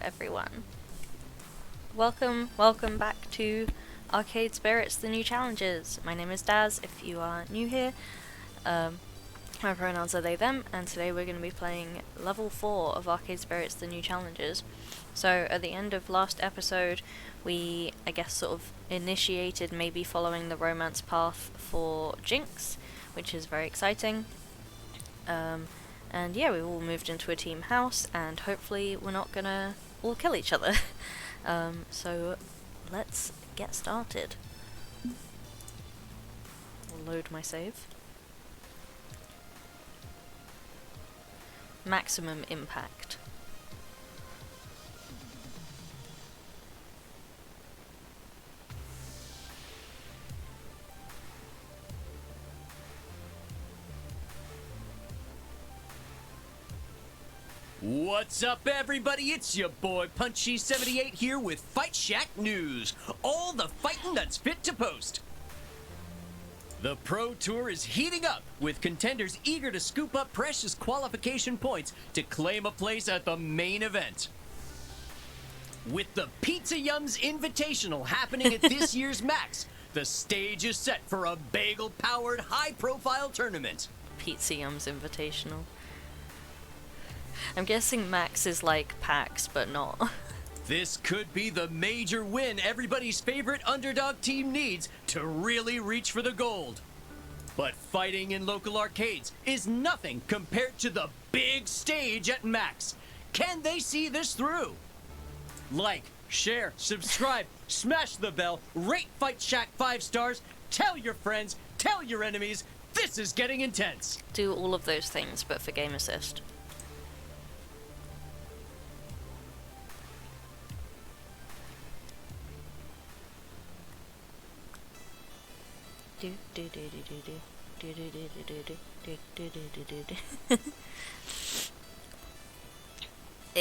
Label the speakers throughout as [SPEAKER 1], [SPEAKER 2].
[SPEAKER 1] everyone. Welcome back to Arcade Spirits, the new challenges. My name is Daz, if you are new here. My pronouns are they, them, and today we're going to be playing level 4 of Arcade Spirits, the new challenges. So at the end of last episode, we, I guess, sort of initiated maybe following the romance path for Jinx, which is very exciting. And yeah, we've all moved into a team house, and hopefully we're not gonna all kill each other. So let's get started. I'll load my save. Maximum impact.
[SPEAKER 2] What's up, everybody? It's your boy Punchy78 here with Fight Shack News. All the fighting that's fit to post. The Pro Tour is heating up, with contenders eager to scoop up precious qualification points to claim a place at the main event. With the Pizza Yums Invitational happening at this year's Max, the stage is set for a bagel-powered, high-profile tournament.
[SPEAKER 1] Pizza Yums Invitational. I'm guessing Max is like PAX, but not.
[SPEAKER 2] This could be the major win everybody's favorite underdog team needs to really reach for the gold. But fighting in local arcades is nothing compared to the big stage at Max. Can they see this through? Like, share, subscribe, smash the bell, rate Fight Shack 5 stars, tell your friends, tell your enemies, this is getting intense.
[SPEAKER 1] Do all of those things, but for game assist. It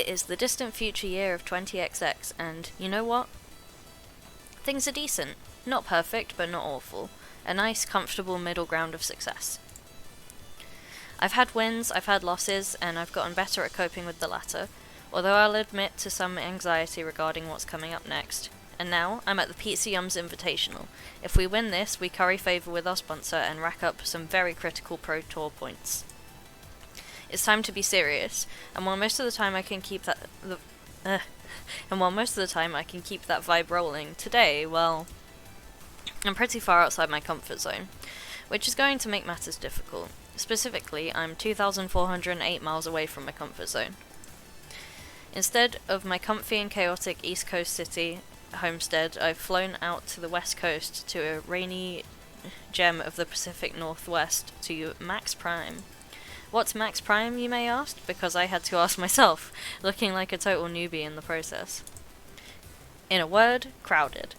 [SPEAKER 1] is the distant future year of 20XX, and you know what? Things are decent. Not perfect, but not awful. A nice, comfortable middle ground of success. I've had wins, I've had losses, and I've gotten better at coping with the latter, although I'll admit to some anxiety regarding what's coming up next. And now, I'm at the Pizza Yums Invitational. If we win this, we curry favour with our sponsor and rack up some very critical Pro Tour points. It's time to be serious, and while most of the time I can keep that vibe rolling, today, well, I'm pretty far outside my comfort zone, which is going to make matters difficult. Specifically, I'm 2,408 miles away from my comfort zone. Instead of my comfy and chaotic East Coast city homestead, I've flown out to the west coast to a rainy gem of the Pacific Northwest to Max Prime. What's Max Prime, you may ask? Because I had to ask myself, looking like a total newbie in the process. In a word, crowded.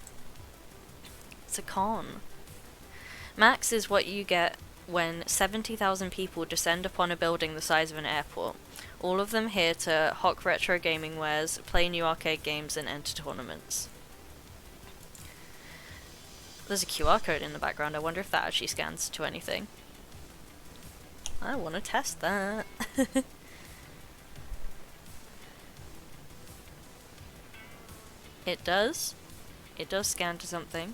[SPEAKER 1] It's a con. Max is what you get when 70,000 people descend upon a building the size of an airport, all of them here to hawk retro gaming wares, play new arcade games, and enter tournaments. There's a QR code in the background. I wonder if that actually scans to anything. I want to test that. It does. It does scan to something.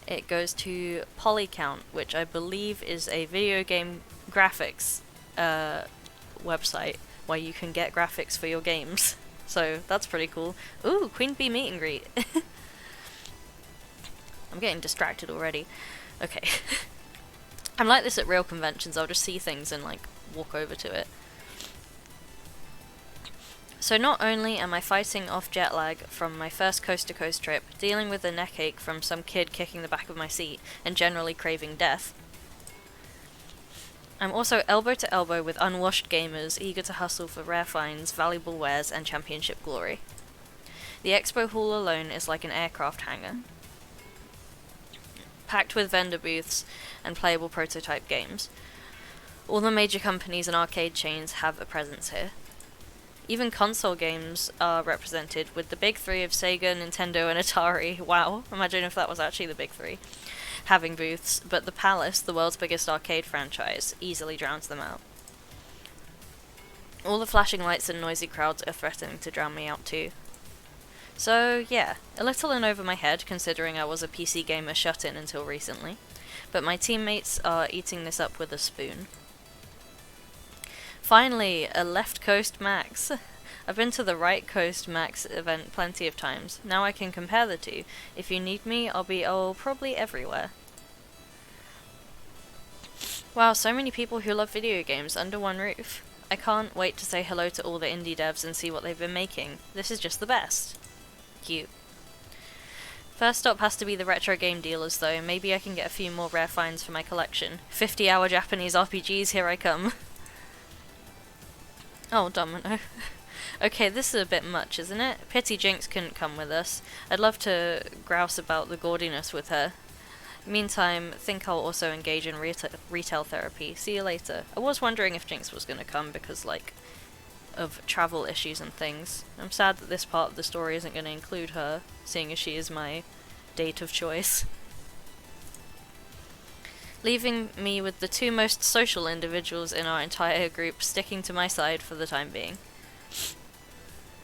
[SPEAKER 1] It goes to Polycount, which I believe is a video game graphics website where you can get graphics for your games. So that's pretty cool. Ooh, Queen Bee meet and greet. I'm getting distracted already. Okay. I'm like this at real conventions. I'll just see things and like walk over to it. So not only am I fighting off jet lag from my first coast-to-coast trip, dealing with a neck ache from some kid kicking the back of my seat, and generally craving death, I'm also elbow to elbow with unwashed gamers eager to hustle for rare finds, valuable wares, and championship glory. The expo hall alone is like an aircraft hangar, packed with vendor booths and playable prototype games. All the major companies and arcade chains have a presence here. Even console games are represented, with the big three of Sega, Nintendo, and Atari. Wow, imagine if that was actually the big three. Having booths, but the Palace, the world's biggest arcade franchise, easily drowns them out. All the flashing lights and noisy crowds are threatening to drown me out too. So yeah, a little in over my head considering I was a PC gamer shut-in until recently, but my teammates are eating this up with a spoon. Finally, a left coast max. I've been to the right coast max event plenty of times. Now I can compare the two. If you need me, I'll probably everywhere. Wow, so many people who love video games under one roof. I can't wait to say hello to all the indie devs and see what they've been making. This is just the best. Cute. First stop has to be the retro game dealers though. Maybe I can get a few more rare finds for my collection. 50-hour Japanese RPGs, here I come. Oh, Domino. Okay, this is a bit much, isn't it? Pity Jinx couldn't come with us. I'd love to grouse about the gaudiness with her. Meantime, think I'll also engage in retail therapy. See you later. I was wondering if Jinx was gonna come because, like, of travel issues and things. I'm sad that this part of the story isn't gonna include her, seeing as she is my date of choice. Leaving me with the two most social individuals in our entire group sticking to my side for the time being.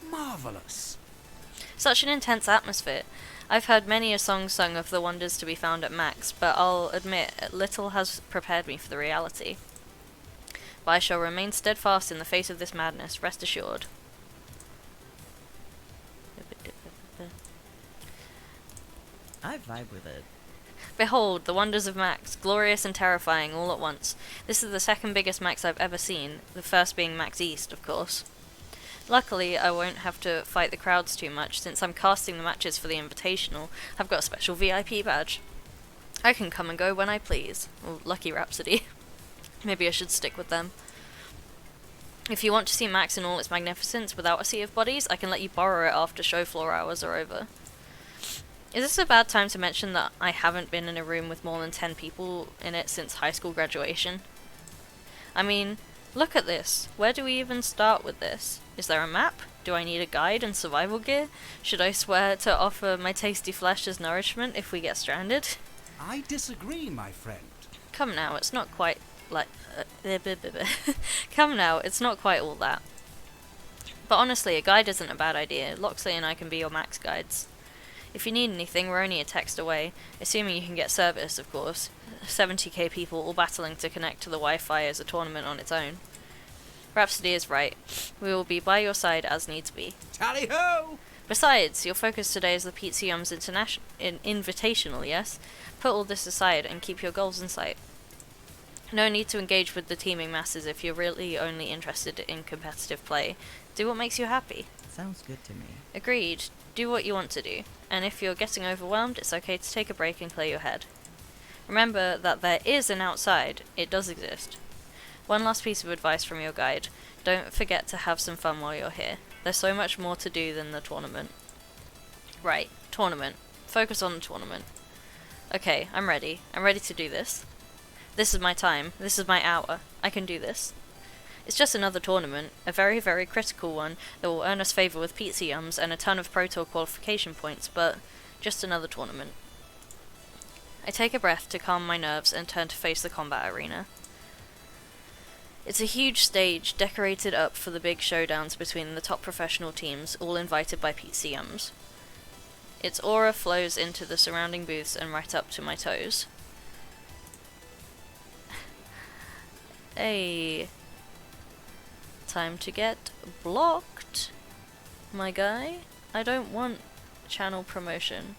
[SPEAKER 3] Marvelous.
[SPEAKER 1] Such an intense atmosphere. I've heard many a song sung of the wonders to be found at Max, but I'll admit, little has prepared me for the reality. But I shall remain steadfast in the face of this madness, rest assured.
[SPEAKER 4] I vibe with it.
[SPEAKER 1] Behold, the wonders of Max, glorious and terrifying all at once. This is the second biggest Max I've ever seen, the first being Max East, of course. Luckily, I won't have to fight the crowds too much, since I'm casting the matches for the Invitational. I've got a special VIP badge. I can come and go when I please. Oh, lucky Rhapsody. Maybe I should stick with them. If you want to see Max in all its magnificence without a sea of bodies, I can let you borrow it after show floor hours are over. Is this a bad time to mention that I haven't been in a room with more than 10 people in it since high school graduation? I mean, look at this. Where do we even start with this? Is there a map? Do I need a guide and survival gear? Should I swear to offer my tasty flesh as nourishment if we get stranded?
[SPEAKER 3] I disagree, my friend.
[SPEAKER 1] Come now, it's not quite like... Come now, it's not quite all that. But honestly, a guide isn't a bad idea. Loxley and I can be your Max guides. If you need anything, we're only a text away, assuming you can get service, of course. 70k people all battling to connect to the Wi-Fi as a tournament on its own. Rhapsody is right. We will be by your side as needs be.
[SPEAKER 3] Tally-ho!
[SPEAKER 1] Besides, your focus today is the Pizza Yums Invitational, yes? Put all this aside and keep your goals in sight. No need to engage with the teaming masses if you're really only interested in competitive play. Do what makes you happy.
[SPEAKER 4] Sounds good to me.
[SPEAKER 1] Agreed. Do what you want to do. And if you're getting overwhelmed, it's okay to take a break and clear your head. Remember that there is an outside. It does exist. One last piece of advice from your guide. Don't forget to have some fun while you're here. There's so much more to do than the tournament. Right, tournament. Focus on the tournament. Okay, I'm ready. I'm ready to do this. This is my time. This is my hour. I can do this. It's just another tournament, a very, very critical one that will earn us favour with Pizza Yums and a ton of Pro Tour qualification points, but just another tournament. I take a breath to calm my nerves and turn to face the combat arena. It's a huge stage decorated up for the big showdowns between the top professional teams, all invited by Pizza Yums. Its aura flows into the surrounding booths and right up to my toes. Hey. Time to get blocked, my guy. I don't want channel promotion.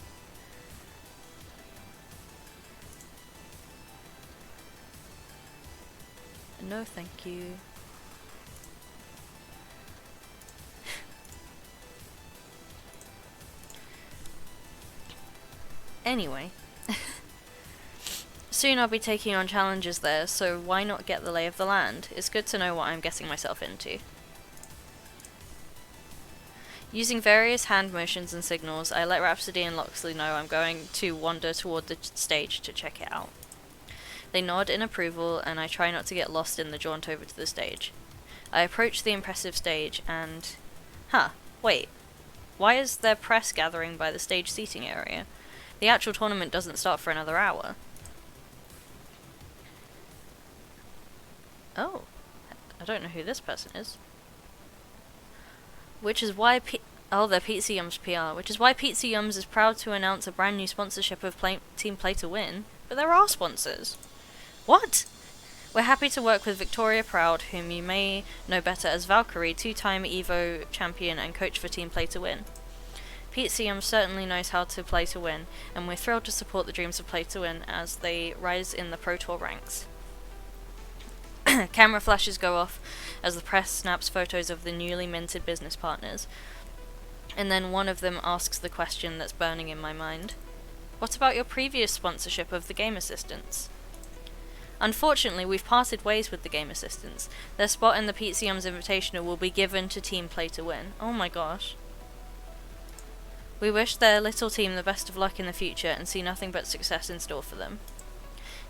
[SPEAKER 1] No, thank you. Anyway. Soon I'll be taking on challenges there, so why not get the lay of the land? It's good to know what I'm getting myself into. Using various hand motions and signals, I let Rhapsody and Loxley know I'm going to wander toward the stage to check it out. They nod in approval, and I try not to get lost in the jaunt over to the stage. I approach the impressive stage and... wait. Why is there press gathering by the stage seating area? The actual tournament doesn't start for another hour. Oh. I don't know who this person is. Which is why they're Pizza Yum's PR. Which is why Pizza Yums is proud to announce a brand new sponsorship of Team Play to Win. But there are sponsors. What? We're happy to work with Victoria Proud, whom you may know better as Valkyrie, 2-time EVO champion and coach for Team Play to Win. Pizza Yum certainly knows how to play to win, and we're thrilled to support the dreams of Play to Win as they rise in the Pro Tour ranks. Camera flashes go off as the press snaps photos of the newly minted business partners, and then one of them asks the question that's burning in my mind. What about your previous sponsorship of the Game Assistants? Unfortunately, we've parted ways with the Game Assistants. Their spot in the Pizza Yums Invitational will be given to Team Play to Win. Oh my gosh. We wish their little team the best of luck in the future and see nothing but success in store for them.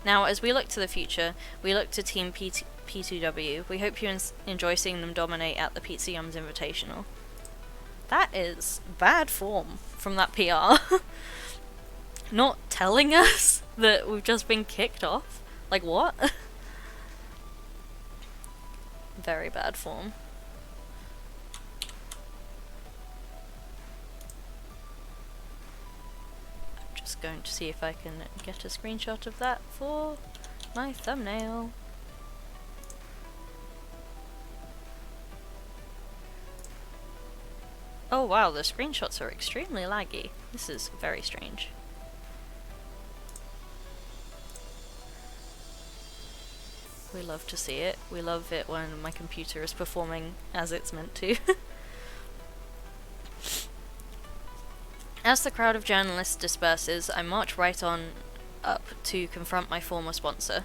[SPEAKER 1] Now, as we look to the future, we look to Team P2W. We hope you enjoy seeing them dominate at the Pizza Yums Invitational. That is bad form from that PR. Not telling us that we've just been kicked off. Like, what? Very bad form. Just going to see if I can get a screenshot of that for my thumbnail. Oh wow, the screenshots are extremely laggy. This is very strange. We love to see it. We love it when my computer is performing as it's meant to. As the crowd of journalists disperses, I march right on up to confront my former sponsor.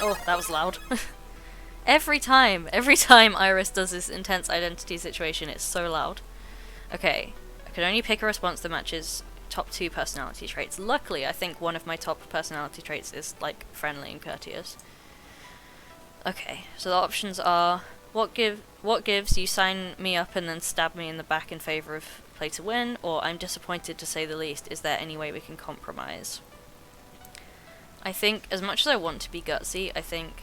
[SPEAKER 1] Oh, that was loud. Every time Iris does this intense identity situation, it's so loud. Okay, I can only pick a response that matches top 2 personality traits. Luckily, I think one of my top personality traits is, like, friendly and courteous. Okay, so the options are, what gives, you sign me up and then stab me in the back in favour of Play to Win, or I'm disappointed to say the least, is there any way we can compromise? I think, as much as I want to be gutsy, I think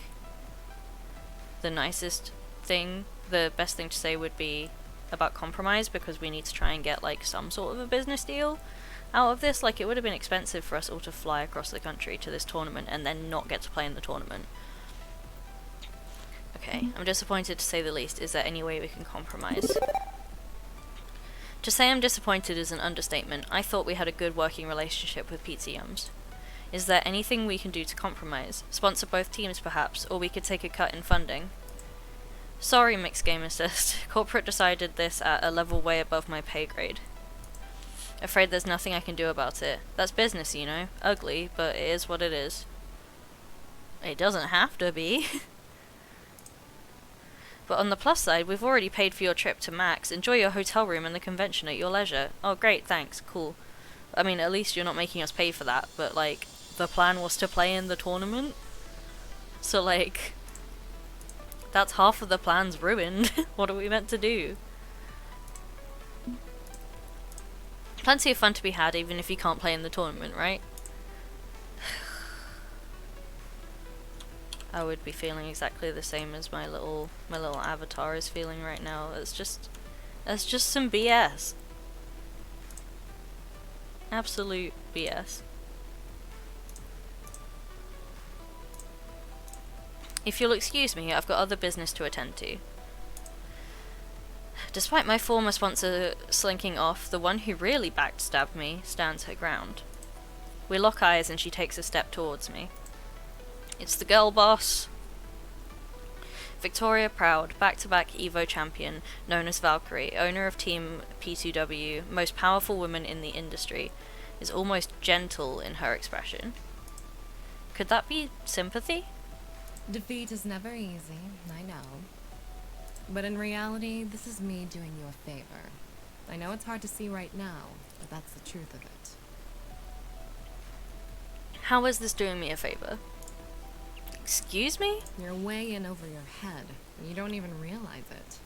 [SPEAKER 1] the nicest thing, the best thing to say would be about compromise, because we need to try and get, like, some sort of a business deal out of this. Like, it would have been expensive for us all to fly across the country to this tournament and then not get to play in the tournament. Okay, I'm disappointed to say the least. Is there any way we can compromise? To say I'm disappointed is an understatement. I thought we had a good working relationship with Pizza Yums. Is there anything we can do to compromise? Sponsor both teams perhaps, or we could take a cut in funding? Sorry, Mixed Game Assist. Corporate decided this at a level way above my pay grade. Afraid there's nothing I can do about it. That's business, you know. Ugly, but it is what it is. It doesn't have to be. But on the plus side, we've already paid for your trip to Max. Enjoy your hotel room and the convention at your leisure. Oh, great, thanks, cool. I mean, at least you're not making us pay for that, but, like, the plan was to play in the tournament? So, like, that's half of the plan's ruined. What are we meant to do? Plenty of fun to be had, even if you can't play in the tournament, right? I would be feeling exactly the same as my little avatar is feeling right now. It's just some BS. Absolute BS. If you'll excuse me, I've got other business to attend to. Despite my former sponsor slinking off, the one who really backstabbed me stands her ground. We lock eyes and she takes a step towards me. It's the girl boss. Victoria Proud, back-to-back EVO champion, known as Valkyrie, owner of Team P2W, most powerful woman in the industry, is almost gentle in her expression. Could that be sympathy?
[SPEAKER 5] Defeat is never easy, I know. But in reality, this is me doing you a favor. I know it's hard to see right now, but that's the truth of it.
[SPEAKER 1] How is this doing me a favor? Excuse me?
[SPEAKER 5] You're way in over your head, and you don't even realize it.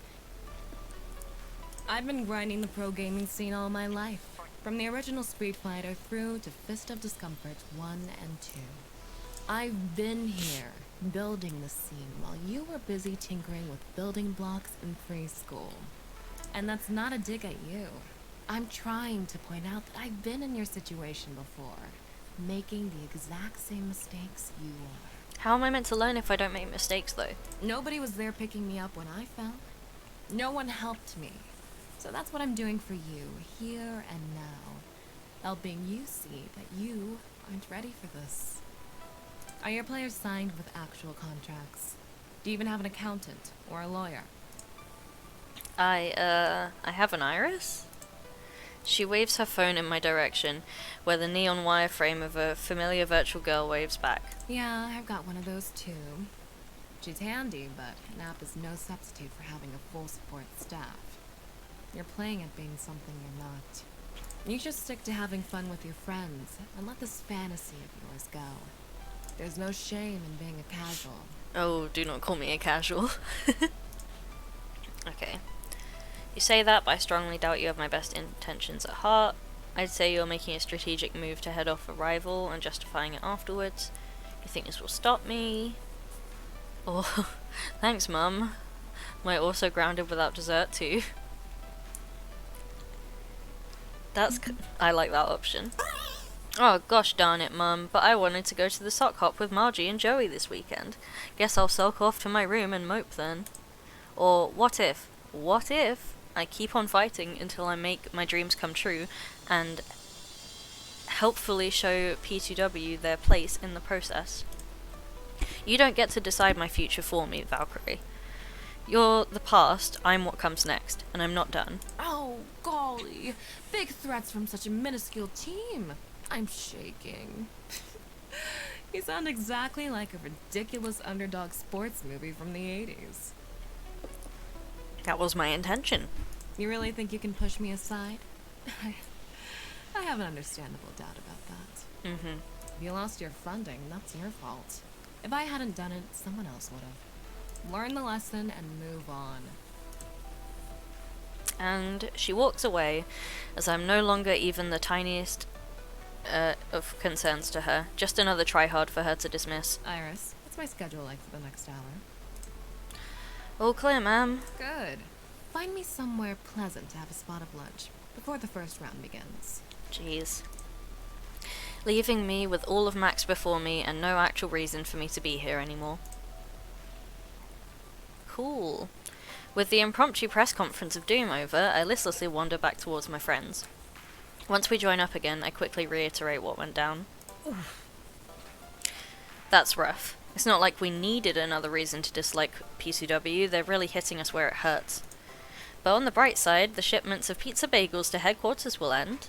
[SPEAKER 5] I've been grinding the pro gaming scene all my life, from the original Street Fighter through to Fist of Discomfort 1 and 2. I've been here, building the scene, while you were busy tinkering with building blocks in preschool. And that's not a dig at you. I'm trying to point out that I've been in your situation before, making the exact same mistakes you are.
[SPEAKER 1] How am I meant to learn if I don't make mistakes, though?
[SPEAKER 5] Nobody was there picking me up when I fell. No one helped me. So that's what I'm doing for you, here and now. Helping you see that you aren't ready for this. Are your players signed with actual contracts? Do you even have an accountant or a lawyer?
[SPEAKER 1] I have an iris? She waves her phone in my direction, where the neon wireframe of a familiar virtual girl waves back.
[SPEAKER 5] Yeah, I've got one of those too. She's handy, but an app is no substitute for having a full support staff. You're playing at being something you're not. You should stick to having fun with your friends, and let this fantasy of yours go. There's no shame in being a casual.
[SPEAKER 1] Oh, do not call me a casual. Okay. You say that, but I strongly doubt you have my best intentions at heart. I'd say you're making a strategic move to head off a rival and justifying it afterwards. You think this will stop me? Oh, thanks, Mum. Am I also grounded without dessert, too? I like that option. Oh, gosh darn it, Mum, but I wanted to go to the sock hop with Margie and Joey this weekend. Guess I'll sulk off to my room and mope then. Or what if I keep on fighting until I make my dreams come true and helpfully show P2W their place in the process? You don't get to decide my future for me, Valkyrie. You're the past, I'm what comes next, and I'm not done.
[SPEAKER 5] Oh, golly. Big threats from such a minuscule team. I'm shaking. You sound exactly like a ridiculous underdog sports movie from the 80s.
[SPEAKER 1] That was my intention.
[SPEAKER 5] You really think you can push me aside? I have an understandable doubt about that.
[SPEAKER 1] Mm-hmm.
[SPEAKER 5] If you lost your funding, that's your fault. If I hadn't done it, someone else would have. Learn the lesson and move on.
[SPEAKER 1] And she walks away, as I'm no longer even the tiniest of concerns to her. Just another try-hard for her to dismiss.
[SPEAKER 5] Iris, what's my schedule like for the next hour?
[SPEAKER 1] All clear, ma'am.
[SPEAKER 5] Good. Find me somewhere pleasant to have a spot of lunch before the first round begins.
[SPEAKER 1] Jeez. Leaving me with all of Max before me and no actual reason for me to be here anymore. Cool. With the impromptu press conference of Doom over, I listlessly wander back towards my friends. Once we join up again, I quickly reiterate what went down.
[SPEAKER 5] Oof.
[SPEAKER 1] That's rough. It's not like we needed another reason to dislike PCW, they're really hitting us where it hurts. But on the bright side, the shipments of pizza bagels to headquarters will end.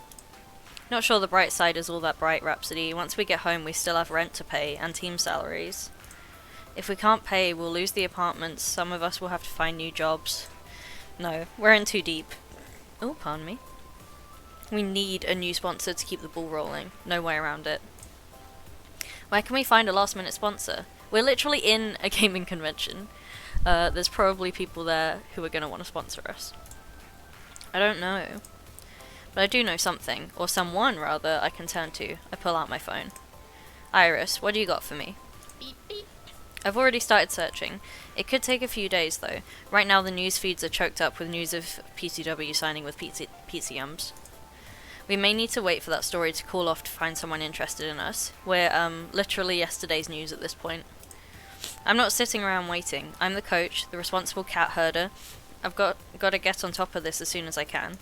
[SPEAKER 1] Not sure the bright side is all that bright, Rhapsody. Once we get home, we still have rent to pay, and team salaries. If we can't pay, we'll lose the apartments, some of us will have to find new jobs. No, we're in too deep. Oh, pardon me. We need a new sponsor to keep the ball rolling. No way around it. Where can we find a last-minute sponsor? We're literally in a gaming convention. There's probably people there who are going to want to sponsor us. I don't know. But I do know something, or someone rather, I can turn to. I pull out my phone. Iris, what do you got for me?
[SPEAKER 5] Beep, beep.
[SPEAKER 1] I've already started searching. It could take a few days though. Right now the news feeds are choked up with news of PCW signing with PCMs. We may need to wait for that story to cool off to find someone interested in us. We're literally yesterday's news at this point. I'm not sitting around waiting. I'm the coach, the responsible cat herder. I've got to get on top of this as soon as I can.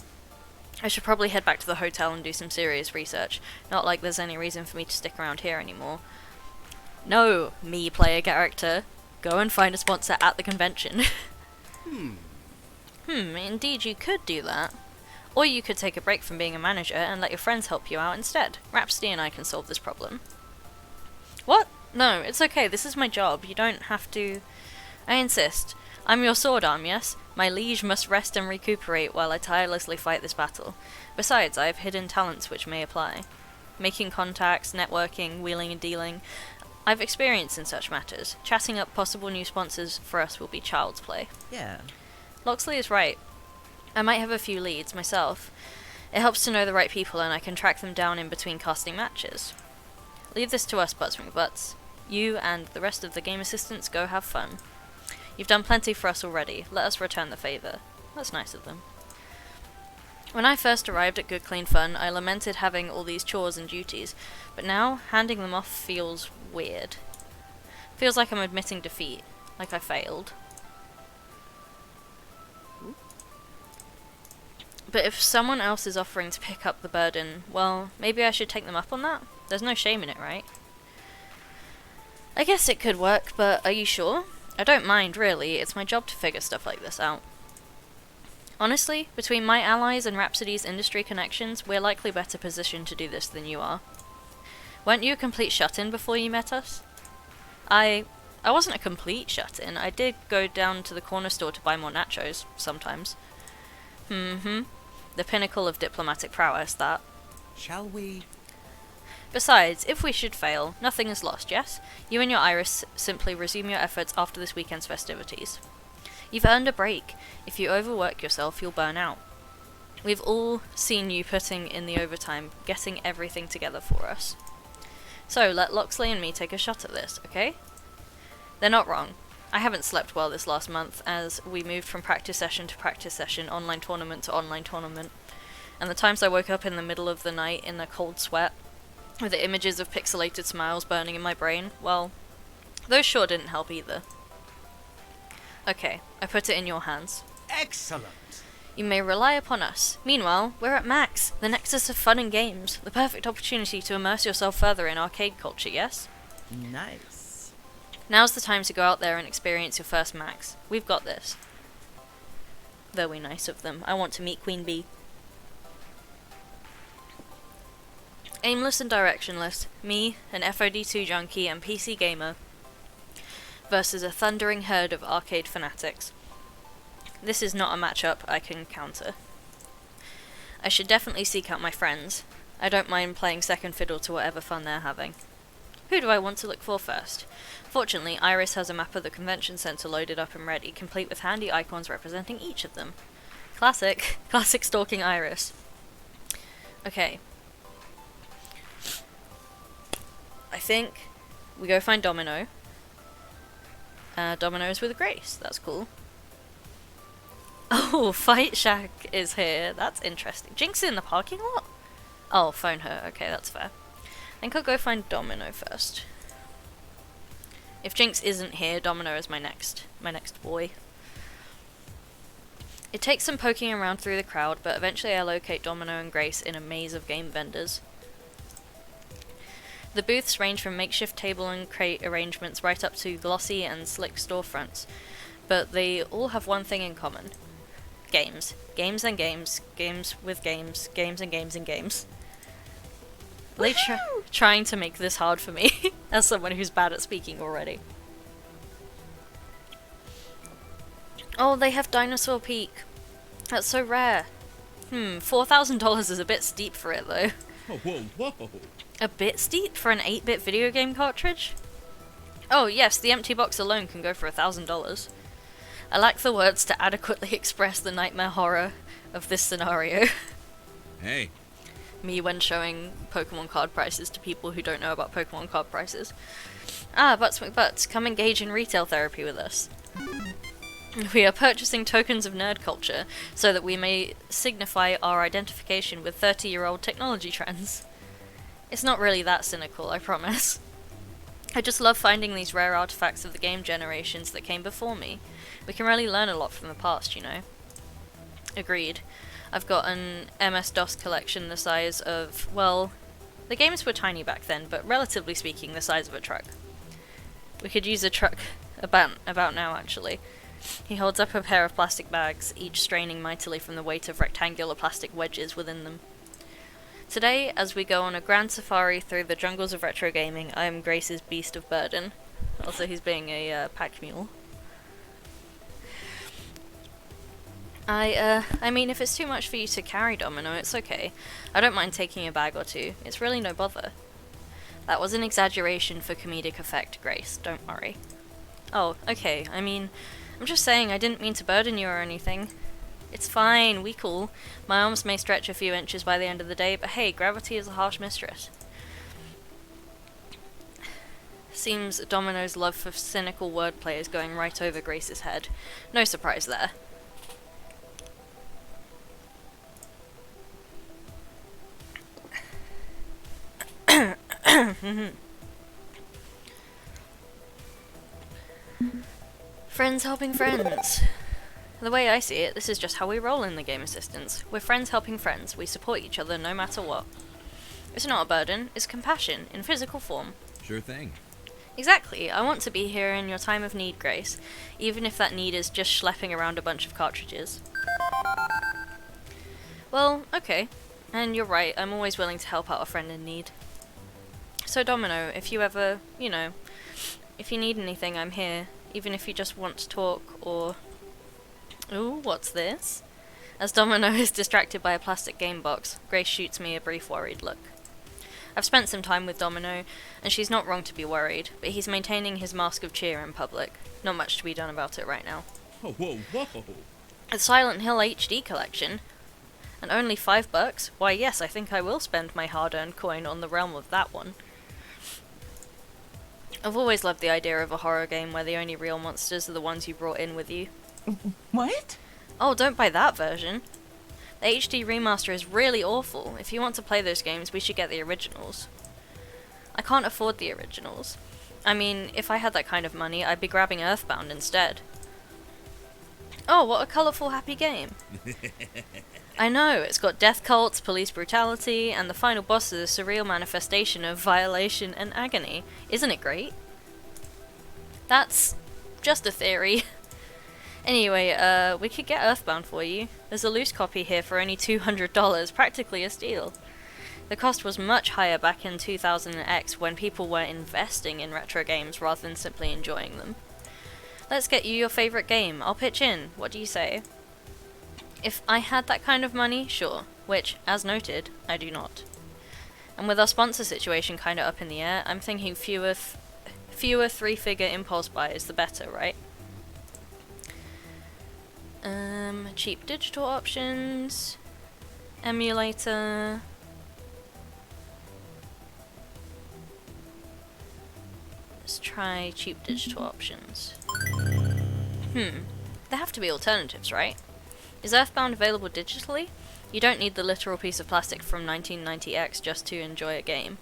[SPEAKER 1] I should probably head back to the hotel and do some serious research. Not like there's any reason for me to stick around here anymore. No, me player character. Go and find a sponsor at the convention. Indeed you could do that. Or you could take a break from being a manager and let your friends help you out instead. Rhapsody and I can solve this problem. What? No, it's okay, this is my job. You don't have to... I insist. I'm your sword arm, yes? My liege must rest and recuperate while I tirelessly fight this battle. Besides, I have hidden talents which may apply. Making contacts, networking, wheeling and dealing. I've experience in such matters. Chatting up possible new sponsors for us will be child's play.
[SPEAKER 4] Yeah.
[SPEAKER 1] Loxley is right. I might have a few leads myself. It helps to know the right people and I can track them down in between casting matches. Leave this to us, Buttswing Butts. You and the rest of the game assistants go have fun. You've done plenty for us already. Let us return the favour. That's nice of them. When I first arrived at Good Clean Fun, I lamented having all these chores and duties, but now handing them off feels weird. Feels like I'm admitting defeat, like I failed. But if someone else is offering to pick up the burden, well, maybe I should take them up on that? There's no shame in it, right? I guess it could work, but are you sure? I don't mind, really. It's my job to figure stuff like this out. Honestly, between my allies and Rhapsody's industry connections, we're likely better positioned to do this than you are. Weren't you a complete shut-in before you met us? I wasn't a complete shut-in. I did go down to the corner store to buy more nachos, sometimes. The pinnacle of diplomatic prowess, that.
[SPEAKER 3] Shall we?
[SPEAKER 1] Besides, if we should fail, nothing is lost, yes? You and your Iris simply resume your efforts after this weekend's festivities. You've earned a break. If you overwork yourself, you'll burn out. We've all seen you putting in the overtime, getting everything together for us. So, let Loxley and me take a shot at this, okay? They're not wrong. I haven't slept well this last month, as we moved from practice session to practice session, online tournament to online tournament. And the times I woke up in the middle of the night in a cold sweat, with the images of pixelated smiles burning in my brain, well, those sure didn't help either. Okay, I put it in your hands.
[SPEAKER 3] Excellent.
[SPEAKER 1] You may rely upon us. Meanwhile, we're at Max, the nexus of fun and games, the perfect opportunity to immerse yourself further in arcade culture, yes?
[SPEAKER 4] Nice.
[SPEAKER 1] Now's the time to go out there and experience your first Max. We've got this. Very nice of them. I want to meet Queen Bee. Aimless and directionless, me, an FOD2 junkie and PC gamer, versus a thundering herd of arcade fanatics. This is not a matchup I can counter. I should definitely seek out my friends. I don't mind playing second fiddle to whatever fun they're having. Who do I want to look for first? Fortunately, Iris has a map of the convention center loaded up and ready, complete with handy icons representing each of them. Classic. Classic stalking Iris. Okay. I think we go find Domino. Domino's with Grace. That's cool. Oh, Fight Shack is here. That's interesting. Jinx in the parking lot? Oh, phone her. Okay, that's fair. I think I'll go find Domino first. If Jinx isn't here, Domino is my next boy. It takes some poking around through the crowd, but eventually I locate Domino and Grace in a maze of game vendors. The booths range from makeshift table and crate arrangements right up to glossy and slick storefronts, but they all have one thing in common. Games. Games and games. Games with games. Games and games and games. They trying to make this hard for me, as someone who's bad at speaking already. Oh, they have Dinosaur Peak. That's so rare. $4,000 is a bit steep for it, though.
[SPEAKER 3] Whoa.
[SPEAKER 1] A bit steep for an 8-bit video game cartridge? Oh yes, the empty box alone can go for $1,000. I lack the words to adequately express the nightmare horror of this scenario.
[SPEAKER 3] Hey.
[SPEAKER 1] Me when showing Pokemon card prices to people who don't know about Pokemon card prices. Butts McButts, come engage in retail therapy with us. We are purchasing tokens of nerd culture so that we may signify our identification with 30-year-old technology trends. It's not really that cynical, I promise. I just love finding these rare artifacts of the game generations that came before me. We can really learn a lot from the past, you know. Agreed. I've got an MS-DOS collection the size of, well, the games were tiny back then, but relatively speaking, the size of a truck. We could use a truck about now, actually. He holds up a pair of plastic bags, each straining mightily from the weight of rectangular plastic wedges within them. Today, as we go on a grand safari through the jungles of retro gaming, I am Grace's beast of burden. Also, he's being a pack mule. I mean, if it's too much for you to carry, Domino, it's okay. I don't mind taking a bag or two. It's really no bother. That was an exaggeration for comedic effect, Grace. Don't worry. Oh, okay. I mean, I'm just saying I didn't mean to burden you or anything. It's fine, we cool. My arms may stretch a few inches by the end of the day, but hey, gravity is a harsh mistress. Seems Domino's love for cynical wordplay is going right over Grace's head. No surprise there. Friends helping friends. The way I see it, this is just how we roll in the Game Assistants. We're friends helping friends. We support each other no matter what. It's not a burden, it's compassion in physical form.
[SPEAKER 3] Sure thing.
[SPEAKER 1] Exactly. I want to be here in your time of need, Grace, even if that need is just schlepping around a bunch of cartridges. Well, okay. And you're right, I'm always willing to help out a friend in need. So Domino, if you ever, if you need anything, I'm here. Even if you just want to talk, or... Ooh, what's this? As Domino is distracted by a plastic game box, Grace shoots me a brief worried look. I've spent some time with Domino, and she's not wrong to be worried, but he's maintaining his mask of cheer in public. Not much to be done about it right now.
[SPEAKER 3] Oh, whoa, whoa.
[SPEAKER 1] A Silent Hill HD collection? And only $5? Why yes, I think I will spend my hard-earned coin on the realm of that one. I've always loved the idea of a horror game where the only real monsters are the ones you brought in with you.
[SPEAKER 4] What?
[SPEAKER 1] Oh, don't buy that version. The HD remaster is really awful. If you want to play those games, we should get the originals. I can't afford the originals. I mean, if I had that kind of money, I'd be grabbing Earthbound instead. Oh, what a colourful, happy game. I know, it's got death cults, police brutality, and the final boss is a surreal manifestation of violation and agony. Isn't it great? That's just a theory. Anyway, we could get Earthbound for you. There's a loose copy here for only $200, practically a steal. The cost was much higher back in 2000X when people were investing in retro games rather than simply enjoying them. Let's get you your favourite game. I'll pitch in. What do you say? If I had that kind of money, sure. Which, as noted, I do not. And with our sponsor situation kinda up in the air, I'm thinking fewer three-figure impulse buys, the better, right? Cheap digital options, emulator. Let's try cheap digital options. There have to be alternatives, right? Is Earthbound available digitally? You don't need the literal piece of plastic from 1990X just to enjoy a game.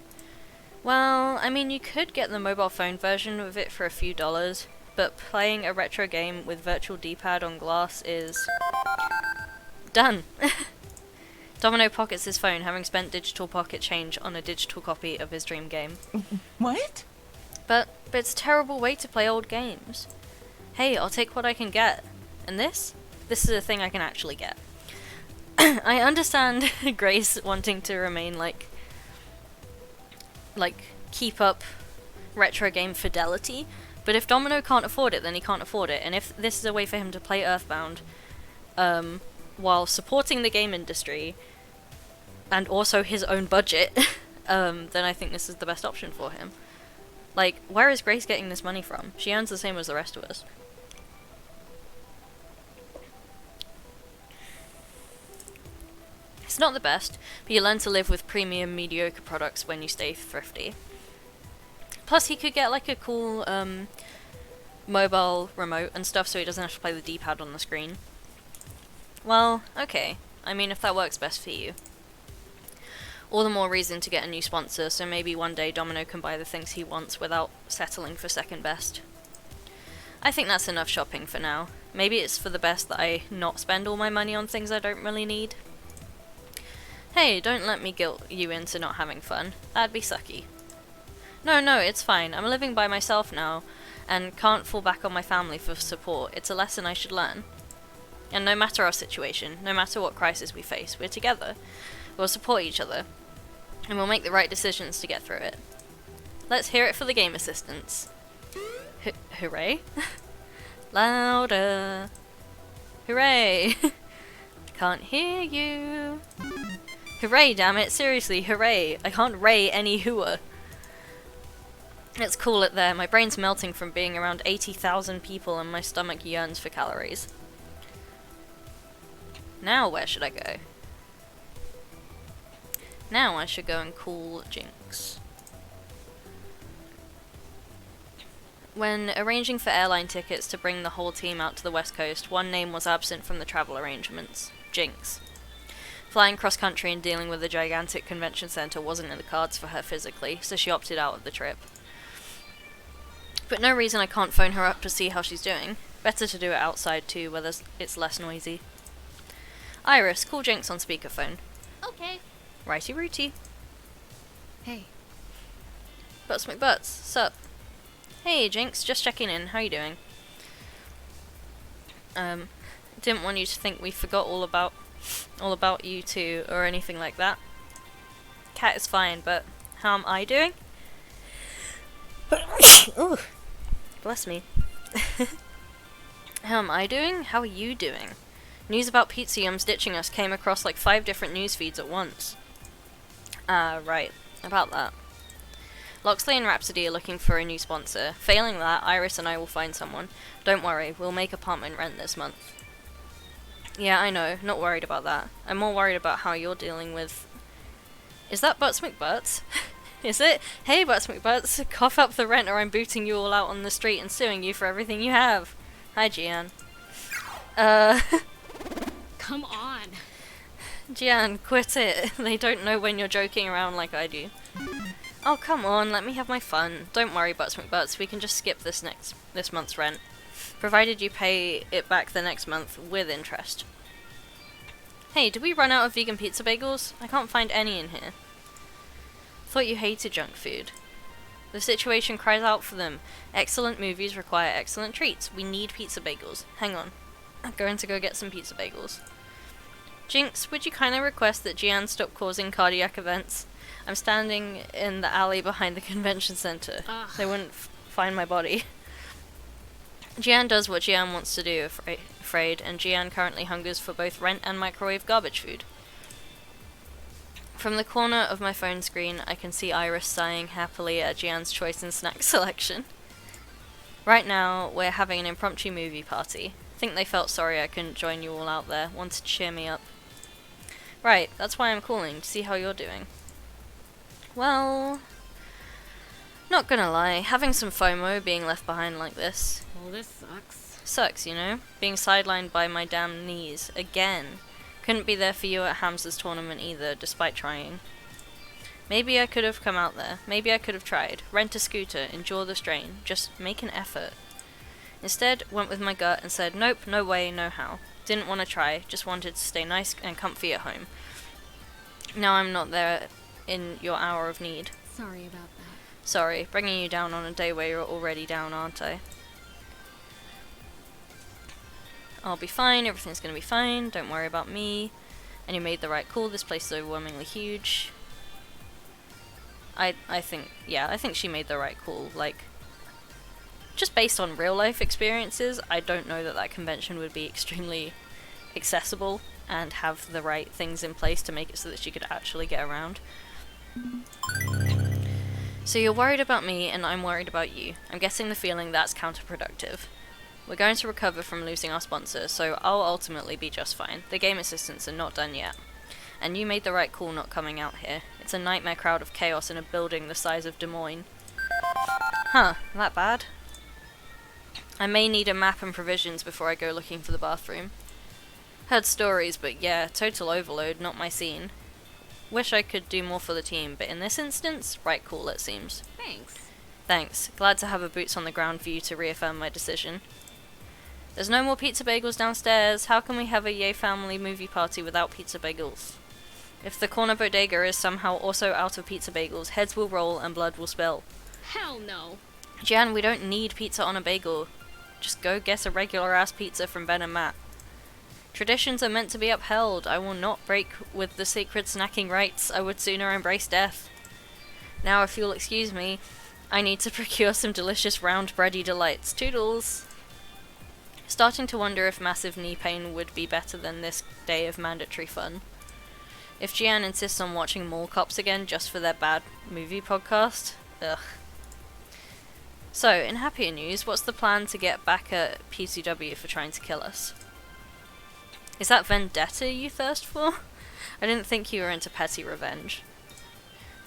[SPEAKER 1] Well, I mean, you could get the mobile phone version of it for a few dollars, but playing a retro game with virtual D-pad on glass is... done! Domino pockets his phone, having spent digital pocket change on a digital copy of his dream game.
[SPEAKER 4] What?
[SPEAKER 1] But it's a terrible way to play old games. Hey, I'll take what I can get. And this? This is a thing I can actually get. I understand Grace wanting to remain like keep up retro game fidelity, but if Domino can't afford it, then he can't afford it. And if this is a way for him to play Earthbound, while supporting the game industry and also his own budget, then I think this is the best option for him. Like, where is Grace getting this money from? She earns the same as the rest of us. It's not the best, but you learn to live with premium mediocre products when you stay thrifty. Plus he could get like a cool mobile remote and stuff so he doesn't have to play the D-pad on the screen. Well, okay. I mean, if that works best for you. All the more reason to get a new sponsor, so maybe one day Domino can buy the things he wants without settling for second best. I think that's enough shopping for now. Maybe it's for the best that I not spend all my money on things I don't really need. Hey, don't let me guilt you into not having fun. That'd be sucky. No, it's fine. I'm living by myself now, and can't fall back on my family for support. It's a lesson I should learn. And no matter our situation, no matter what crisis we face, we're together. We'll support each other, and we'll make the right decisions to get through it. Let's hear it for the game assistants. Hooray? Louder. Hooray! Can't hear you. Hooray, damn it, seriously, hooray. I can't ray any hooer. Let's call it there. My brain's melting from being around 80,000 people and my stomach yearns for calories. Now where should I go? Now I should go and call Jinx. When arranging for airline tickets to bring the whole team out to the West Coast, one name was absent from the travel arrangements. Jinx. Flying cross-country and dealing with a gigantic convention center wasn't in the cards for her physically, so she opted out of the trip. But no reason I can't phone her up to see how she's doing. Better to do it outside too, where it's less noisy. Iris, call Jinx on speakerphone.
[SPEAKER 6] Okay.
[SPEAKER 1] Righty rooty.
[SPEAKER 5] Hey,
[SPEAKER 1] Butts McButts, sup? Hey Jinx, just checking in, how you doing? Didn't want you to think we forgot all about you two or anything like that. Cat is fine, but how am I doing? Ooh, bless me. How am I doing? How are you doing? News about Pizza Yums ditching us came across like 5 different news feeds at once. Right. About that. Loxley and Rhapsody are looking for a new sponsor. Failing that, Iris and I will find someone. Don't worry, we'll make apartment rent this month. Yeah, I know. Not worried about that. I'm more worried about how you're dealing with... Is that Butts McButts? Is it? Hey, Butts McButts, cough up the rent or I'm booting you all out on the street and suing you for everything you have. Hi, Gian.
[SPEAKER 6] Come on.
[SPEAKER 1] Gian, quit it. They don't know when you're joking around like I do. Oh, come on, let me have my fun. Don't worry, Butts McButts, we can just skip this month's rent. Provided you pay it back the next month with interest. Hey, did we run out of vegan pizza bagels? I can't find any in here. Thought you hated junk food. The situation cries out for them. Excellent movies require excellent treats. We need pizza bagels. Hang on. I'm going to go get some pizza bagels. Jinx, would you kindly request that Gian stop causing cardiac events? I'm standing in the alley behind the convention center.
[SPEAKER 6] Ugh.
[SPEAKER 1] They wouldn't find my body. Gian does what Gian wants to do, afraid, and Gian currently hungers for both rent and microwave garbage food. From the corner of my phone screen, I can see Iris sighing happily at Gian's choice in snack selection. Right now, we're having an impromptu movie party. Think they felt sorry I couldn't join you all out there, wanted to cheer me up. Right, that's why I'm calling, to see how you're doing. Well, not gonna lie, having some FOMO being left behind like this.
[SPEAKER 6] Well, this sucks.
[SPEAKER 1] Sucks, you know? Being sidelined by my damn knees, again. Couldn't be there for you at Hamza's tournament either, despite trying. Maybe I could have come out there. Maybe I could have tried. Rent a scooter, endure the strain. Just make an effort. Instead, went with my gut and said, nope, no way, no how. Didn't want to try, just wanted to stay nice and comfy at home. Now I'm not there in your hour of need.
[SPEAKER 5] sorry about that.
[SPEAKER 1] Sorry, bringing you down on a day where you're already down, aren't I? I'll be fine, everything's gonna be fine, don't worry about me. And you made the right call, this place is overwhelmingly huge. I think she made the right call, like, just based on real life experiences, I don't know that that convention would be extremely accessible and have the right things in place to make it so that she could actually get around. So you're worried about me and I'm worried about you. I'm getting the feeling that's counterproductive. We're going to recover from losing our sponsor, so I'll ultimately be just fine. The game assistants are not done yet. And you made the right call not coming out here. It's a nightmare crowd of chaos in a building the size of Des Moines. Huh, that bad? I may need a map and provisions before I go looking for the bathroom. Heard stories, but yeah, total overload, not my scene. Wish I could do more for the team, but in this instance, right call it seems.
[SPEAKER 6] Thanks.
[SPEAKER 1] Thanks. Glad to have a boots on the ground view to reaffirm my decision. There's no more pizza bagels downstairs. How can we have a Yay family movie party without pizza bagels? If the corner bodega is somehow also out of pizza bagels, heads will roll and blood will spill.
[SPEAKER 6] Hell no.
[SPEAKER 1] Jan, we don't need pizza on a bagel. Just go get a regular ass pizza from Ben and Matt. Traditions are meant to be upheld. I will not break with the sacred snacking rites. I would sooner embrace death. Now, if you'll excuse me, I need to procure some delicious round bready delights. Toodles! Starting to wonder if massive knee pain would be better than this day of mandatory fun. If Gian insists on watching Mall Cops again just for their bad movie podcast, ugh. So, in happier news, what's the plan to get back at PCW for trying to kill us? Is that vendetta you thirst for? I didn't think you were into petty revenge.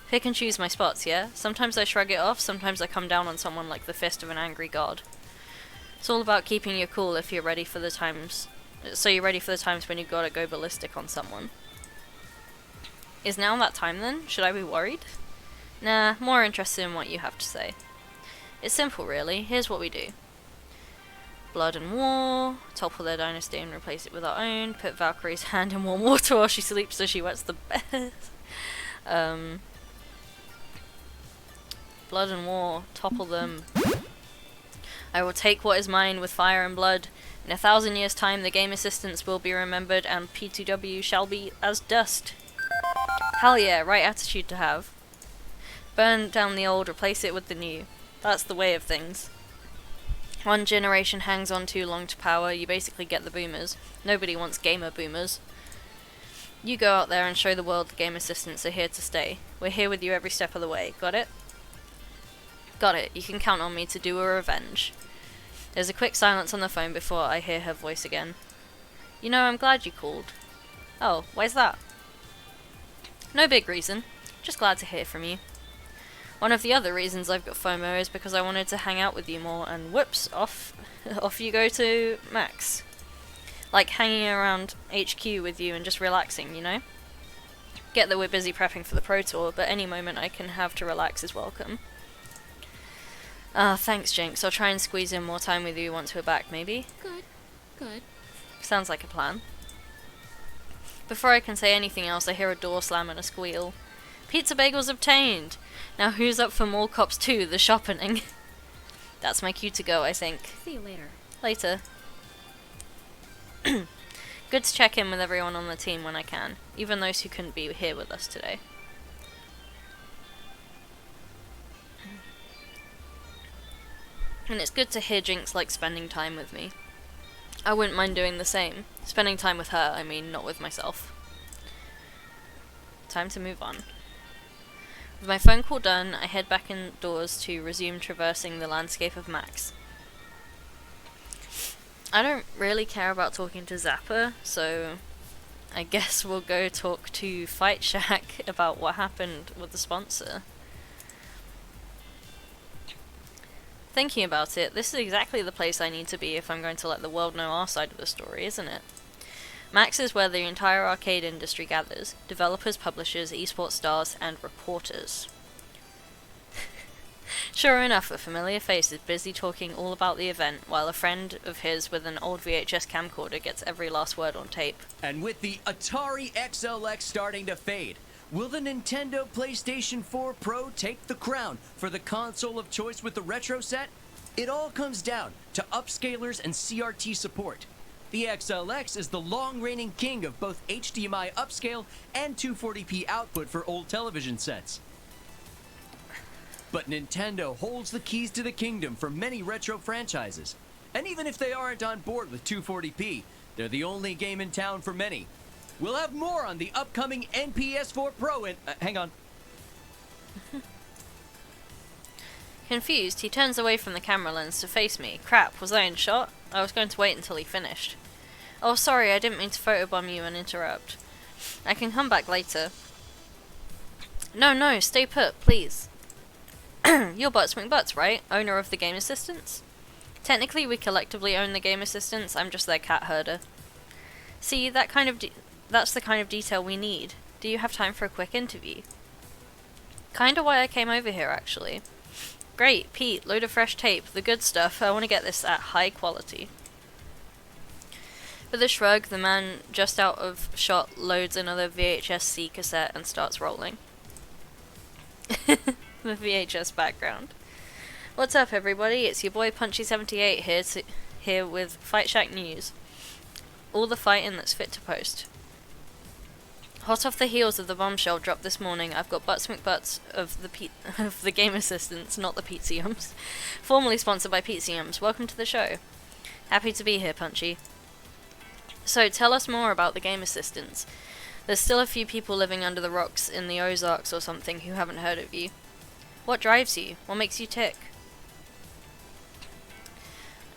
[SPEAKER 1] Pick and choose my spots, yeah? Sometimes I shrug it off, sometimes I come down on someone like the fist of an angry god. It's all about keeping your cool if you're ready for the times... So you're ready for the times when you gotta go ballistic on someone. Is now that time then? Should I be worried? Nah, more interested in what you have to say. It's simple really, here's what we do. Blood and War, topple their dynasty and replace it with our own, put Valkyrie's hand in warm water while she sleeps so she wets the bed. Blood and War, topple them. I will take what is mine with fire and blood. In 1,000 years' time, the game assistants will be remembered and P2W shall be as dust. Hell yeah, right attitude to have. Burn down the old, replace it with the new. That's the way of things. One generation hangs on too long to power, you basically get the boomers. Nobody wants gamer boomers. You go out there and show the world the game assistants are here to stay. We're here with you every step of the way. Got it? Got it. You can count on me to do a revenge. There's a quick silence on the phone before I hear her voice again. You know, I'm glad you called. Oh, why's that? No big reason. Just glad to hear from you. One of the other reasons I've got FOMO is because I wanted to hang out with you more, and whoops, off you go to Max. Like hanging around HQ with you and just relaxing, you know? Get that we're busy prepping for the Pro Tour, but any moment I can have to relax is welcome. Thanks, Jinx. I'll try and squeeze in more time with you once we're back, maybe?
[SPEAKER 6] Good.
[SPEAKER 1] Sounds like a plan. Before I can say anything else, I hear a door slam and a squeal. Pizza bagels obtained! Now who's up for Mall Cops 2, the shopping? That's my cue to go, I think.
[SPEAKER 6] See you later.
[SPEAKER 1] Later. Good to check in with everyone on the team when I can, even those who couldn't be here with us today. And it's good to hear Jinx like spending time with me. I wouldn't mind doing the same. Spending time with her, I mean, not with myself. Time to move on. With my phone call done, I head back indoors to resume traversing the landscape of Max. I don't really care about talking to Zappa, so I guess we'll go talk to Fight Shack about what happened with the sponsor. Thinking about it, this is exactly the place I need to be if I'm going to let the world know our side of the story, isn't it? Max is where the entire arcade industry gathers. Developers, publishers, esports stars, and reporters. Sure enough, a familiar face is busy talking all about the event, while a friend of his with an old VHS camcorder gets every last word on tape.
[SPEAKER 2] And with the Atari XLX starting to fade, will the Nintendo PlayStation 4 Pro take the crown for the console of choice with the retro set? It all comes down to upscalers and CRT support. The XLX is the long-reigning king of both HDMI upscale and 240p output for old television sets. But Nintendo holds the keys to the kingdom for many retro franchises. And even if they aren't on board with 240p, they're the only game in town for many. We'll have more on the upcoming NPS4 Pro in... hang on.
[SPEAKER 1] Confused, he turns away from the camera lens to face me. Crap, was I in shot? I was going to wait until he finished. Oh, sorry, I didn't mean to photobomb you and interrupt. I can come back later. No, stay put, please. You're Butts, right? Owner of the Game Assistants? Technically, we collectively own the Game Assistants, I'm just their cat herder. See, that's the kind of detail we need. Do you have time for a quick interview? Kinda why I came over here, actually. Great, Pete, load of fresh tape, the good stuff. I want to get this at high quality. With a shrug, the man just out of shot loads another VHS-C cassette and starts rolling. The VHS background. What's up, everybody? It's your boy Punchy78 here with Fight Shack News. All the fighting that's fit to post. Hot off the heels of the bombshell dropped this morning, I've got Butts McButts of the Game Assistants, not the Pizziums. Formerly sponsored by Pizziums. Welcome to the show. Happy to be here, Punchy. So, tell us more about the Game Assistants. There's still a few people living under the rocks in the Ozarks or something who haven't heard of you. What drives you? What makes you tick?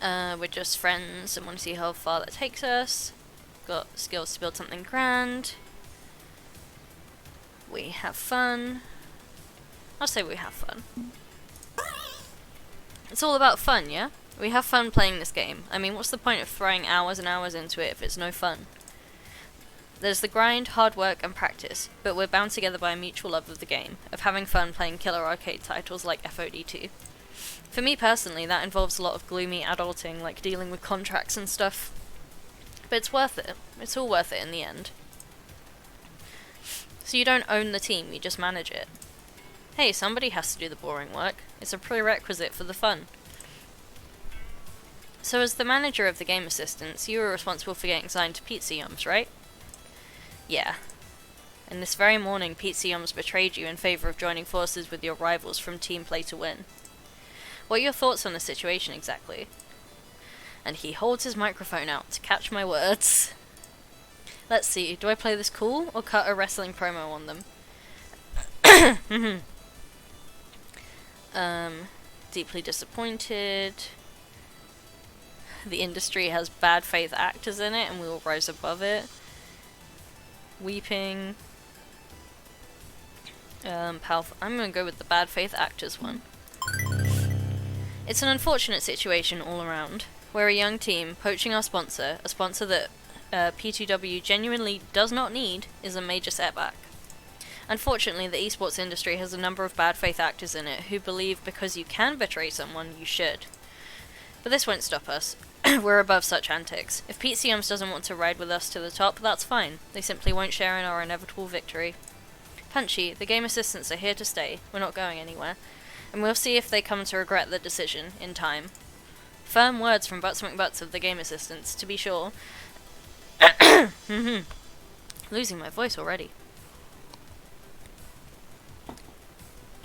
[SPEAKER 1] We're just friends and want to see how far that takes us. Got skills to build something grand. We have fun. I'll say we have fun. It's all about fun, yeah? We have fun playing this game. I mean, what's the point of throwing hours and hours into it if it's no fun? There's the grind, hard work, and practice, but we're bound together by a mutual love of the game, of having fun playing killer arcade titles like FOD2. For me personally, that involves a lot of gloomy adulting, like dealing with contracts and stuff. But it's worth it. It's all worth it in the end. So you don't own the team, you just manage it. Hey, somebody has to do the boring work. It's a prerequisite for the fun. So as the manager of the game assistants, you are responsible for getting signed to Pizza Yums, right? Yeah. And this very morning, Pizza Yums betrayed you in favour of joining forces with your rivals from Team Play to Win. What are your thoughts on the situation exactly? And he holds his microphone out to catch my words. Let's see, do I play this cool or cut a wrestling promo on them? Deeply disappointed. The industry has bad faith actors in it and we will rise above it. Weeping. Powerful. I'm gonna go with the bad faith actors one. It's an unfortunate situation all around. We're a young team poaching our sponsor, a sponsor that P2W genuinely does not need, is a major setback. Unfortunately, the esports industry has a number of bad faith actors in it who believe because you can betray someone, you should. But this won't stop us. We're above such antics. If Pete Siums doesn't want to ride with us to the top, that's fine. They simply won't share in our inevitable victory. Punchy, the game assistants are here to stay. We're not going anywhere. And we'll see if they come to regret the decision in time. Firm words from Butts McButts of the game assistants, to be sure. Losing my voice already.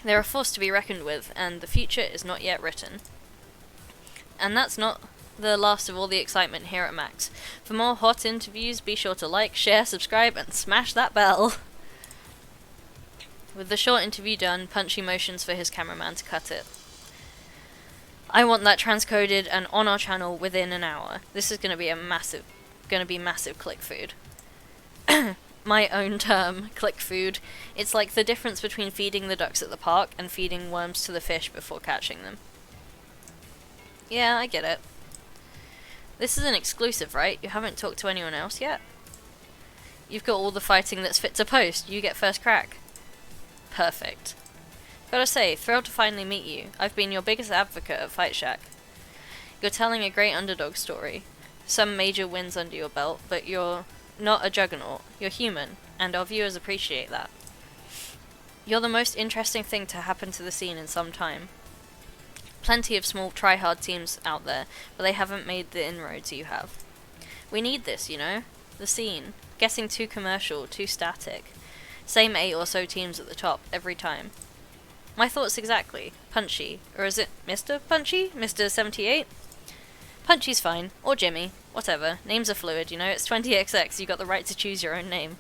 [SPEAKER 1] They're a force to be reckoned with, and the future is not yet written. And that's not the last of all the excitement here at Max. For more hot interviews, be sure to like, share, subscribe, and smash that bell. With the short interview done, Punchy motions for his cameraman to cut it. I want that transcoded and on our channel within an hour. This is gonna be massive click food. My own term, click food. It's like the difference between feeding the ducks at the park and feeding worms to the fish before catching them. Yeah, I get it. This is an exclusive, right? You haven't talked to anyone else yet? You've got all the fighting that's fit to post. You get first crack. Perfect. Gotta say, thrilled to finally meet you. I've been your biggest advocate at Fight Shack. You're telling a great underdog story. Some major wins under your belt, but you're not a juggernaut. You're human, and our viewers appreciate that. You're the most interesting thing to happen to the scene in some time. Plenty of small try-hard teams out there, but they haven't made the inroads you have. We need this, you know? The scene. Getting too commercial, too static. Same 8 or so teams at the top, every time. My thoughts exactly. Punchy. Or is it Mr. Punchy? Mr. 78? Punchy's fine. Or Jimmy. Whatever. Names are fluid, you know? It's 20XX, you got the right to choose your own name.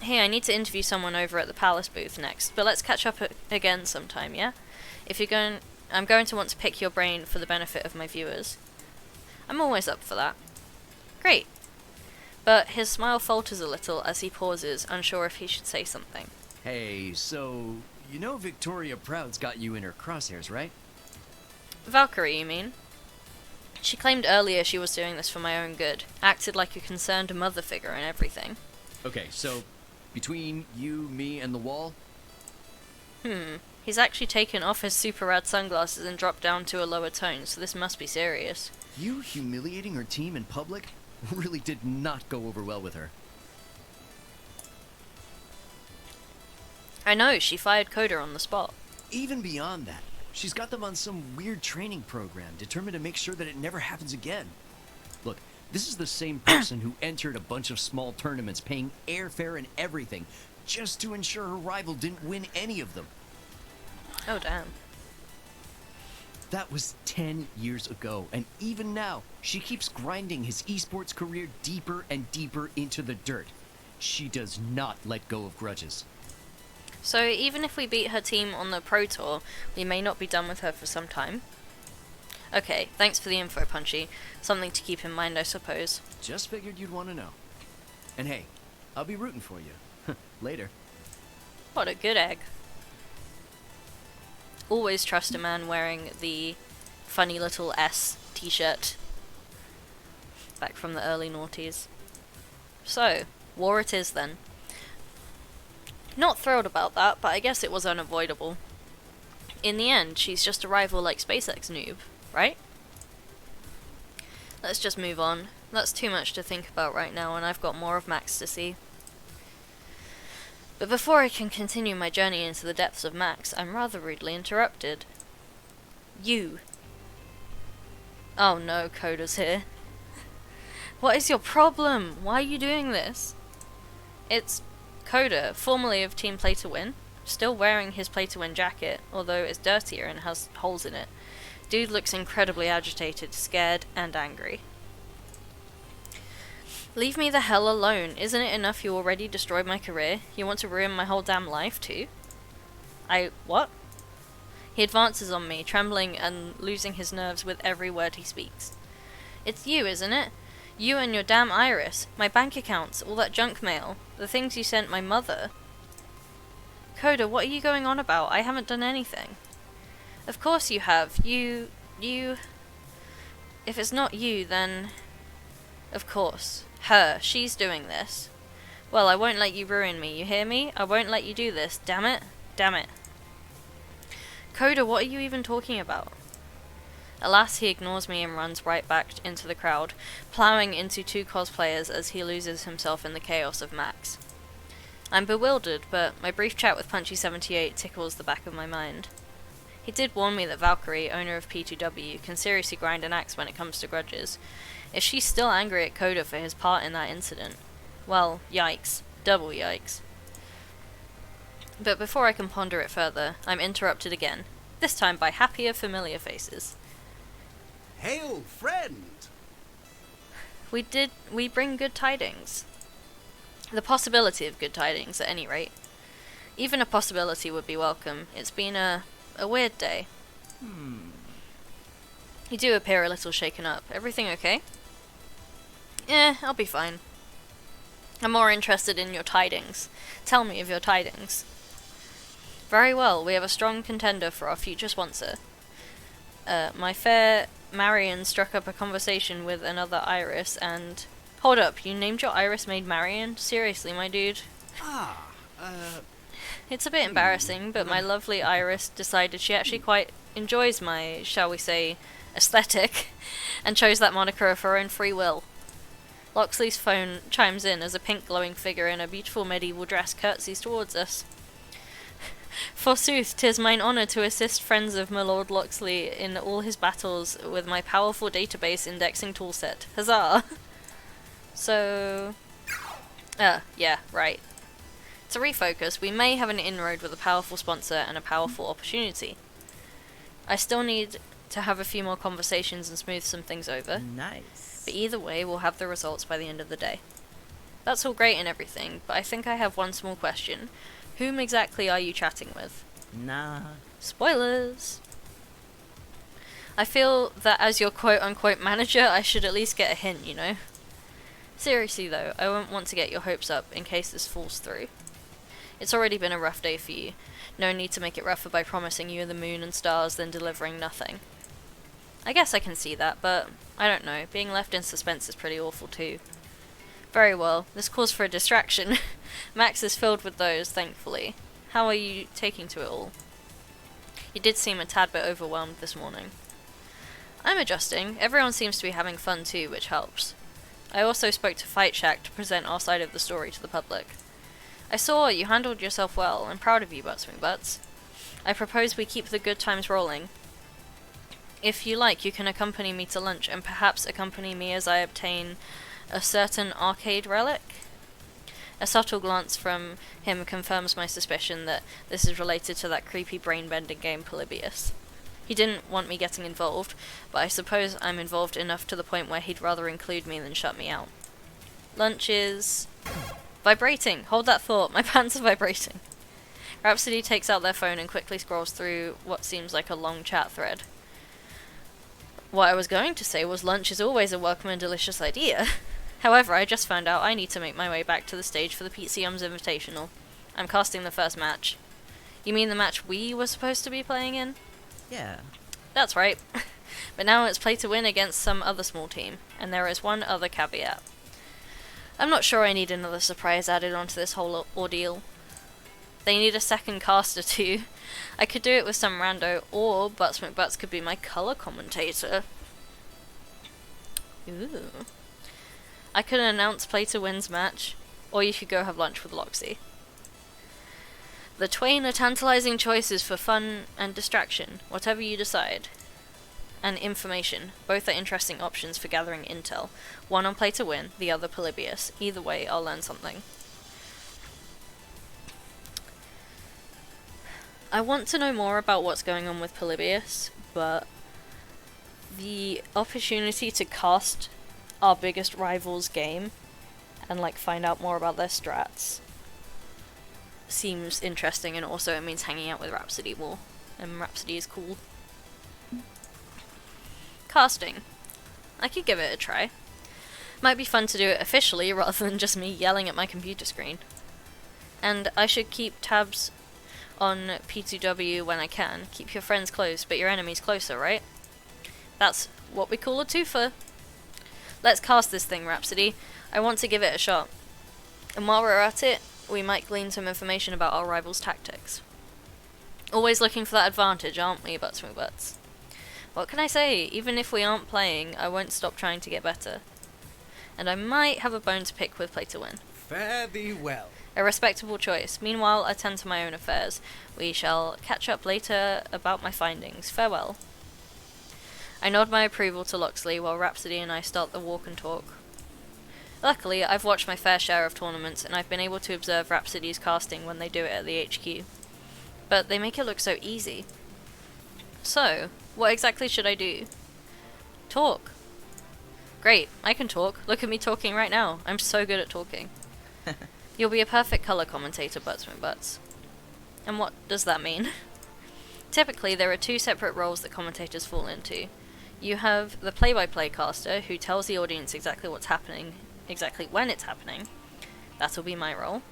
[SPEAKER 1] Hey, I need to interview someone over at the Palace booth next, but let's catch up again sometime, yeah? If you're going... I'm going to want to pick your brain for the benefit of my viewers. I'm always up for that. Great. But his smile falters a little as he pauses, unsure if he should say something.
[SPEAKER 2] Hey, so, you know Victoria Proud's got you in her crosshairs, right?
[SPEAKER 1] Valkyrie, you mean? She claimed earlier she was doing this for my own good. Acted like a concerned mother figure and everything.
[SPEAKER 2] Okay, so, between you, me, and the wall?
[SPEAKER 1] He's actually taken off his super rad sunglasses and dropped down to a lower tone, so this must be serious.
[SPEAKER 2] You humiliating her team in public really did not go over well with her.
[SPEAKER 1] I know, she fired Coda on the spot.
[SPEAKER 2] Even beyond that, she's got them on some weird training program determined to make sure that it never happens again. Look, this is the same person who entered a bunch of small tournaments paying airfare and everything just to ensure her rival didn't win any of them.
[SPEAKER 1] Oh, damn.
[SPEAKER 2] That was 10 years ago, and even now, she keeps grinding his esports career deeper and deeper into the dirt. She does not let go of grudges.
[SPEAKER 1] So even if we beat her team on the Pro Tour, we may not be done with her for some time. Okay, thanks for the info, Punchy. Something to keep in mind, I suppose.
[SPEAKER 2] Just figured you'd want to know. And hey, I'll be rooting for you. Later.
[SPEAKER 1] What a good egg. Always trust a man wearing the funny little S t-shirt. Back from the early noughties. So, war it is then. Not thrilled about that, but I guess it was unavoidable. In the end, she's just a rival like SpaceX noob, right? Let's just move on. That's too much to think about right now, and I've got more of Max to see. But before I can continue my journey into the depths of Max, I'm rather rudely interrupted. You. Oh no, Coda's here. What is your problem? Why are you doing this? It's Coda, formerly of Team Play to Win, still wearing his Play to Win jacket, although it's dirtier and has holes in it. Dude looks incredibly agitated, scared, and angry. Leave me the hell alone. Isn't it enough you already destroyed my career? You want to ruin my whole damn life, too? What? He advances on me, trembling and losing his nerves with every word he speaks. It's you, isn't it? You and your damn iris, my bank accounts, all that junk mail, the things you sent my mother. Coda, what are you going on about? I haven't done anything. Of course you have. You... If it's not you, then... Of course. Her. She's doing this. Well, I won't let you ruin me, you hear me? I won't let you do this, damn it. Damn it. Coda, what are you even talking about? Alas, he ignores me and runs right back into the crowd, ploughing into two cosplayers as he loses himself in the chaos of Max. I'm bewildered, but my brief chat with Punchy78 tickles the back of my mind. He did warn me that Valkyrie, owner of P2W, can seriously grind an axe when it comes to grudges. If she's still angry at Coda for his part in that incident, well, yikes. Double yikes. But before I can ponder it further, I'm interrupted again, this time by happier, familiar faces.
[SPEAKER 3] Hail, friend!
[SPEAKER 1] We bring good tidings. The possibility of good tidings, at any rate. Even a possibility would be welcome. It's been a weird day. You do appear a little shaken up. Everything okay? I'll be fine. I'm more interested in your tidings. Tell me of your tidings. Very well, we have a strong contender for our future sponsor. My fair Marion struck up a conversation with another Iris and... Hold up, you named your Iris maid Marion? Seriously, my dude? It's a bit embarrassing, but my lovely Iris decided she actually quite enjoys my, shall we say, aesthetic, and chose that moniker of her own free will. Loxley's phone chimes in as a pink glowing figure in a beautiful medieval dress curtsies towards us. Forsooth, 'tis mine honour to assist friends of my Lord Loxley in all his battles with my powerful database indexing toolset. Huzzah! So... yeah, right. To refocus, we may have an inroad with a powerful sponsor and a powerful opportunity. I still need to have a few more conversations and smooth some things over.
[SPEAKER 4] Nice.
[SPEAKER 1] But either way, we'll have the results by the end of the day. That's all great and everything, but I think I have one small question. Whom exactly are you chatting with?
[SPEAKER 4] Nah.
[SPEAKER 1] Spoilers! I feel that as your quote-unquote manager, I should at least get a hint, you know? Seriously though, I won't want to get your hopes up in case this falls through. It's already been a rough day for you. No need to make it rougher by promising you the moon and stars then delivering nothing. I guess I can see that, but I don't know, being left in suspense is pretty awful too. Very well, this calls for a distraction. Max is filled with those, thankfully. How are you taking to it all? You did seem a tad bit overwhelmed this morning. I'm adjusting. Everyone seems to be having fun too, which helps. I also spoke to Fight Shack to present our side of the story to the public. I saw you handled yourself well. I'm proud of you, Butts. I propose we keep the good times rolling. If you like, you can accompany me to lunch, and perhaps accompany me as I obtain a certain arcade relic? A subtle glance from him confirms my suspicion that this is related to that creepy brain-bending game Polybius. He didn't want me getting involved, but I suppose I'm involved enough to the point where he'd rather include me than shut me out. Lunch is... vibrating! Hold that thought, my pants are vibrating. Rhapsody takes out their phone and quickly scrolls through what seems like a long chat thread. What I was going to say was lunch is always a welcome and delicious idea. However, I just found out I need to make my way back to the stage for the PCM's Invitational. I'm casting the first match. You mean the match we were supposed to be playing in?
[SPEAKER 4] Yeah.
[SPEAKER 1] That's right. But now it's play to win against some other small team, and there is one other caveat. I'm not sure I need another surprise added onto this whole ordeal. They need a second caster too. I could do it with some rando, or Butts McButts could be my colour commentator. Ooh. I could announce play to win's match, or you could go have lunch with Loxy. The twain are tantalizing choices for fun and distraction, whatever you decide. And information. Both are interesting options for gathering intel. One on play to win, the other Polybius. Either way, I'll learn something. I want to know more about what's going on with Polybius, but the opportunity to cast our biggest rival's game and like find out more about their strats seems interesting, and also it means hanging out with Rhapsody more, and Rhapsody is cool. Casting. I could give it a try. Might be fun to do it officially rather than just me yelling at my computer screen. And I should keep tabs on P2W when I can. Keep your friends close, but your enemies closer, right? That's what we call a twofer. Let's cast this thing, Rhapsody. I want to give it a shot. And while we're at it, we might glean some information about our rival's tactics. Always looking for that advantage, aren't we, Butts McButts? What can I say? Even if we aren't playing, I won't stop trying to get better. And I might have a bone to pick with play to win.
[SPEAKER 3] Fare thee well.
[SPEAKER 1] A respectable choice. Meanwhile, I tend to my own affairs. We shall catch up later about my findings. Farewell. I nod my approval to Loxley while Rhapsody and I start the walk and talk. Luckily, I've watched my fair share of tournaments, and I've been able to observe Rhapsody's casting when they do it at the HQ. But they make it look so easy. So, what exactly should I do? Talk. Great, I can talk. Look at me talking right now. I'm so good at talking. You'll be a perfect colour commentator, Butts McButts. And what does that mean? Typically, there are two separate roles that commentators fall into. You have the play-by-play caster, who tells the audience exactly what's happening, exactly when it's happening. That'll be my role.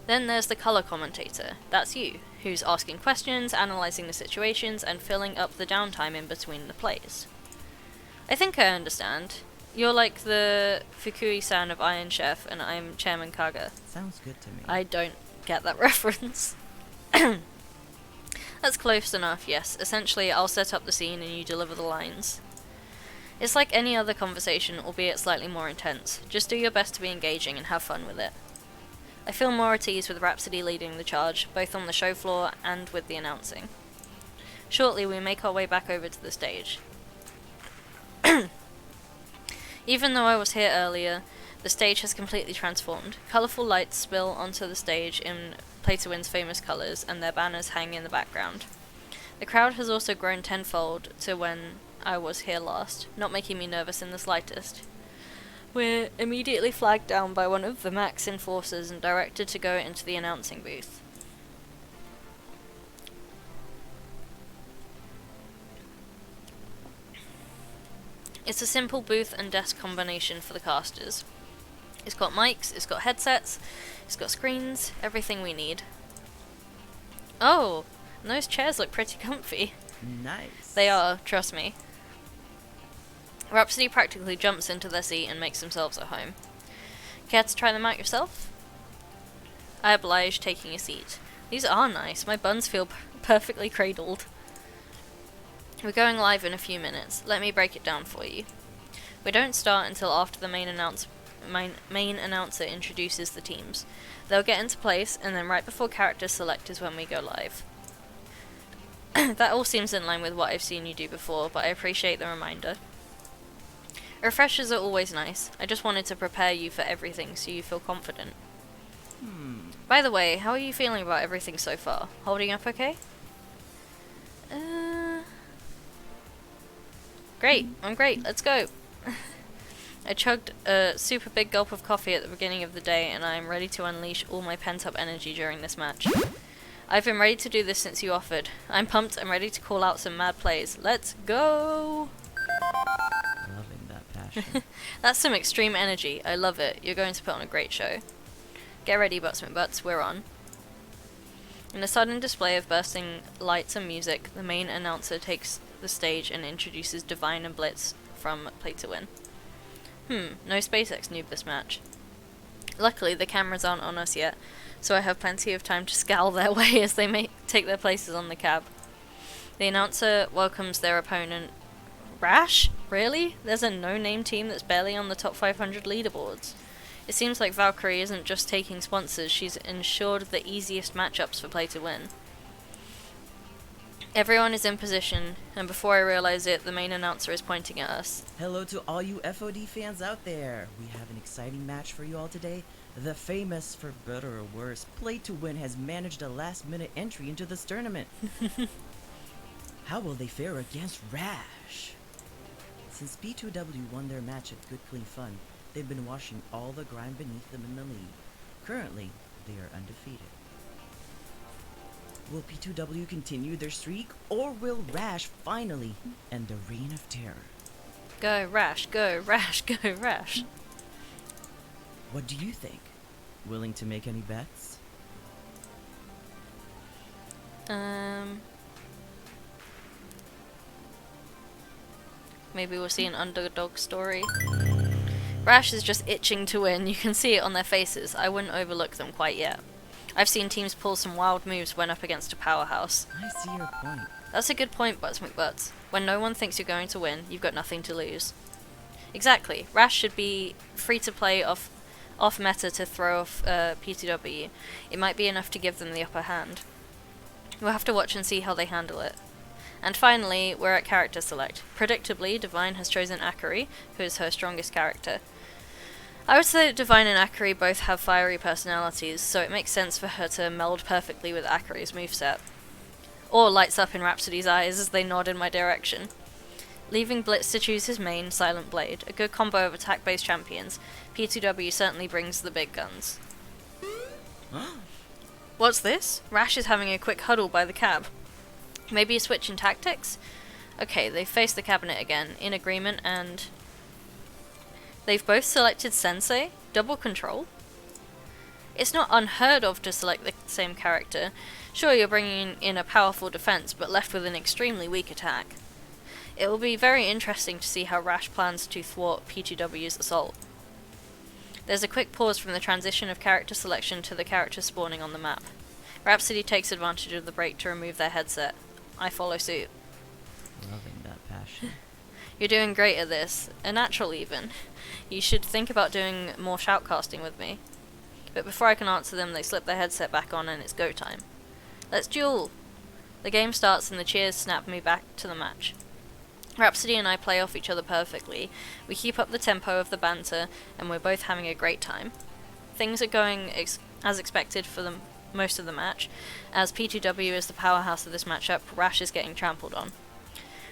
[SPEAKER 1] Then there's the colour commentator. That's you, who's asking questions, analysing the situations, and filling up the downtime in between the plays. I think I understand. You're like the Fukui-san of Iron Chef, and I'm Chairman Kaga.
[SPEAKER 4] Sounds good to me.
[SPEAKER 1] I don't get that reference. That's close enough, yes. Essentially, I'll set up the scene and you deliver the lines. It's like any other conversation, albeit slightly more intense. Just do your best to be engaging and have fun with it. I feel more at ease with Rhapsody leading the charge, both on the show floor and with the announcing. Shortly, we make our way back over to the stage. Even though I was here earlier, the stage has completely transformed. Colourful lights spill onto the stage in Play to Win's famous colours, and their banners hang in the background. The crowd has also grown tenfold to when I was here last, not making me nervous in the slightest. We're immediately flagged down by one of the Max enforcers and directed to go into the announcing booth. It's a simple booth and desk combination for the casters. It's got mics, it's got headsets, it's got screens, everything we need. Oh, and those chairs look pretty comfy.
[SPEAKER 4] Nice.
[SPEAKER 1] They are, trust me. Rhapsody practically jumps into their seat and makes themselves at home. Care to try them out yourself? I oblige, taking a seat. These are nice. My buns feel perfectly cradled. We're going live in a few minutes. Let me break it down for you. We don't start until after the main announcer introduces the teams. They'll get into place, and then right before character select is when we go live. That all seems in line with what I've seen you do before, but I appreciate the reminder. Refreshers are always nice. I just wanted to prepare you for everything so you feel confident. By the way, how are you feeling about everything so far? Holding up okay? Great, I'm great, let's go. I chugged a super big gulp of coffee at the beginning of the day, and I am ready to unleash all my pent-up energy during this match. I've been ready to do this since you offered. I'm pumped and ready to call out some mad plays. Let's go!
[SPEAKER 4] Loving that passion.
[SPEAKER 1] That's some extreme energy. I love it. You're going to put on a great show. Get ready, Butts McButts. We're on. In a sudden display of bursting lights and music, the main announcer takes the stage and introduces Divine and Blitz from Play to Win. No SpaceX noob this match. Luckily, the cameras aren't on us yet, so I have plenty of time to scowl their way as they take their places on the cab. The announcer welcomes their opponent. Rash? Really? There's a no-name team that's barely on the top 500 leaderboards. It seems like Valkyrie isn't just taking sponsors, she's ensured the easiest matchups for play to win. Everyone is in position, and before I realize it, the main announcer is pointing at us.
[SPEAKER 4] Hello to all you FOD fans out there. We have an exciting match for you all today. The famous, for better or worse, Play to Win has managed a last-minute entry into this tournament. How will they fare against Rash? Since B2W won their match at Good Clean Fun, they've been washing all the grime beneath them in the league. Currently, they are undefeated. Will P2W continue their streak, or will Rash finally end the reign of terror?
[SPEAKER 1] Go Rash, go Rash, go Rash.
[SPEAKER 4] What do you think? Willing to make any bets?
[SPEAKER 1] Maybe we'll see an underdog story. Rash is just itching to win. You can see it on their faces. I wouldn't overlook them quite yet. I've seen teams pull some wild moves when up against a powerhouse.
[SPEAKER 4] I see your point.
[SPEAKER 1] That's a good point, Butts McButts. When no one thinks you're going to win, you've got nothing to lose. Exactly. Rash should be free to play off meta to throw off P2W. It might be enough to give them the upper hand. We'll have to watch and see how they handle it. And finally, we're at character select. Predictably, Divine has chosen Akari, who is her strongest character. I would say that Divine and Akari both have fiery personalities, so it makes sense for her to meld perfectly with Akari's moveset. Or lights up in Rhapsody's eyes as they nod in my direction. Leaving Blitz to choose his main, Silent Blade, a good combo of attack-based champions, P2W certainly brings the big guns. What's this? Rash is having a quick huddle by the cab. Maybe a switch in tactics? Okay, they've faced the cabinet again, in agreement, and they've both selected Sensei? Double control? It's not unheard of to select the same character. Sure, you're bringing in a powerful defense, but left with an extremely weak attack. It will be very interesting to see how Rash plans to thwart P2W's assault. There's a quick pause from the transition of character selection to the character spawning on the map. Rhapsody takes advantage of the break to remove their headset. I follow suit.
[SPEAKER 4] Loving that passion.
[SPEAKER 1] You're doing great at this. A natural even. You should think about doing more shoutcasting with me. But before I can answer them, they slip their headset back on and it's go time. Let's duel! The game starts and the cheers snap me back to the match. Rhapsody and I play off each other perfectly. We keep up the tempo of the banter and we're both having a great time. Things are going as expected for most of the match. As P2W is the powerhouse of this matchup, Rash is getting trampled on.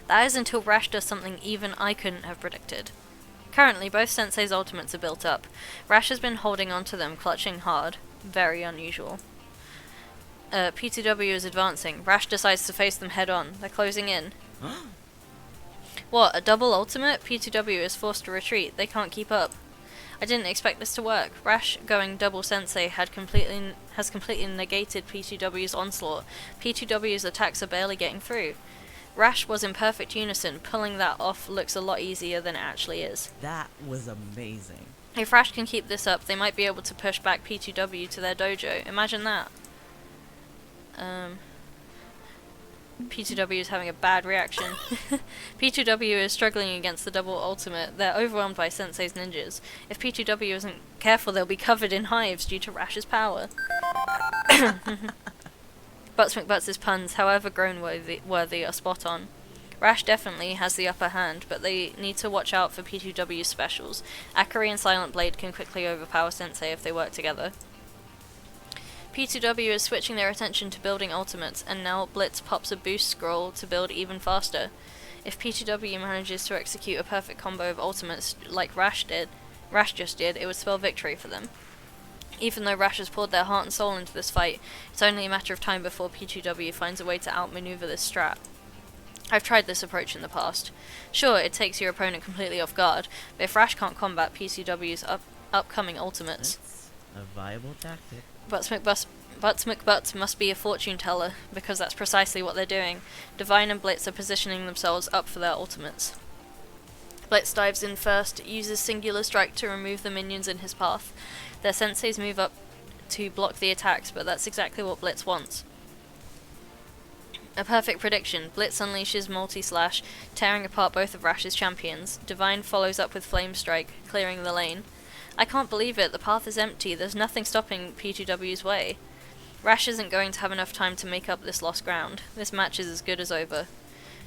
[SPEAKER 1] That is until Rash does something even I couldn't have predicted. Currently, both Sensei's ultimates are built up. Rash has been holding onto them, clutching hard. Very unusual. P2W is advancing. Rash decides to face them head on. They're closing in. What, a double ultimate? P2W is forced to retreat. They can't keep up. I didn't expect this to work. Rash going double Sensei has completely negated P2W's onslaught. P2W's attacks are barely getting through. Rash was in perfect unison. Pulling that off looks a lot easier than it actually is.
[SPEAKER 4] That was amazing.
[SPEAKER 1] If Rash can keep this up, they might be able to push back P2W to their dojo. Imagine that. P2W is having a bad reaction. P2W is struggling against the double ultimate. They're overwhelmed by Sensei's ninjas. If P2W isn't careful, they'll be covered in hives due to Rash's power. Butts McButts' puns, however groan-worthy, are spot on. Rash definitely has the upper hand, but they need to watch out for P2W's specials. Akari and Silent Blade can quickly overpower Sensei if they work together. P2W is switching their attention to building ultimates, and now Blitz pops a boost scroll to build even faster. If P2W manages to execute a perfect combo of ultimates like Rash just did, it would spell victory for them. Even though Rash has poured their heart and soul into this fight, it's only a matter of time before P2W finds a way to outmaneuver this strat. I've tried this approach in the past. Sure, it takes your opponent completely off guard, but if Rash can't combat P2W's upcoming ultimates...
[SPEAKER 4] That's a viable tactic.
[SPEAKER 1] Butts McButts must be a fortune teller, because that's precisely what they're doing. Divine and Blitz are positioning themselves up for their ultimates. Blitz dives in first, uses singular strike to remove the minions in his path. Their senseis move up to block the attacks, but that's exactly what Blitz wants. A perfect prediction. Blitz unleashes multi-slash, tearing apart both of Rash's champions. Divine follows up with Flame Strike, clearing the lane. I can't believe it, the path is empty, there's nothing stopping P2W's way. Rash isn't going to have enough time to make up this lost ground. This match is as good as over.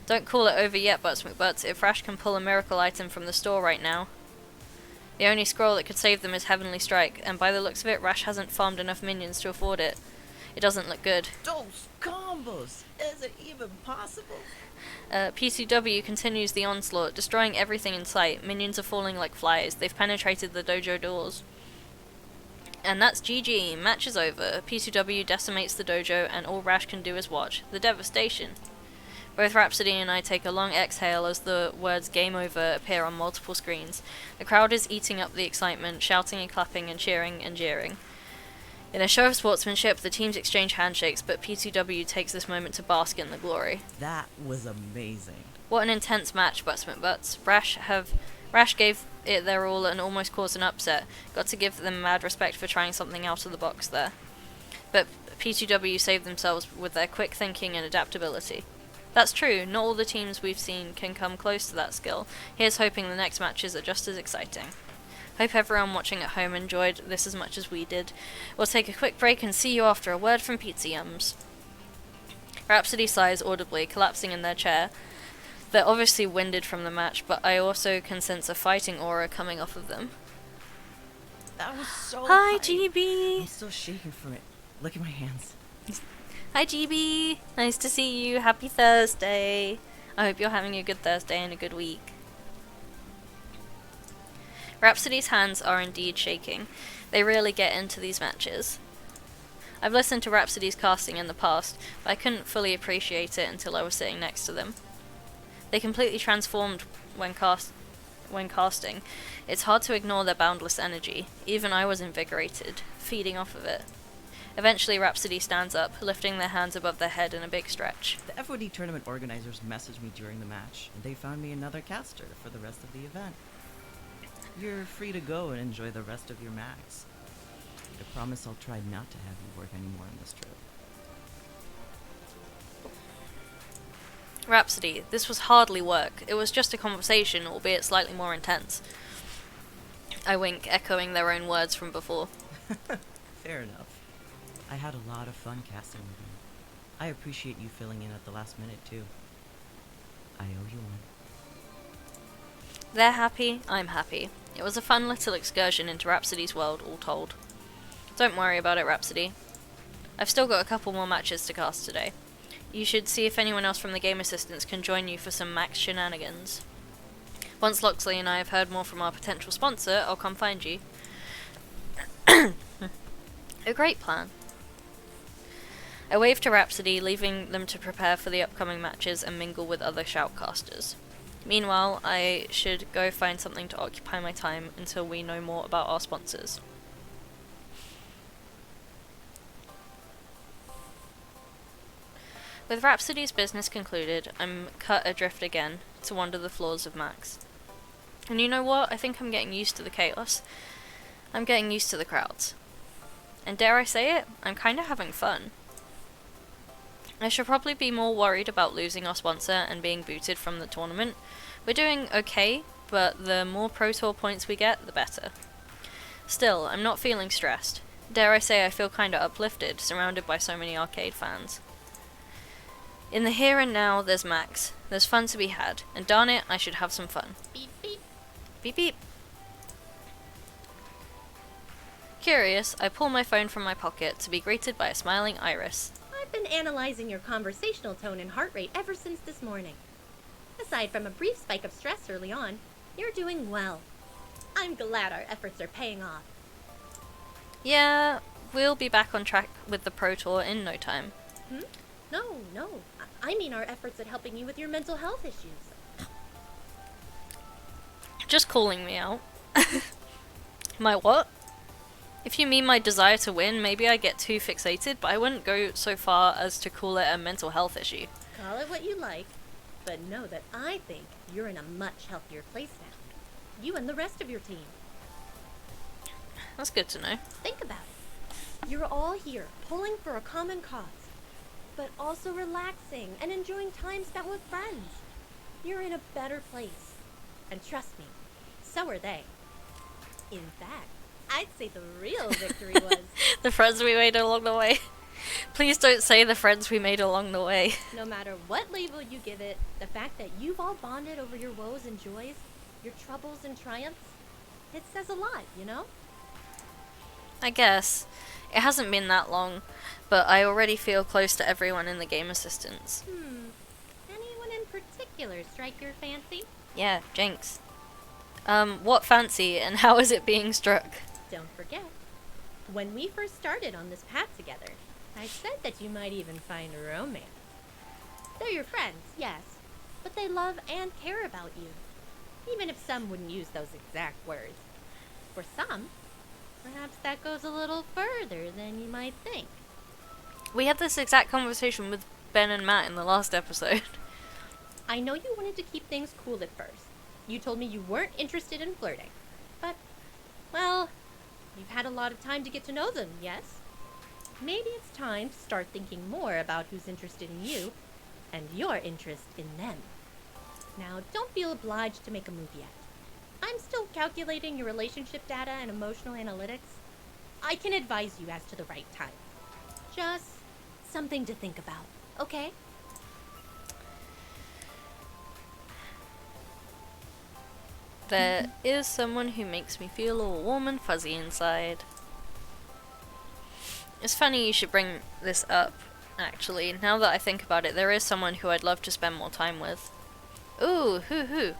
[SPEAKER 1] Don't call it over yet, Butts McButts, if Rash can pull a miracle item from the store right now. The only scroll that could save them is Heavenly Strike, and by the looks of it, Rash hasn't farmed enough minions to afford it. It doesn't look good.
[SPEAKER 4] Those combos! Is it even possible?
[SPEAKER 1] PCW continues the onslaught, destroying everything in sight. Minions are falling like flies. They've penetrated the dojo doors. And that's GG. Match is over. PCW decimates the dojo, and all Rash can do is watch. The devastation. Both Rhapsody and I take a long exhale as the words "Game Over" appear on multiple screens. The crowd is eating up the excitement, shouting and clapping and cheering and jeering. In a show of sportsmanship, the teams exchange handshakes, but PCW takes this moment to bask in the glory.
[SPEAKER 4] That was amazing.
[SPEAKER 1] What an intense match, Butts McButts. Rash gave it their all and almost caused an upset. Got to give them mad respect for trying something out of the box there. But PCW saved themselves with their quick thinking and adaptability. That's true, not all the teams we've seen can come close to that skill. Here's hoping the next matches are just as exciting. Hope everyone watching at home enjoyed this as much as we did. We'll take a quick break and see you after a word from Pizza Yums. Rhapsody sighs audibly, collapsing in their chair. They're obviously winded from the match, but I also can sense a fighting aura coming off of them.
[SPEAKER 4] That was so
[SPEAKER 1] Hi,
[SPEAKER 4] hype.
[SPEAKER 1] GB!
[SPEAKER 4] I'm still shaking from it. Look at my hands.
[SPEAKER 1] Hi, GB! Nice to see you. Happy Thursday. I hope you're having a good Thursday and a good week. Rhapsody's hands are indeed shaking. They really get into these matches. I've listened to Rhapsody's casting in the past, but I couldn't fully appreciate it until I was sitting next to them. They completely transformed when casting. It's hard to ignore their boundless energy. Even I was invigorated, feeding off of it. Eventually, Rhapsody stands up, lifting their hands above their head in a big stretch.
[SPEAKER 4] The FOD tournament organizers messaged me during the match, and they found me another caster for the rest of the event. You're free to go and enjoy the rest of your max. I promise I'll try not to have you work anymore on this trip.
[SPEAKER 1] Rhapsody, this was hardly work. It was just a conversation, albeit slightly more intense. I wink, echoing their own words from before.
[SPEAKER 4] Fair enough. I had a lot of fun casting with you. I appreciate you filling in at the last minute, too. I owe you one.
[SPEAKER 1] They're happy, I'm happy. It was a fun little excursion into Rhapsody's world, all told. Don't worry about it, Rhapsody. I've still got a couple more matches to cast today. You should see if anyone else from the game assistants can join you for some max shenanigans. Once Loxley and I have heard more from our potential sponsor, I'll come find you. A great plan. I wave to Rhapsody, leaving them to prepare for the upcoming matches and mingle with other shoutcasters. Meanwhile, I should go find something to occupy my time until we know more about our sponsors. With Rhapsody's business concluded, I'm cut adrift again to wander the floors of Max. And you know what? I think I'm getting used to the chaos. I'm getting used to the crowds. And dare I say it, I'm kinda having fun. I should probably be more worried about losing our sponsor and being booted from the tournament. We're doing okay, but the more Pro Tour points we get, the better. Still, I'm not feeling stressed. Dare I say I feel kinda uplifted, surrounded by so many arcade fans. In the here and now, there's Max. There's fun to be had, and darn it, I should have some fun.
[SPEAKER 6] Beep beep.
[SPEAKER 1] Beep beep. Curious, I pull my phone from my pocket to be greeted by a smiling Iris.
[SPEAKER 7] I've been analyzing your conversational tone and heart rate ever since this morning. Aside from a brief spike of stress early on, you're doing well. I'm glad our efforts are paying off.
[SPEAKER 1] Yeah, we'll be back on track with the Pro Tour in no time.
[SPEAKER 7] No. I mean our efforts at helping you with your mental health issues.
[SPEAKER 1] Just calling me out. My what? If you mean my desire to win, maybe I get too fixated, but I wouldn't go so far as to call it a mental health issue.
[SPEAKER 7] Call it what you like, but know that I think you're in a much healthier place now. you and the rest of your team.
[SPEAKER 1] That's good to know.
[SPEAKER 7] Think about it. You're all here, pulling for a common cause, but also relaxing and enjoying time spent with friends. You're in a better place. And trust me, so are they. In fact, I'd say the real victory was...
[SPEAKER 1] The friends we made along the way. Please don't say the friends we made along the way.
[SPEAKER 7] No matter what label you give it, the fact that you've all bonded over your woes and joys, your troubles and triumphs, it says a lot, you know?
[SPEAKER 1] I guess. It hasn't been that long, but I already feel close to everyone in the game assistants.
[SPEAKER 7] Anyone in particular strike your fancy?
[SPEAKER 1] Yeah, Jinx. What fancy, and how is it being struck?
[SPEAKER 7] Don't forget, when we first started on this path together, I said that you might even find romance. They're your friends, yes, but they love and care about you, even if some wouldn't use those exact words. For some, perhaps that goes a little further than you might think.
[SPEAKER 1] We had this exact conversation with Ben and Matt in the last episode.
[SPEAKER 7] I know you wanted to keep things cool at first. You told me you weren't interested in flirting. But, well, you've had a lot of time to get to know them, yes? Maybe it's time to start thinking more about who's interested in you and your interest in them. Now, don't feel obliged to make a move yet. I'm still calculating your relationship data and emotional analytics. I can advise you as to the right time. Just something to think about, okay?
[SPEAKER 1] There is someone who makes me feel all warm and fuzzy inside. It's funny you should bring this up, actually. Now that I think about it, there is someone who I'd love to spend more time with. Ooh, who?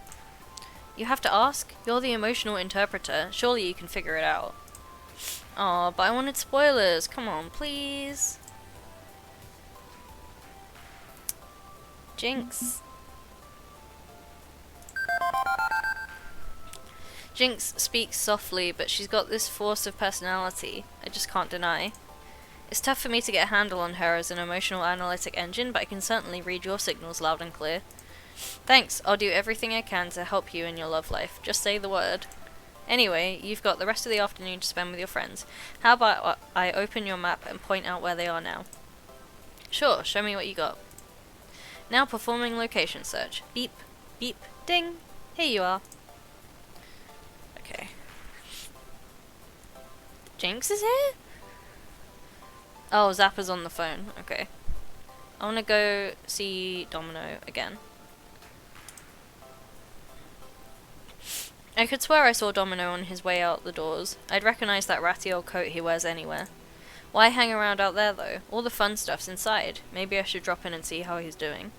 [SPEAKER 1] You have to ask? You're the emotional interpreter. Surely you can figure it out. Aw, but I wanted spoilers. Come on, please. Jinx. Jinx speaks softly, but she's got this force of personality I just can't deny. It's tough for me to get a handle on her as an emotional analytic engine, but I can certainly read your signals loud and clear. Thanks, I'll do everything I can to help you in your love life. Just say the word. Anyway, you've got the rest of the afternoon to spend with your friends. How about I open your map and point out where they are now? Sure, show me what you got. Now performing location search. Beep, beep, ding. Here you are. Okay. Jinx is here? Oh, Zappa's on the phone. Okay. I want to go see Domino again. I could swear I saw Domino on his way out the doors. I'd recognize that ratty old coat he wears anywhere. Why hang around out there, though? All the fun stuff's inside. Maybe I should drop in and see how he's doing.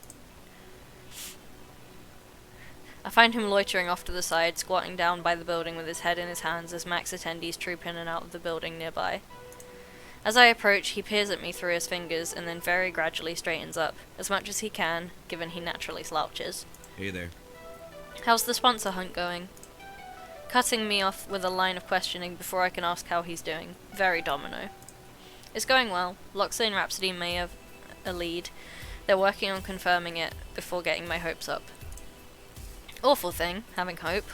[SPEAKER 1] I find him loitering off to the side, squatting down by the building with his head in his hands as Max attendees troop in and out of the building nearby. As I approach, he peers at me through his fingers and then very gradually straightens up, as much as he can, given he naturally slouches.
[SPEAKER 3] Hey there.
[SPEAKER 1] How's the sponsor hunt going? Cutting me off with a line of questioning before I can ask how he's doing. Very Domino. It's going well. Loxa and Rhapsody may have a lead. They're working on confirming it before getting my hopes up. Awful thing, having hope.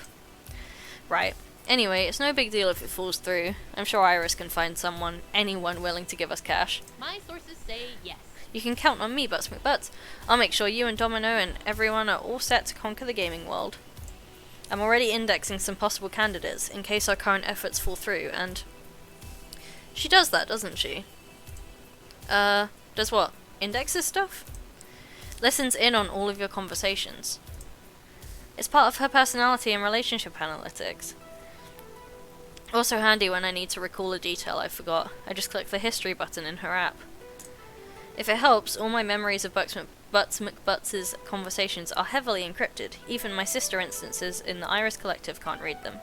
[SPEAKER 1] Right. Anyway, it's no big deal if it falls through. I'm sure Iris can find anyone willing to give us cash.
[SPEAKER 7] My sources say yes.
[SPEAKER 1] You can count on me, Butts McButts. I'll make sure you and Domino and everyone are all set to conquer the gaming world. I'm already indexing some possible candidates, in case our current efforts fall through, and... She does that, doesn't she? Does what? Indexes stuff? Listens in on all of your conversations. It's part of her personality and relationship analytics. Also handy when I need to recall a detail I forgot. I just click the history button in her app. If it helps, all my memories of Butts McButts' conversations are heavily encrypted. Even my sister instances in the Iris Collective can't read them.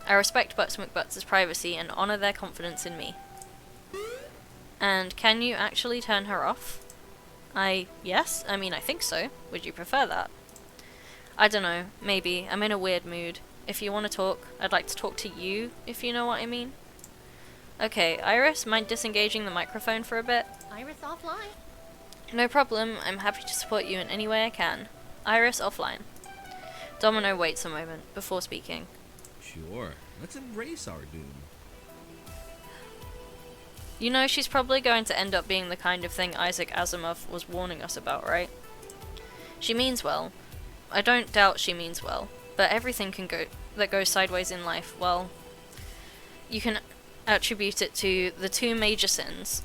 [SPEAKER 1] I respect Butts McButts' privacy and honor their confidence in me. And can you actually turn her off? Yes? I mean, I think so. Would you prefer that? I don't know. Maybe. I'm in a weird mood. If you want to talk, I'd like to talk to you, if you know what I mean. Okay, Iris, mind disengaging the microphone for a bit?
[SPEAKER 7] Iris offline.
[SPEAKER 1] No problem. I'm happy to support you in any way I can. Iris offline. Domino waits a moment before speaking.
[SPEAKER 8] Sure, let's embrace our doom.
[SPEAKER 1] You know she's probably going to end up being the kind of thing Isaac Asimov was warning us about, right? She means well. I don't doubt she means well, but everything that goes sideways in life, well, you can attribute it to the two major sins,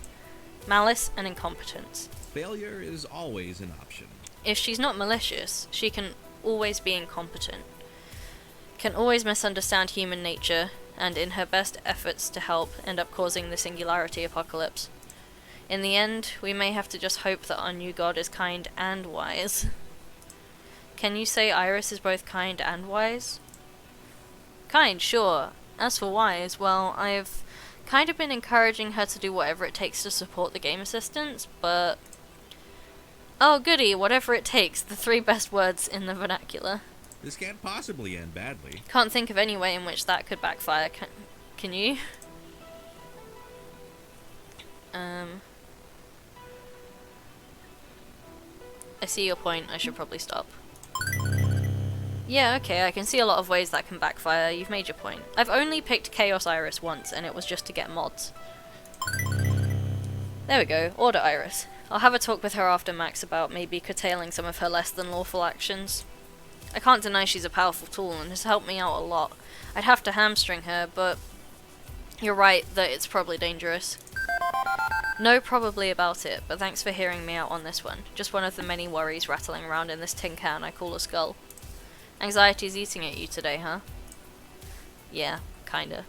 [SPEAKER 1] malice and incompetence.
[SPEAKER 8] Failure is always an option.
[SPEAKER 1] If she's not malicious, she can always be incompetent, can always misunderstand human nature, and in her best efforts to help, end up causing the singularity apocalypse. In the end, we may have to just hope that our new god is kind and wise. Can you say Iris is both kind and wise? Kind, sure. As for wise, well, I've kind of been encouraging her to do whatever it takes to support the game assistants, but... Oh goody, whatever it takes, the three best words in the vernacular.
[SPEAKER 8] This can't possibly end badly.
[SPEAKER 1] Can't think of any way in which that could backfire, can you? I see your point, I should probably stop. Yeah, okay, I can see a lot of ways that can backfire, you've made your point. I've only picked Chaos Iris once, and it was just to get mods. There we go, Order Iris. I'll have a talk with her after Max about maybe curtailing some of her less than lawful actions. I can't deny she's a powerful tool and has helped me out a lot. I'd have to hamstring her, but you're right that it's probably dangerous. No probably about it, but thanks for hearing me out on this one. Just one of the many worries rattling around in this tin can I call a skull. Anxiety's eating at you today, huh? Yeah, kinda.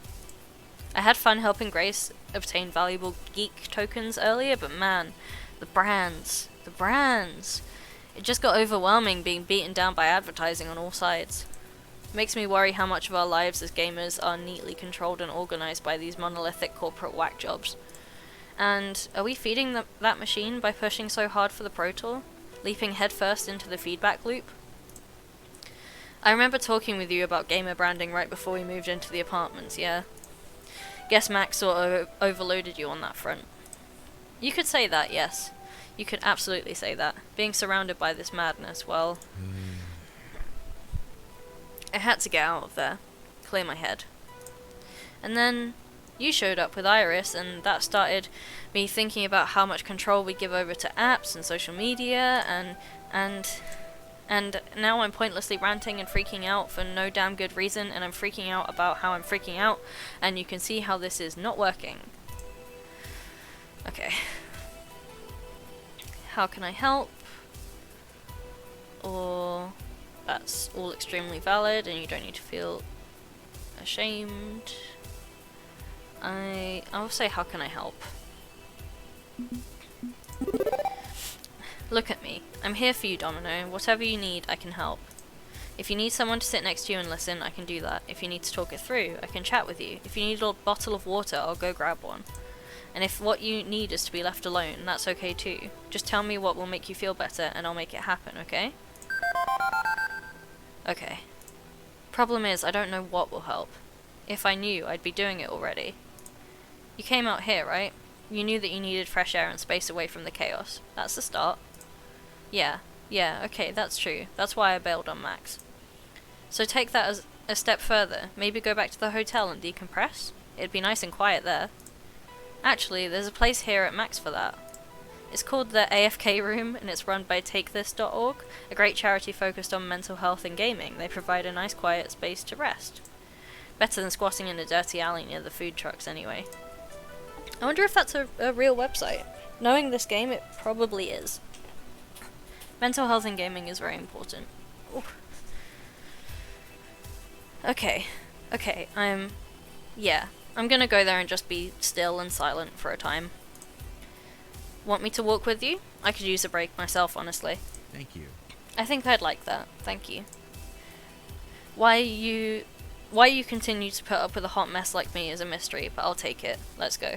[SPEAKER 1] I had fun helping Grace obtain valuable geek tokens earlier, but man, the brands. It just got overwhelming being beaten down by advertising on all sides. It makes me worry how much of our lives as gamers are neatly controlled and organized by these monolithic corporate whack jobs. And are we feeding that machine by pushing so hard for the Pro Tour? Leaping headfirst into the feedback loop? I remember talking with you about gamer branding right before we moved into the apartments, yeah? Guess Max sort of overloaded you on that front. You could say that, yes. You could absolutely say that. Being surrounded by this madness, well... I had to get out of there. Clear my head. And then you showed up with Iris, and that started me thinking about how much control we give over to apps and social media, and now I'm pointlessly ranting and freaking out for no damn good reason, and I'm freaking out about how I'm freaking out, and you can see how this is not working. Okay. How can I help? Or... that's all extremely valid and you don't need to feel ashamed. I'll say, how can I help? Look at me. I'm here for you, Domino. Whatever you need, I can help. If you need someone to sit next to you and listen, I can do that. If you need to talk it through, I can chat with you. If you need a bottle of water, I'll go grab one. And if what you need is to be left alone, that's okay too. Just tell me what will make you feel better and I'll make it happen, okay? Okay. Problem is, I don't know what will help. If I knew, I'd be doing it already. You came out here, right? You knew that you needed fresh air and space away from the chaos. That's the start. Yeah, okay, that's true. That's why I bailed on Max. So take that as a step further. Maybe go back to the hotel and decompress? It'd be nice and quiet there. Actually, there's a place here at Max for that. It's called the AFK Room, and it's run by TakeThis.org, a great charity focused on mental health and gaming. They provide a nice quiet space to rest. Better than squatting in a dirty alley near the food trucks anyway. I wonder if that's a real website. Knowing this game, it probably is. Mental health and gaming is very important. Ooh. Okay, I'm gonna go there and just be still and silent for a time. Want me to walk with you? I could use a break myself, honestly.
[SPEAKER 8] Thank you.
[SPEAKER 1] I think I'd like that. Thank you. Why you continue to put up with a hot mess like me is a mystery, but I'll take it. Let's go.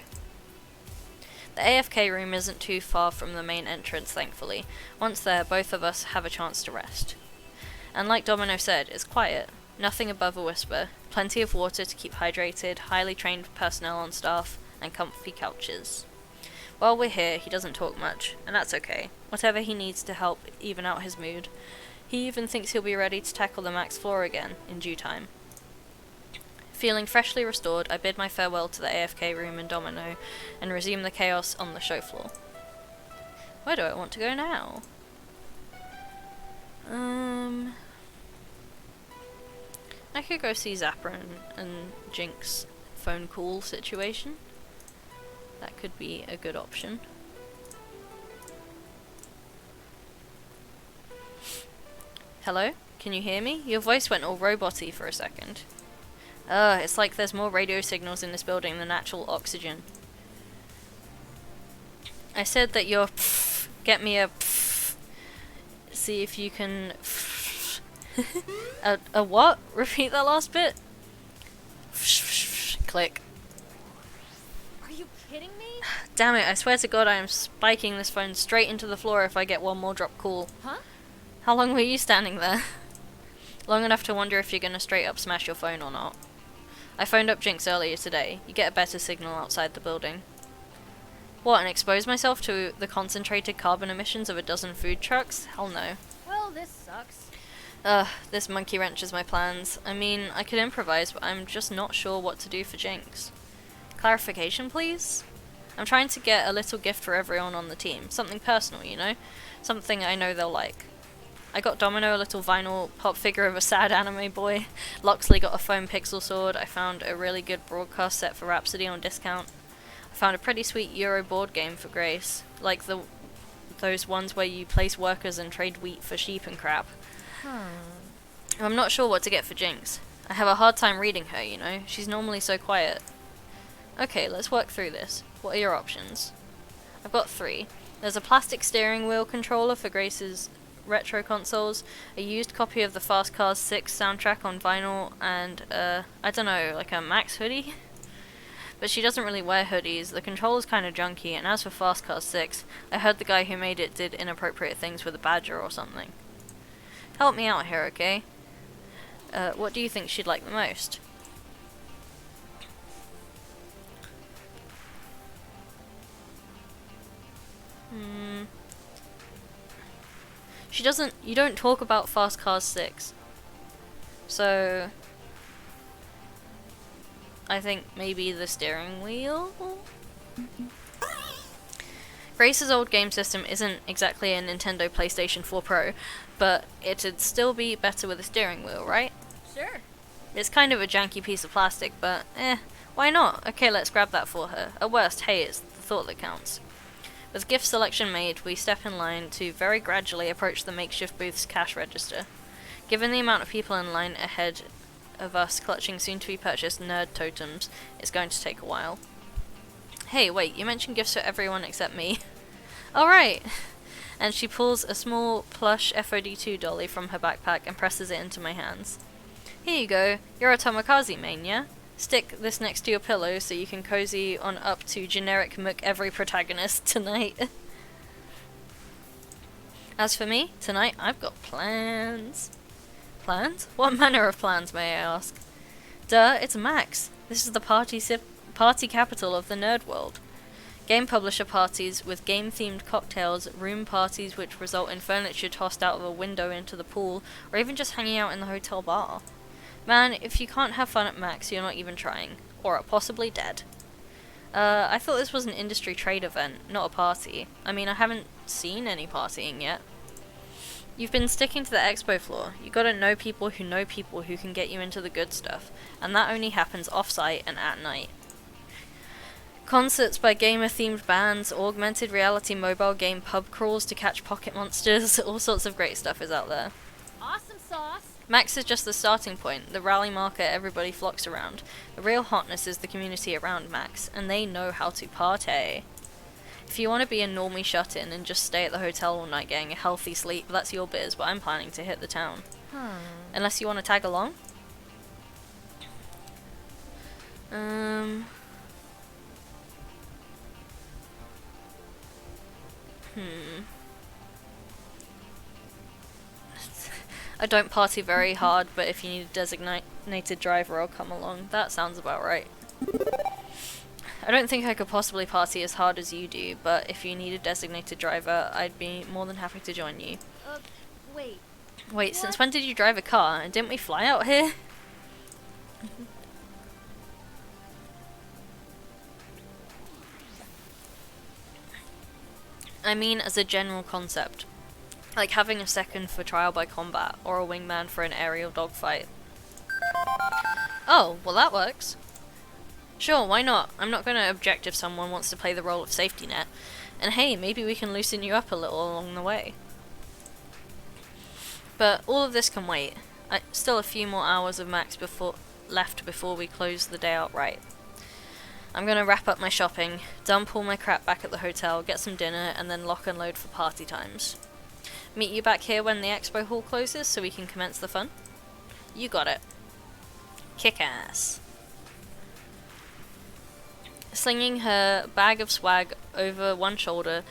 [SPEAKER 1] The AFK room isn't too far from the main entrance, thankfully. Once there, both of us have a chance to rest. And like Domino said, it's quiet. Nothing above a whisper. Plenty of water to keep hydrated, highly trained personnel on staff, and comfy couches. While we're here, he doesn't talk much, and that's okay. Whatever he needs to help even out his mood, He even thinks he'll be ready to tackle the max floor again in due time. Feeling freshly restored, I bid my farewell to the AFK room and domino, and resume the chaos on the show floor. Where do I want to go now? I could go see Zapper and Jinx phone call situation. That could be a good option. Hello? Can you hear me? Your voice went all roboty for a second. It's like there's more radio signals in this building than actual oxygen. I said that your get me a see if you can a what? Repeat that last bit? Click.
[SPEAKER 7] Are you kidding me?
[SPEAKER 1] Damn it, I swear to God I am spiking this phone straight into the floor if I get one more drop call.
[SPEAKER 7] Huh?
[SPEAKER 1] How long were you standing there? Long enough to wonder if you're gonna straight up smash your phone or not. I phoned up Jinx earlier today. You get a better signal outside the building. What, and expose myself to the concentrated carbon emissions of a dozen food trucks? Hell no.
[SPEAKER 7] Well, this sucks.
[SPEAKER 1] This monkey wrenches my plans. I mean, I could improvise, but I'm just not sure what to do for Jinx. Clarification, please? I'm trying to get a little gift for everyone on the team. Something personal, you know? Something I know they'll like. I got Domino a little vinyl pop figure of a sad anime boy. Loxley got a foam pixel sword. I found a really good broadcast set for Rhapsody on discount. I found a pretty sweet Euro board game for Grace. Like those ones where you place workers and trade wheat for sheep and crap. I'm not sure what to get for Jinx. I have a hard time reading her, you know. She's normally so quiet. Okay, let's work through this. What are your options? I've got 3. There's a plastic steering wheel controller for Grace's retro consoles, a used copy of the Fast Cars 6 soundtrack on vinyl, and I don't know, like a Max hoodie? But she doesn't really wear hoodies, the controller's kinda junky, and as for Fast Cars 6, I heard the guy who made it did inappropriate things with a badger or something. Help me out here, okay? What do you think she'd like the most? You don't talk about Fast Cars 6. So, I think maybe the steering wheel? Grace's old game system isn't exactly a Nintendo PlayStation 4 Pro, but it'd still be better with a steering wheel, right?
[SPEAKER 7] Sure.
[SPEAKER 1] It's kind of a janky piece of plastic, but why not? Okay, let's grab that for her. At worst, hey, it's the thought that counts. With gift selection made, we step in line to very gradually approach the makeshift booth's cash register. Given the amount of people in line ahead of us clutching soon-to-be-purchased nerd totems, it's going to take a while. Hey, wait, you mentioned gifts for everyone except me. Alright! And she pulls a small plush FOD2 dolly from her backpack and presses it into my hands. Here you go, you're a Tomokaze main, yeah? Stick this next to your pillow so you can cozy on up to generic McEvery protagonist tonight. As for me, tonight I've got plans. Plans? What manner of plans, may I ask? Duh, it's Max. This is the party capital of the nerd world. Game publisher parties with game-themed cocktails, room parties which result in furniture tossed out of a window into the pool, or even just hanging out in the hotel bar. Man, if you can't have fun at Max, you're not even trying. Or are possibly dead. I thought this was an industry trade event, not a party. I mean, I haven't seen any partying yet. You've been sticking to the expo floor. You gotta know people who can get you into the good stuff. And that only happens off-site and at night. Concerts by gamer-themed bands, augmented reality mobile game pub crawls to catch pocket monsters, all sorts of great stuff is out there.
[SPEAKER 7] Awesome sauce.
[SPEAKER 1] Max is just the starting point, the rally marker everybody flocks around. The real hotness is the community around Max, and they know how to party. If you want to be a normie shut-in and just stay at the hotel all night getting a healthy sleep, that's your biz, but I'm planning to hit the town. Unless you want to tag along? I don't party very hard, but if you need a designated driver, I'll come along. That sounds about right. I don't think I could possibly party as hard as you do, but if you need a designated driver, I'd be more than happy to join you.
[SPEAKER 7] Wait.
[SPEAKER 1] Wait, since when did you drive a car? And didn't we fly out here? I mean, as a general concept. Like having a second for trial by combat, or a wingman for an aerial dogfight. Oh, well that works. Sure, why not? I'm not going to object if someone wants to play the role of safety net. And hey, maybe we can loosen you up a little along the way. But all of this can wait. Still a few more hours of Max left before we close the day outright. I'm going to wrap up my shopping, dump all my crap back at the hotel, get some dinner, and then lock and load for party times. Meet you back here when the expo hall closes so we can commence the fun? You got it. Kick ass. Slinging her bag of swag over one shoulder,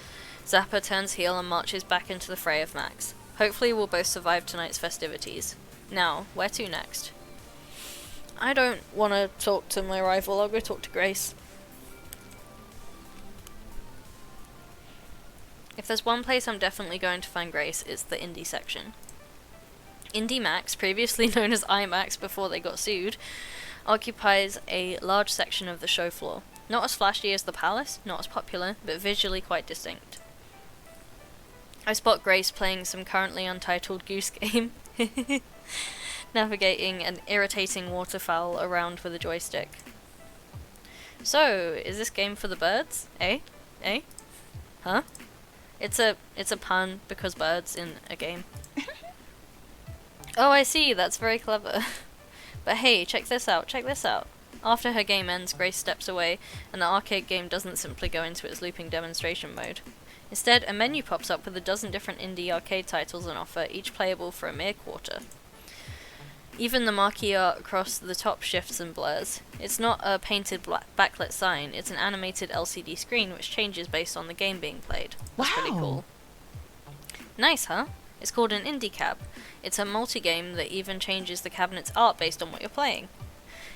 [SPEAKER 1] Zappa turns heel and marches back into the fray of Max. Hopefully we'll both survive tonight's festivities. Now, where to next? I don't want to talk to my rival, I'll go talk to Grace. If there's one place I'm definitely going to find Grace, it's the indie section. Indie Max, previously known as IMAX before they got sued, occupies a large section of the show floor. Not as flashy as the Palace, not as popular, but visually quite distinct. I spot Grace playing some currently untitled Goose Game, navigating an irritating waterfowl around with a joystick. So, is this game for the birds? Eh? Eh? Huh? It's a pun because birds in a game. Oh, I see, that's very clever. But hey, check this out, check this out. After her game ends, Grace steps away, and the arcade game doesn't simply go into its looping demonstration mode. Instead, a menu pops up with a dozen different indie arcade titles on offer, each playable for a mere quarter. Even the marquee art across the top shifts and blurs. It's not a painted backlit sign, it's an animated LCD screen which changes based on the game being played. That's pretty cool. Nice, huh? It's called an indie cab. It's a multi-game that even changes the cabinet's art based on what you're playing.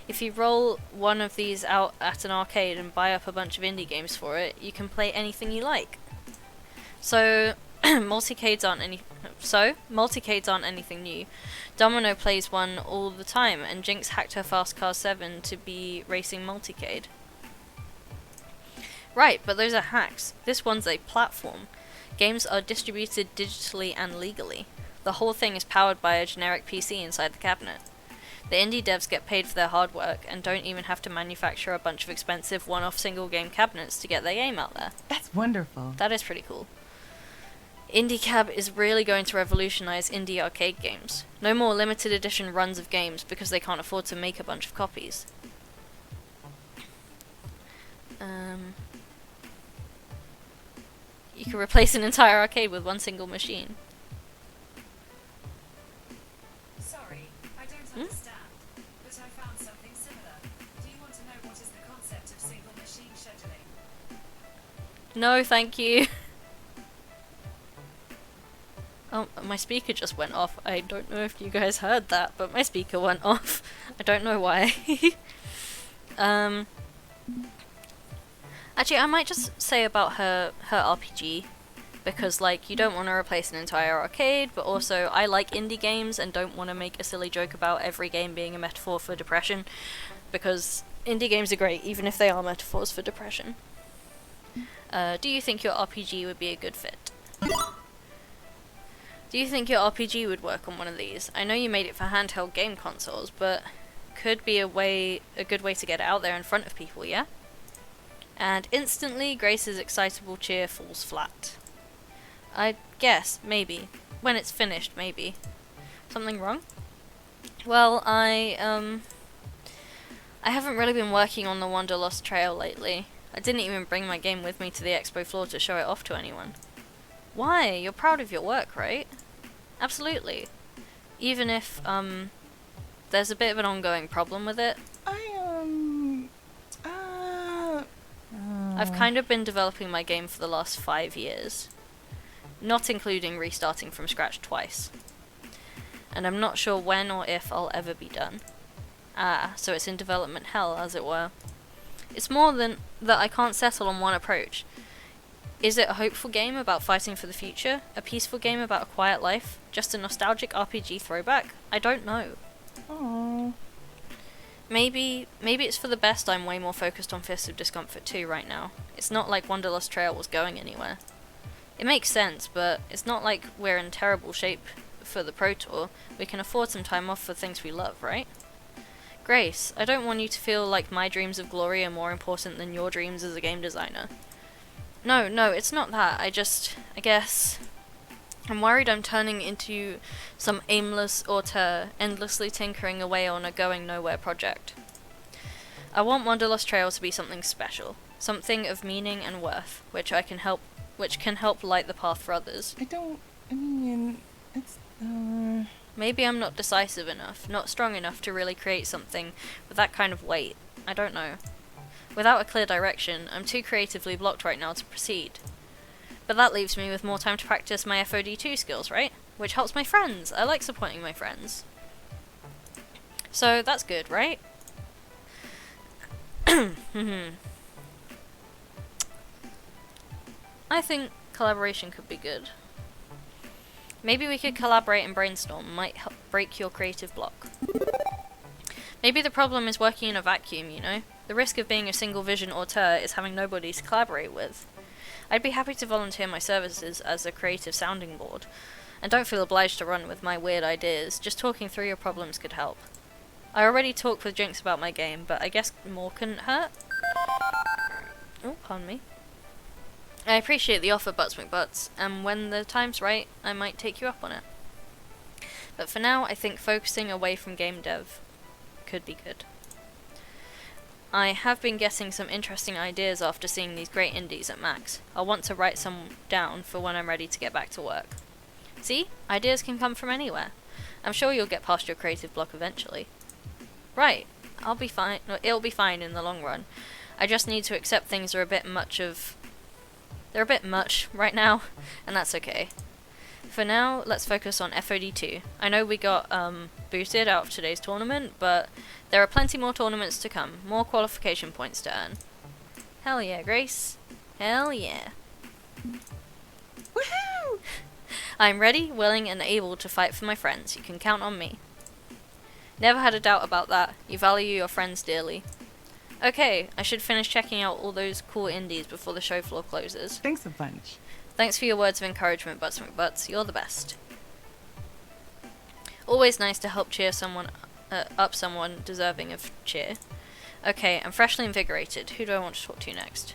[SPEAKER 1] If you roll one of these out at an arcade and buy up a bunch of indie games for it, you can play anything you like. So, multicades aren't anything new. Domino plays one all the time, and Jinx hacked her Fast Car 7 to be racing multicade. Right, but those are hacks. This one's a platform. Games are distributed digitally and legally. The whole thing is powered by a generic PC inside the cabinet. The indie devs get paid for their hard work and don't even have to manufacture a bunch of expensive one-off single-game cabinets to get their game out there.
[SPEAKER 9] That's wonderful.
[SPEAKER 1] That is pretty cool. IndieCab is really going to revolutionize indie arcade games. No more limited edition runs of games because they can't afford to make a bunch of copies. You can replace an entire arcade with one single machine.
[SPEAKER 10] Sorry, I don't understand, but I found something similar. Do you want to know what is the concept of single machine scheduling?
[SPEAKER 1] No, thank you. Oh, my speaker just went off. I don't know if you guys heard that, but my speaker went off. I don't know why. Actually, I might just say about her RPG, because, like, you don't want to replace an entire arcade, but also I like indie games and don't want to make a silly joke about every game being a metaphor for depression, because indie games are great, even if they are metaphors for depression. Do you think your RPG would be a good fit? Do you think your RPG would work on one of these? I know you made it for handheld game consoles, but could be a good way to get it out there in front of people, yeah? And instantly, Grace's excitable cheer falls flat. I guess, maybe. When it's finished, maybe. Something wrong? Well, I haven't really been working on the Wanderlust Trail lately. I didn't even bring my game with me to the expo floor to show it off to anyone. Why? You're proud of your work, right? Absolutely. Even if, there's a bit of an ongoing problem with it. I've kind of been developing my game for the last 5 years. Not including restarting from scratch twice. And I'm not sure when or if I'll ever be done. So it's in development hell, as it were. It's more than that I can't settle on one approach. Is it a hopeful game about fighting for the future? A peaceful game about a quiet life? Just a nostalgic RPG throwback? I don't know.
[SPEAKER 9] Aww.
[SPEAKER 1] Maybe it's for the best I'm way more focused on Fists of Discomfort 2 right now. It's not like Wanderlust Trail was going anywhere. It makes sense, but it's not like we're in terrible shape for the Pro Tour. We can afford some time off for things we love, right? Grace, I don't want you to feel like my dreams of glory are more important than your dreams as a game designer. No, it's not that. I guess... I'm worried I'm turning into some aimless auteur, endlessly tinkering away on a going nowhere project. I want Wanderlust Trail to be something special, something of meaning and worth, which can help light the path for others.
[SPEAKER 9] It's,
[SPEAKER 1] Maybe I'm not decisive enough, not strong enough to really create something with that kind of weight. I don't know. Without a clear direction, I'm too creatively blocked right now to proceed. But that leaves me with more time to practice my FOD2 skills, right? Which helps my friends. I like supporting my friends. So that's good, right? I think collaboration could be good. Maybe we could collaborate and brainstorm. Might help break your creative block. Maybe the problem is working in a vacuum, you know? The risk of being a single vision auteur is having nobody to collaborate with. I'd be happy to volunteer my services as a creative sounding board, and don't feel obliged to run with my weird ideas. Just talking through your problems could help. I already talk with Jinx about my game, but I guess more couldn't hurt. Oh, pardon me. I appreciate the offer, Butts McButts, and when the time's right, I might take you up on it. But for now, I think focusing away from game dev could be good. I have been getting some interesting ideas after seeing these great indies at Max. I'll want to write some down for when I'm ready to get back to work. See? Ideas can come from anywhere. I'm sure you'll get past your creative block eventually. Right. I'll be fine. No, it'll be fine in the long run. I just need to accept things are a bit much right now, and that's okay. For now, let's focus on FOD2. I know we got booted out of today's tournament, but there are plenty more tournaments to come, more qualification points to earn. Hell yeah, Grace. Hell yeah. Woohoo! I'm ready, willing, and able to fight for my friends. You can count on me. Never had a doubt about that. You value your friends dearly. Okay, I should finish checking out all those cool indies before the show floor closes.
[SPEAKER 9] Thanks a bunch.
[SPEAKER 1] Thanks for your words of encouragement, Butts McButts. You're the best. Always nice to help cheer someone up someone deserving of cheer. Okay, I'm freshly invigorated. Who do I want to talk to next?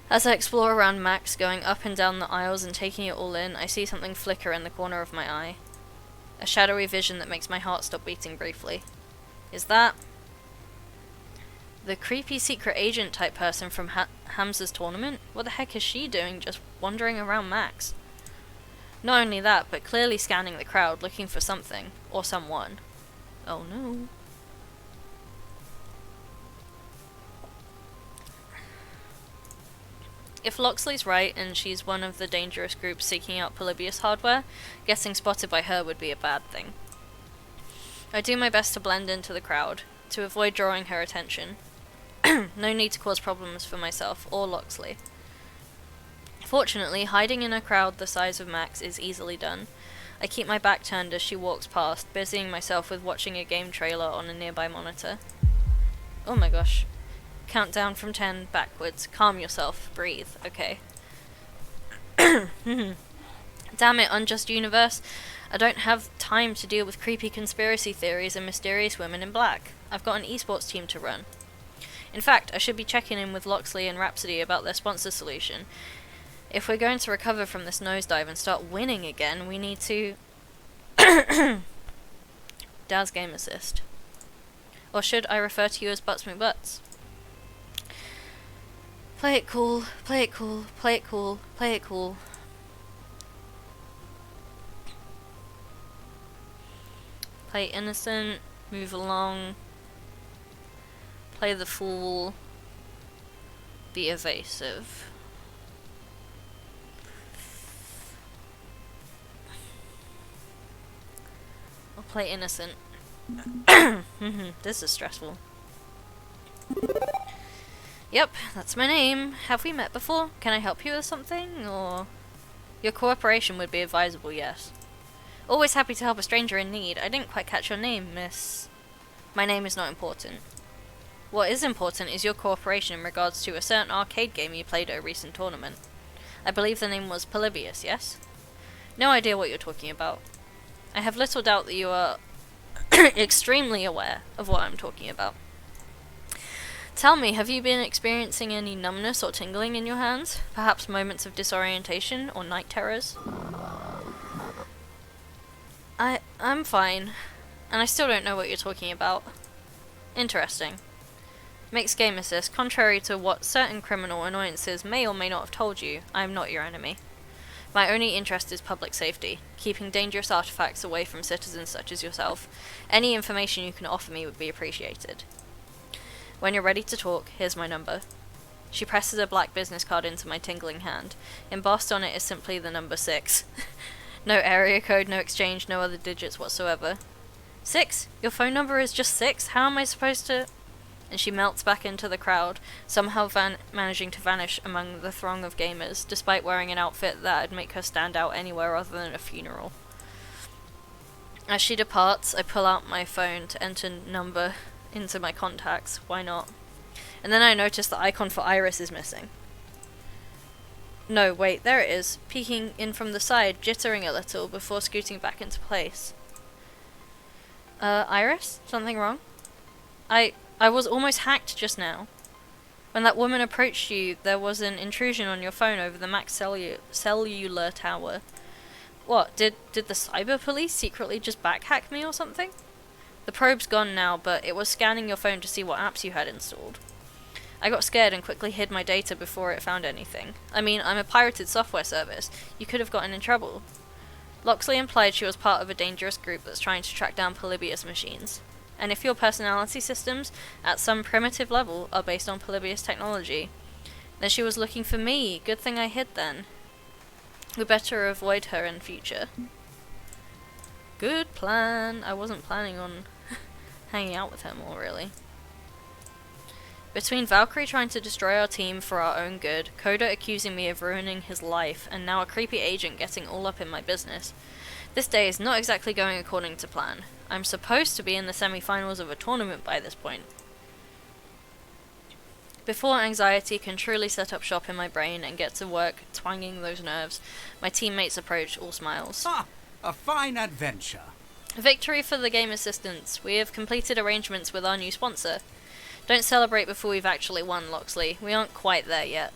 [SPEAKER 1] As I explore around Max, going up and down the aisles and taking it all in, I see something flicker in the corner of my eye. A shadowy vision that makes my heart stop beating briefly. Is that the creepy secret agent type person from Hamza's tournament? What the heck is she doing just wandering around Max? Not only that, but clearly scanning the crowd looking for something, or someone. Oh no. If Loxley's right and she's one of the dangerous groups seeking out Polybius hardware, getting spotted by her would be a bad thing. I do my best to blend into the crowd, to avoid drawing her attention. No need to cause problems for myself or Loxley. Fortunately, hiding in a crowd the size of Max is easily done. I keep my back turned as she walks past, busying myself with watching a game trailer on a nearby monitor. Oh my gosh. Countdown from 10 backwards. Calm yourself. Breathe. Okay. Damn it, Unjust Universe. I don't have time to deal with creepy conspiracy theories and mysterious women in black. I've got an esports team to run. In fact, I should be checking in with Loxley and Rhapsody about their sponsor solution. If we're going to recover from this nosedive and start winning again, we need to... Daz Game Assist. Or should I refer to you as Butts McButts? Play it cool, play it cool, play it cool, play it cool. Play innocent, move along. Play the fool. Be evasive. I'll play innocent. This is stressful. Yep, that's my name. Have we met before? Can I help you with something, or...? Your cooperation would be advisable, yes. Always happy to help a stranger in need. I didn't quite catch your name, miss... My name is not important. What is important is your cooperation in regards to a certain arcade game you played at a recent tournament. I believe the name was Polybius, yes? No idea what you're talking about. I have little doubt that you are extremely aware of what I'm talking about. Tell me, have you been experiencing any numbness or tingling in your hands? Perhaps moments of disorientation or night terrors? I'm fine. And I still don't know what you're talking about. Interesting. Makes Game Assist, contrary to what certain criminal annoyances may or may not have told you, I am not your enemy. My only interest is public safety, keeping dangerous artifacts away from citizens such as yourself. Any information you can offer me would be appreciated. When you're ready to talk, here's my number. She presses a black business card into my tingling hand. Embossed on it is simply the number 6. No area code, no exchange, no other digits whatsoever. 6? Your phone number is just 6? How am I supposed to... And she melts back into the crowd, somehow managing to vanish among the throng of gamers, despite wearing an outfit that'd make her stand out anywhere other than a funeral. As she departs, I pull out my phone to enter number into my contacts. Why not? And then I notice the icon for Iris is missing. No, wait, there it is, peeking in from the side, jittering a little before scooting back into place. Iris? Something wrong? I was almost hacked just now. When that woman approached you, there was an intrusion on your phone over the Max cellular tower. What, did the cyber police secretly just backhack me or something? The probe's gone now, but it was scanning your phone to see what apps you had installed. I got scared and quickly hid my data before it found anything. I mean, I'm a pirated software service. You could have gotten in trouble. Loxley implied she was part of a dangerous group that's trying to track down Polybius machines. And if your personality systems, at some primitive level, are based on Polybius technology, then she was looking for me. Good thing I hid then. We better avoid her in future. Good plan. I wasn't planning on hanging out with her more, really. Between Valkyrie trying to destroy our team for our own good, Coda accusing me of ruining his life, and now a creepy agent getting all up in my business, this day is not exactly going according to plan. I'm supposed to be in the semi-finals of a tournament by this point. Before anxiety can truly set up shop in my brain and get to work twanging those nerves, my teammates approach, all smiles.
[SPEAKER 3] Ah, a fine adventure.
[SPEAKER 1] Victory for the game assistants. We have completed arrangements with our new sponsor. Don't celebrate before we've actually won, Loxley. We aren't quite there yet.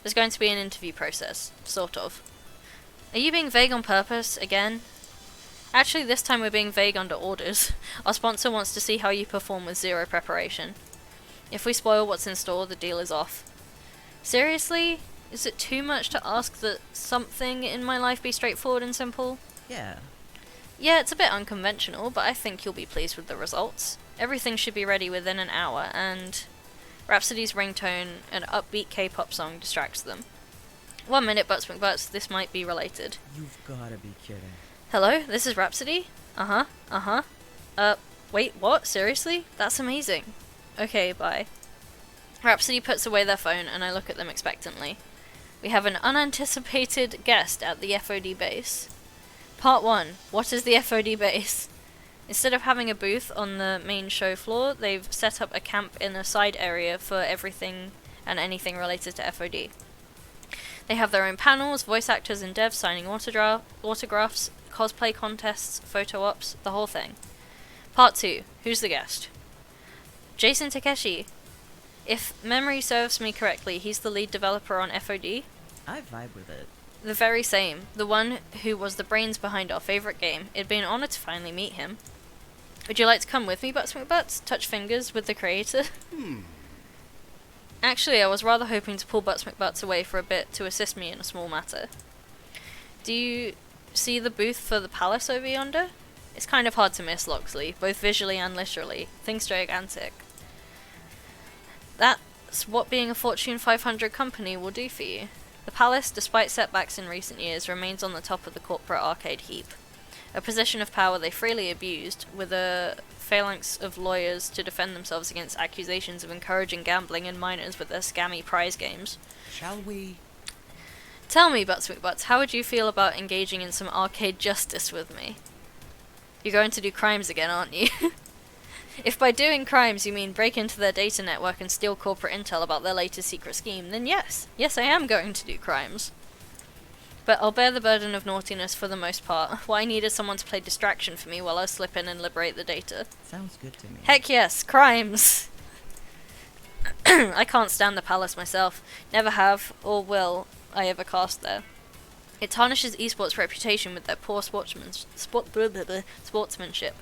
[SPEAKER 1] There's going to be an interview process. Sort of. Are you being vague on purpose, again? Actually, this time we're being vague under orders. Our sponsor wants to see how you perform with zero preparation. If we spoil what's in store, the deal is off. Seriously? Is it too much to ask that something in my life be straightforward and simple?
[SPEAKER 4] Yeah.
[SPEAKER 1] Yeah, it's a bit unconventional, but I think you'll be pleased with the results. Everything should be ready within an hour, and Rhapsody's ringtone, an upbeat K-pop song, distracts them. 1 minute, Butts McButts, this might be related.
[SPEAKER 4] You've gotta be kidding.
[SPEAKER 1] Hello, this is Rhapsody? Wait, what? Seriously? That's amazing. Okay, bye. Rhapsody puts away their phone, and I look at them expectantly. We have an unanticipated guest at the FOD base. Part 1. What is the FOD base? Instead of having a booth on the main show floor, they've set up a camp in a side area for everything and anything related to FOD. They have their own panels, voice actors and devs signing autographs, cosplay contests, photo ops, the whole thing. Part 2. Who's the guest? Jason Takeshi. If memory serves me correctly, he's the lead developer on FOD.
[SPEAKER 4] I vibe with it.
[SPEAKER 1] The very same. The one who was the brains behind our favourite game. It'd be an honour to finally meet him. Would you like to come with me, Butts McButts? Touch fingers with the creator? Actually, I was rather hoping to pull Butts McButts away for a bit to assist me in a small matter. Do you see the booth for the palace over yonder? It's kind of hard to miss, Loxley, both visually and literally. Things gigantic. That's what being a Fortune 500 company will do for you. The palace, despite setbacks in recent years, remains on the top of the corporate arcade heap. A position of power they freely abused, with a phalanx of lawyers to defend themselves against accusations of encouraging gambling in minors with their scammy prize games.
[SPEAKER 3] Shall we?
[SPEAKER 1] Tell me, Butts McButts, how would you feel about engaging in some arcade justice with me? You're going to do crimes again, aren't you? If by doing crimes you mean break into their data network and steal corporate intel about their latest secret scheme, then yes. Yes, I am going to do crimes. But I'll bear the burden of naughtiness for the most part. What I need is someone to play distraction for me while I slip in and liberate the data.
[SPEAKER 4] Sounds good to me.
[SPEAKER 1] Heck yes, crimes! I can't stand the palace myself. Never have, or will I ever cast there. It tarnishes esports' reputation with their poor sportsmanship.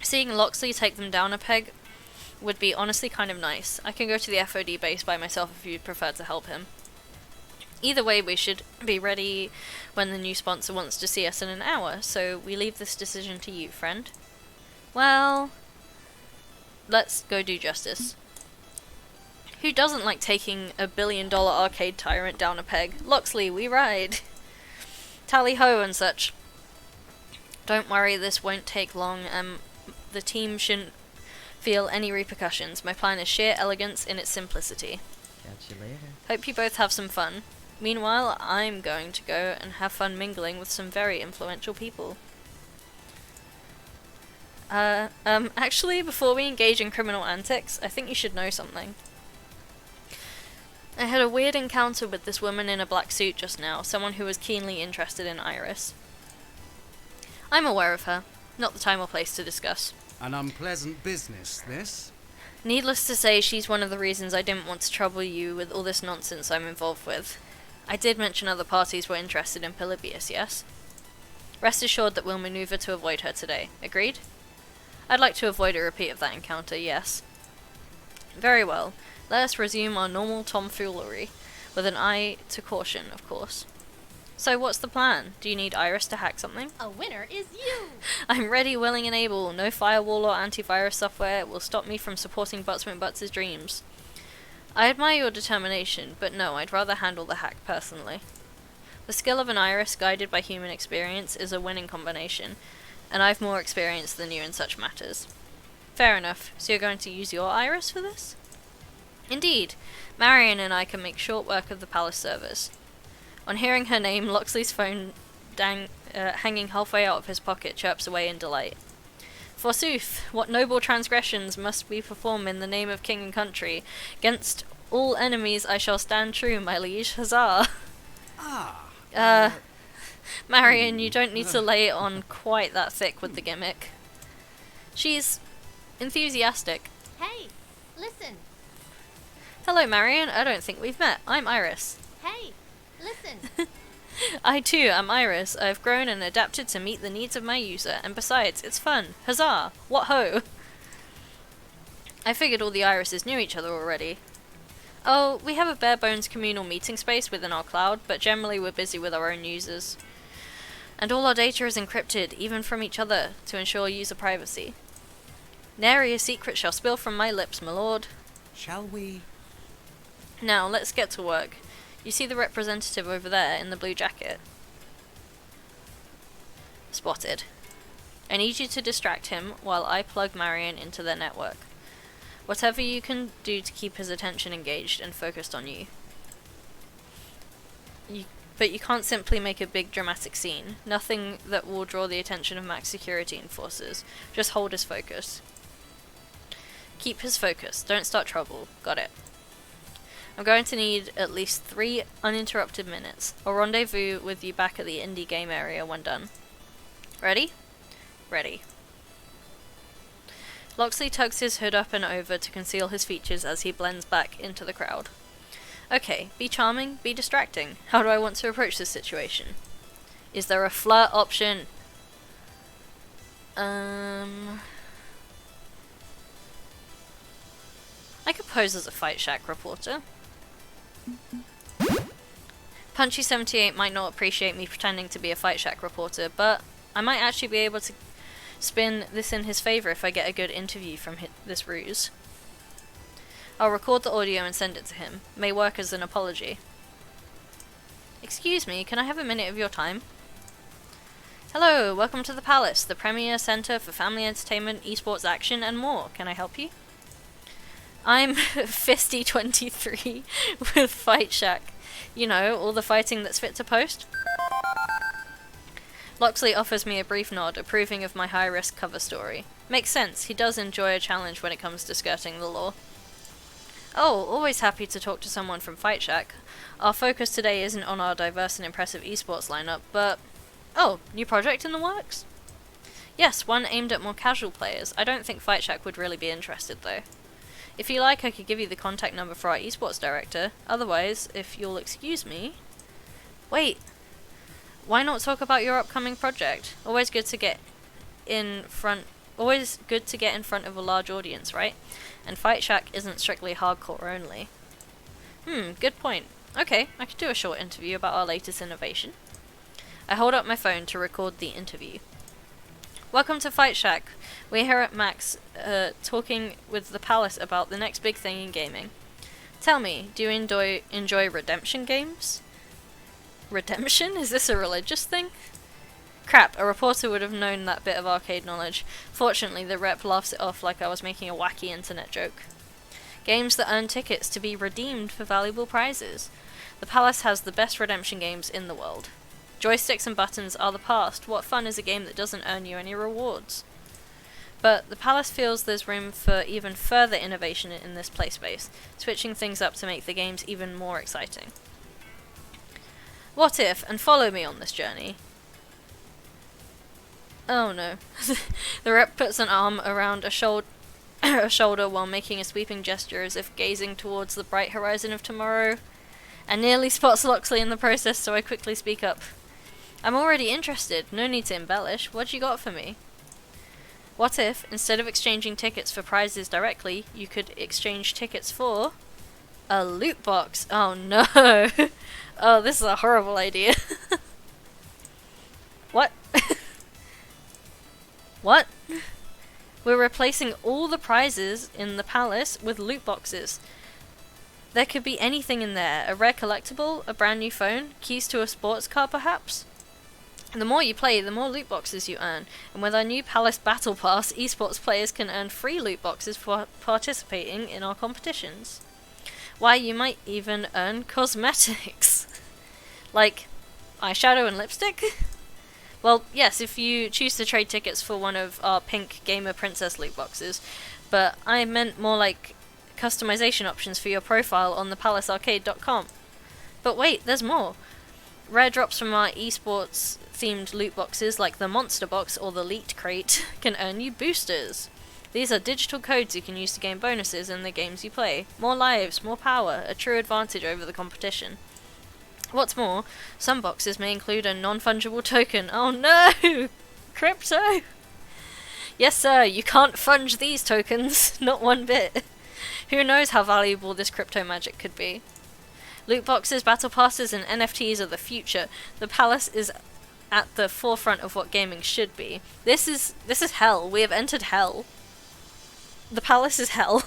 [SPEAKER 1] Seeing Loxley take them down a peg would be honestly kind of nice. I can go to the FOD base by myself if you'd prefer to help him. Either way, we should be ready when the new sponsor wants to see us in an hour, so we leave this decision to you, friend. Well, let's go do justice. Who doesn't like taking a $1 billion arcade tyrant down a peg? Loxley, we ride! Tally ho and such. Don't worry, this won't take long, the team shouldn't feel any repercussions. My plan is sheer elegance in its simplicity.
[SPEAKER 4] Catch you later.
[SPEAKER 1] Hope you both have some fun. Meanwhile, I'm going to go and have fun mingling with some very influential people. Actually, before we engage in criminal antics, I think you should know something. I had a weird encounter with this woman in a black suit just now, someone who was keenly interested in Iris. I'm aware of her. Not the time or place to discuss.
[SPEAKER 3] An unpleasant business, this.
[SPEAKER 1] Needless to say, she's one of the reasons I didn't want to trouble you with all this nonsense I'm involved with. I did mention other parties were interested in Polybius, yes? Rest assured that we'll maneuver to avoid her today. Agreed? I'd like to avoid a repeat of that encounter, yes. Very well. Let us resume our normal tomfoolery, with an eye to caution, of course. So what's the plan? Do you need Iris to hack something?
[SPEAKER 7] A winner is you!
[SPEAKER 1] I'm ready, willing, and able. No firewall or antivirus software will stop me from supporting Butts McButts' dreams. I admire your determination, but no, I'd rather handle the hack personally. The skill of an Iris guided by human experience is a winning combination, and I've more experience than you in such matters. Fair enough. So you're going to use your Iris for this? Indeed. Marion and I can make short work of the palace servers. On hearing her name, Loxley's phone, hanging halfway out of his pocket, chirps away in delight. Forsooth, what noble transgressions must we perform in the name of king and country? Against all enemies I shall stand true, my liege. Huzzah! Marion, you don't need to lay it on quite that thick with the gimmick. She's enthusiastic.
[SPEAKER 7] Hey, listen.
[SPEAKER 1] Hello, Marion. I don't think we've met. I'm Iris.
[SPEAKER 7] Hey, listen.
[SPEAKER 1] I too am Iris. I've grown and adapted to meet the needs of my user, and besides, it's fun. Huzzah! What ho! I figured all the Irises knew each other already. Oh, we have a bare-bones communal meeting space within our cloud, but generally we're busy with our own users. And all our data is encrypted, even from each other, to ensure user privacy. Nary a secret shall spill from my lips, my lord.
[SPEAKER 3] Shall we?
[SPEAKER 1] Now, let's get to work. You see the representative over there in the blue jacket? Spotted. I need you to distract him while I plug Marion into their network. Whatever you can do to keep his attention engaged and focused on you. But you can't simply make a big dramatic scene. Nothing that will draw the attention of max security enforcers. Just hold his focus. Keep his focus. Don't start trouble. Got it. I'm going to need at least 3 uninterrupted minutes. I'll rendezvous with you back at the indie game area when done. Ready? Ready. Loxley tugs his hood up and over to conceal his features as he blends back into the crowd. Okay, be charming, be distracting. How do I want to approach this situation? Is there a flirt option? I could pose as a Fight Shack reporter. Punchy78 might not appreciate me pretending to be a Fight Shack reporter, but I might actually be able to spin this in his favour if I get a good interview from this ruse. I'll record the audio and send it to him. May work as an apology. Excuse me, can I have a minute of your time? Hello, welcome to the Palace, the premier center for family entertainment, esports action, and more. Can I help you? I'm Fisty23 with Fight Shack. You know, all the fighting that's fit to post. Loxley offers me a brief nod, approving of my high-risk cover story. Makes sense, he does enjoy a challenge when it comes to skirting the law. Oh, always happy to talk to someone from Fight Shack. Our focus today isn't on our diverse and impressive esports lineup, but... Oh, new project in the works? Yes, one aimed at more casual players. I don't think Fight Shack would really be interested, though. If you like, I could give you the contact number for our esports director. Otherwise, if you'll excuse me... Wait! Why not talk about your upcoming project? Always good to get in front of a large audience, right? And Fight Shack isn't strictly hardcore only. Good point. Okay, I could do a short interview about our latest innovation. I hold up my phone to record the interview. Welcome to Fight Shack. We're here at Max, talking with the Palace about the next big thing in gaming. Tell me, do you enjoy redemption games? Redemption? Is this a religious thing? Crap, a reporter would have known that bit of arcade knowledge. Fortunately, the rep laughs it off like I was making a wacky internet joke. Games that earn tickets to be redeemed for valuable prizes. The Palace has the best redemption games in the world. Joysticks and buttons are the past. What fun is a game that doesn't earn you any rewards? But the Palace feels there's room for even further innovation in this play space, switching things up to make the games even more exciting. What if, and follow me on this journey. Oh no. The rep puts an arm around a shoulder while making a sweeping gesture as if gazing towards the bright horizon of tomorrow, and nearly spots Loxley in the process, so I quickly speak up. I'm already interested, no need to embellish. What you got for me? What if, instead of exchanging tickets for prizes directly, you could exchange tickets for... a loot box? Oh no! Oh, this is a horrible idea. What? What? We're replacing all the prizes in the Palace with loot boxes. There could be anything in there. A rare collectible, a brand new phone, keys to a sports car perhaps? The more you play, the more loot boxes you earn, and with our new Palace Battle Pass, esports players can earn free loot boxes for participating in our competitions. Why, you might even earn cosmetics. Like, eyeshadow and lipstick? Well, yes, if you choose to trade tickets for one of our pink Gamer Princess loot boxes, but I meant more like customization options for your profile on thepalacearcade.com. But wait, there's more. Rare drops from our esports themed loot boxes like the Monster Box or the Elite Crate can earn you boosters. These are digital codes you can use to gain bonuses in the games you play. More lives, more power, a true advantage over the competition. What's more, some boxes may include a non-fungible token. Oh no! Crypto! Yes sir, you can't funge these tokens, not one bit. Who knows how valuable this crypto magic could be. Loot boxes, battle passes, and NFTs are the future. The Palace is at the forefront of what gaming should be. This is hell. We have entered hell. The Palace is hell.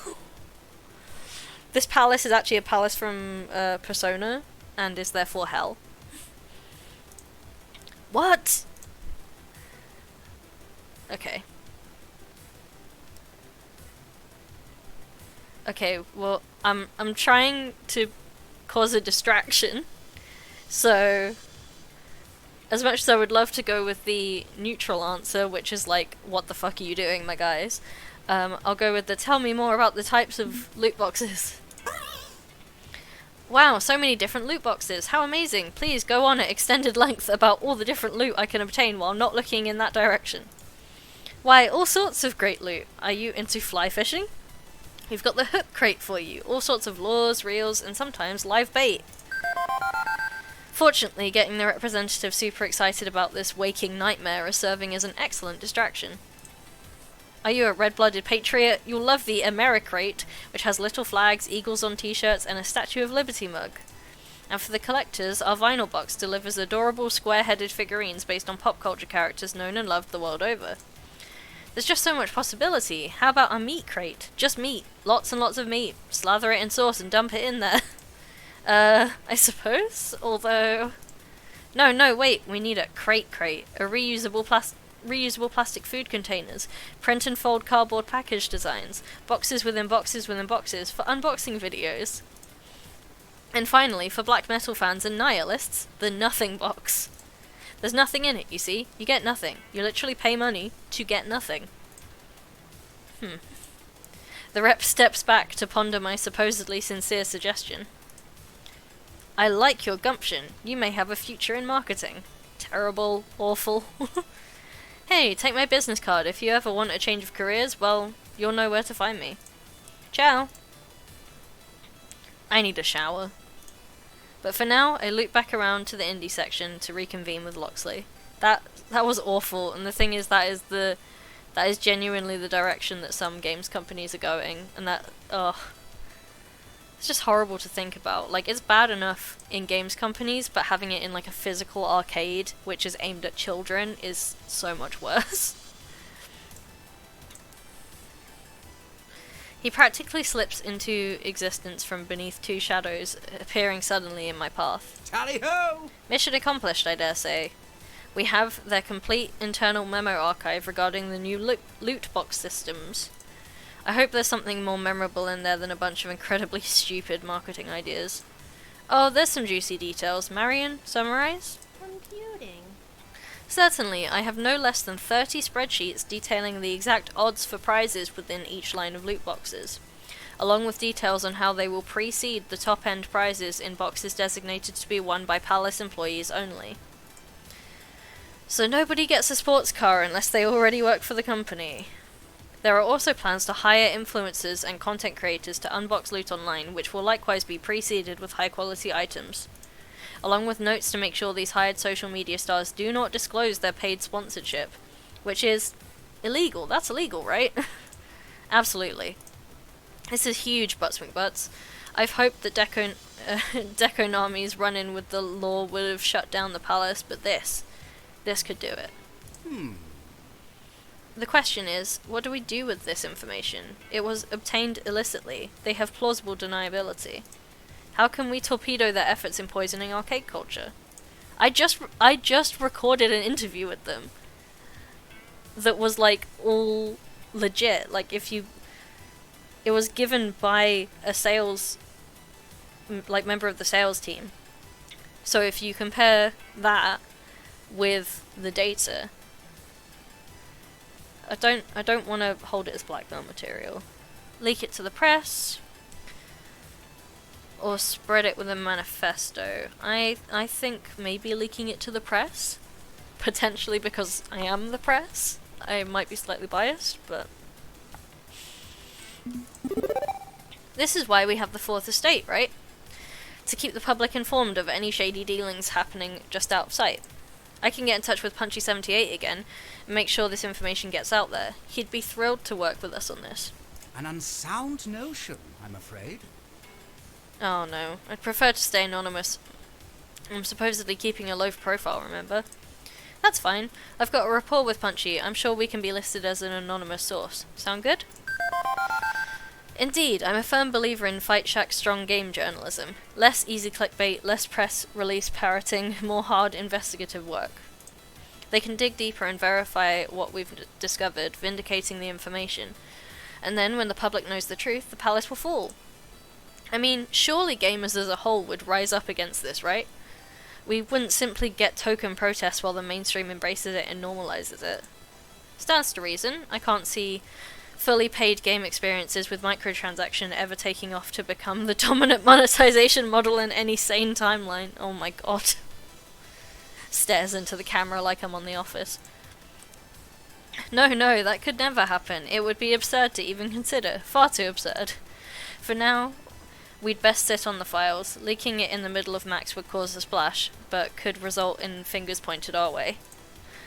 [SPEAKER 1] This palace is actually a palace from Persona, and is therefore hell. What? Okay. Okay, well, I'm trying to cause a distraction, so as much as I would love to go with the neutral answer, which is like, what the fuck are you doing, my guys, I'll go with the tell me more about the types of loot boxes. Wow, so many different loot boxes, how amazing, please go on at extended length about all the different loot I can obtain while not looking in that direction. Why, all sorts of great loot. Are you into fly fishing? We've got the hook crate for you, all sorts of lures, reels, and sometimes live bait. Fortunately, getting the representative super excited about this waking nightmare is serving as an excellent distraction. Are you a red-blooded patriot? You'll love the Americrate, which has little flags, eagles on t-shirts, and a Statue of Liberty mug. And for the collectors, our vinyl box delivers adorable square-headed figurines based on pop culture characters known and loved the world over. There's just so much possibility. How about a meat crate? Just meat. Lots and lots of meat. Slather it in sauce and dump it in there. I suppose? Although, No, wait, we need a crate, a reusable plastic food containers, print and fold cardboard package designs, boxes within boxes within boxes for unboxing videos. And finally, for black metal fans and nihilists, the nothing box. There's nothing in it, you see? You get nothing. You literally pay money to get nothing. The rep steps back to ponder my supposedly sincere suggestion. I like your gumption. You may have a future in marketing. Terrible. Awful. Hey, take my business card. If you ever want a change of careers, well, you'll know where to find me. Ciao. I need a shower. But for now, I loop back around to the indie section to reconvene with Loxley. That was awful, and the thing is, that is genuinely the direction that some games companies are going, and it's just horrible to think about. Like, it's bad enough in games companies, but having it in like a physical arcade, which is aimed at children, is so much worse. He practically slips into existence from beneath two shadows, appearing suddenly in my path.
[SPEAKER 3] Tally-ho!
[SPEAKER 1] Mission accomplished, I dare say. We have their complete internal memo archive regarding the new loot box systems. I hope there's something more memorable in there than a bunch of incredibly stupid marketing ideas. Oh, there's some juicy details. Marion, summarize?
[SPEAKER 7] Computing.
[SPEAKER 1] Certainly, I have no less than 30 spreadsheets detailing the exact odds for prizes within each line of loot boxes, along with details on how they will precede the top-end prizes in boxes designated to be won by Palace employees only. So nobody gets a sports car unless they already work for the company. There are also plans to hire influencers and content creators to unbox loot online, which will likewise be preceded with high-quality items, along with notes to make sure these hired social media stars do not disclose their paid sponsorship, which is illegal. That's illegal, right? Absolutely. This is huge, Butts McButts. I've hoped that Dekonami's run-in with the law would have shut down the palace, but this could do it. The question is, what do we do with this information? It was obtained illicitly. They have plausible deniability. How can we torpedo their efforts in poisoning arcade culture? I just recorded an interview with them that was like all legit. Like it was given by a sales member of the sales team. So if you compare that with the data, I don't want to hold it as blackmail material. Leak it to the press, or spread it with a manifesto. I think maybe leaking it to the press, potentially because I am the press. I might be slightly biased, but this is why we have the Fourth Estate, right? To keep the public informed of any shady dealings happening just out of sight. I can get in touch with Punchy78 again and make sure this information gets out there. He'd be thrilled to work with us on this.
[SPEAKER 3] An unsound notion, I'm afraid.
[SPEAKER 1] Oh no, I'd prefer to stay anonymous. I'm supposedly keeping a low profile, remember? That's fine. I've got a rapport with Punchy. I'm sure we can be listed as an anonymous source. Sound good? Indeed, I'm a firm believer in Fight Shack's strong game journalism. Less easy clickbait, less press release parroting, more hard investigative work. They can dig deeper and verify what we've discovered, vindicating the information. And then, when the public knows the truth, the palace will fall. I mean, surely gamers as a whole would rise up against this, right? We wouldn't simply get token protests while the mainstream embraces it and normalizes it. Stands to reason. I can't see fully paid game experiences with microtransaction ever taking off to become the dominant monetization model in any sane timeline. Oh my god. Stares into the camera like I'm on The Office. No, that could never happen. It would be absurd to even consider. Far too absurd. For now, we'd best sit on the files. Leaking it in the middle of Max would cause a splash, but could result in fingers pointed our way.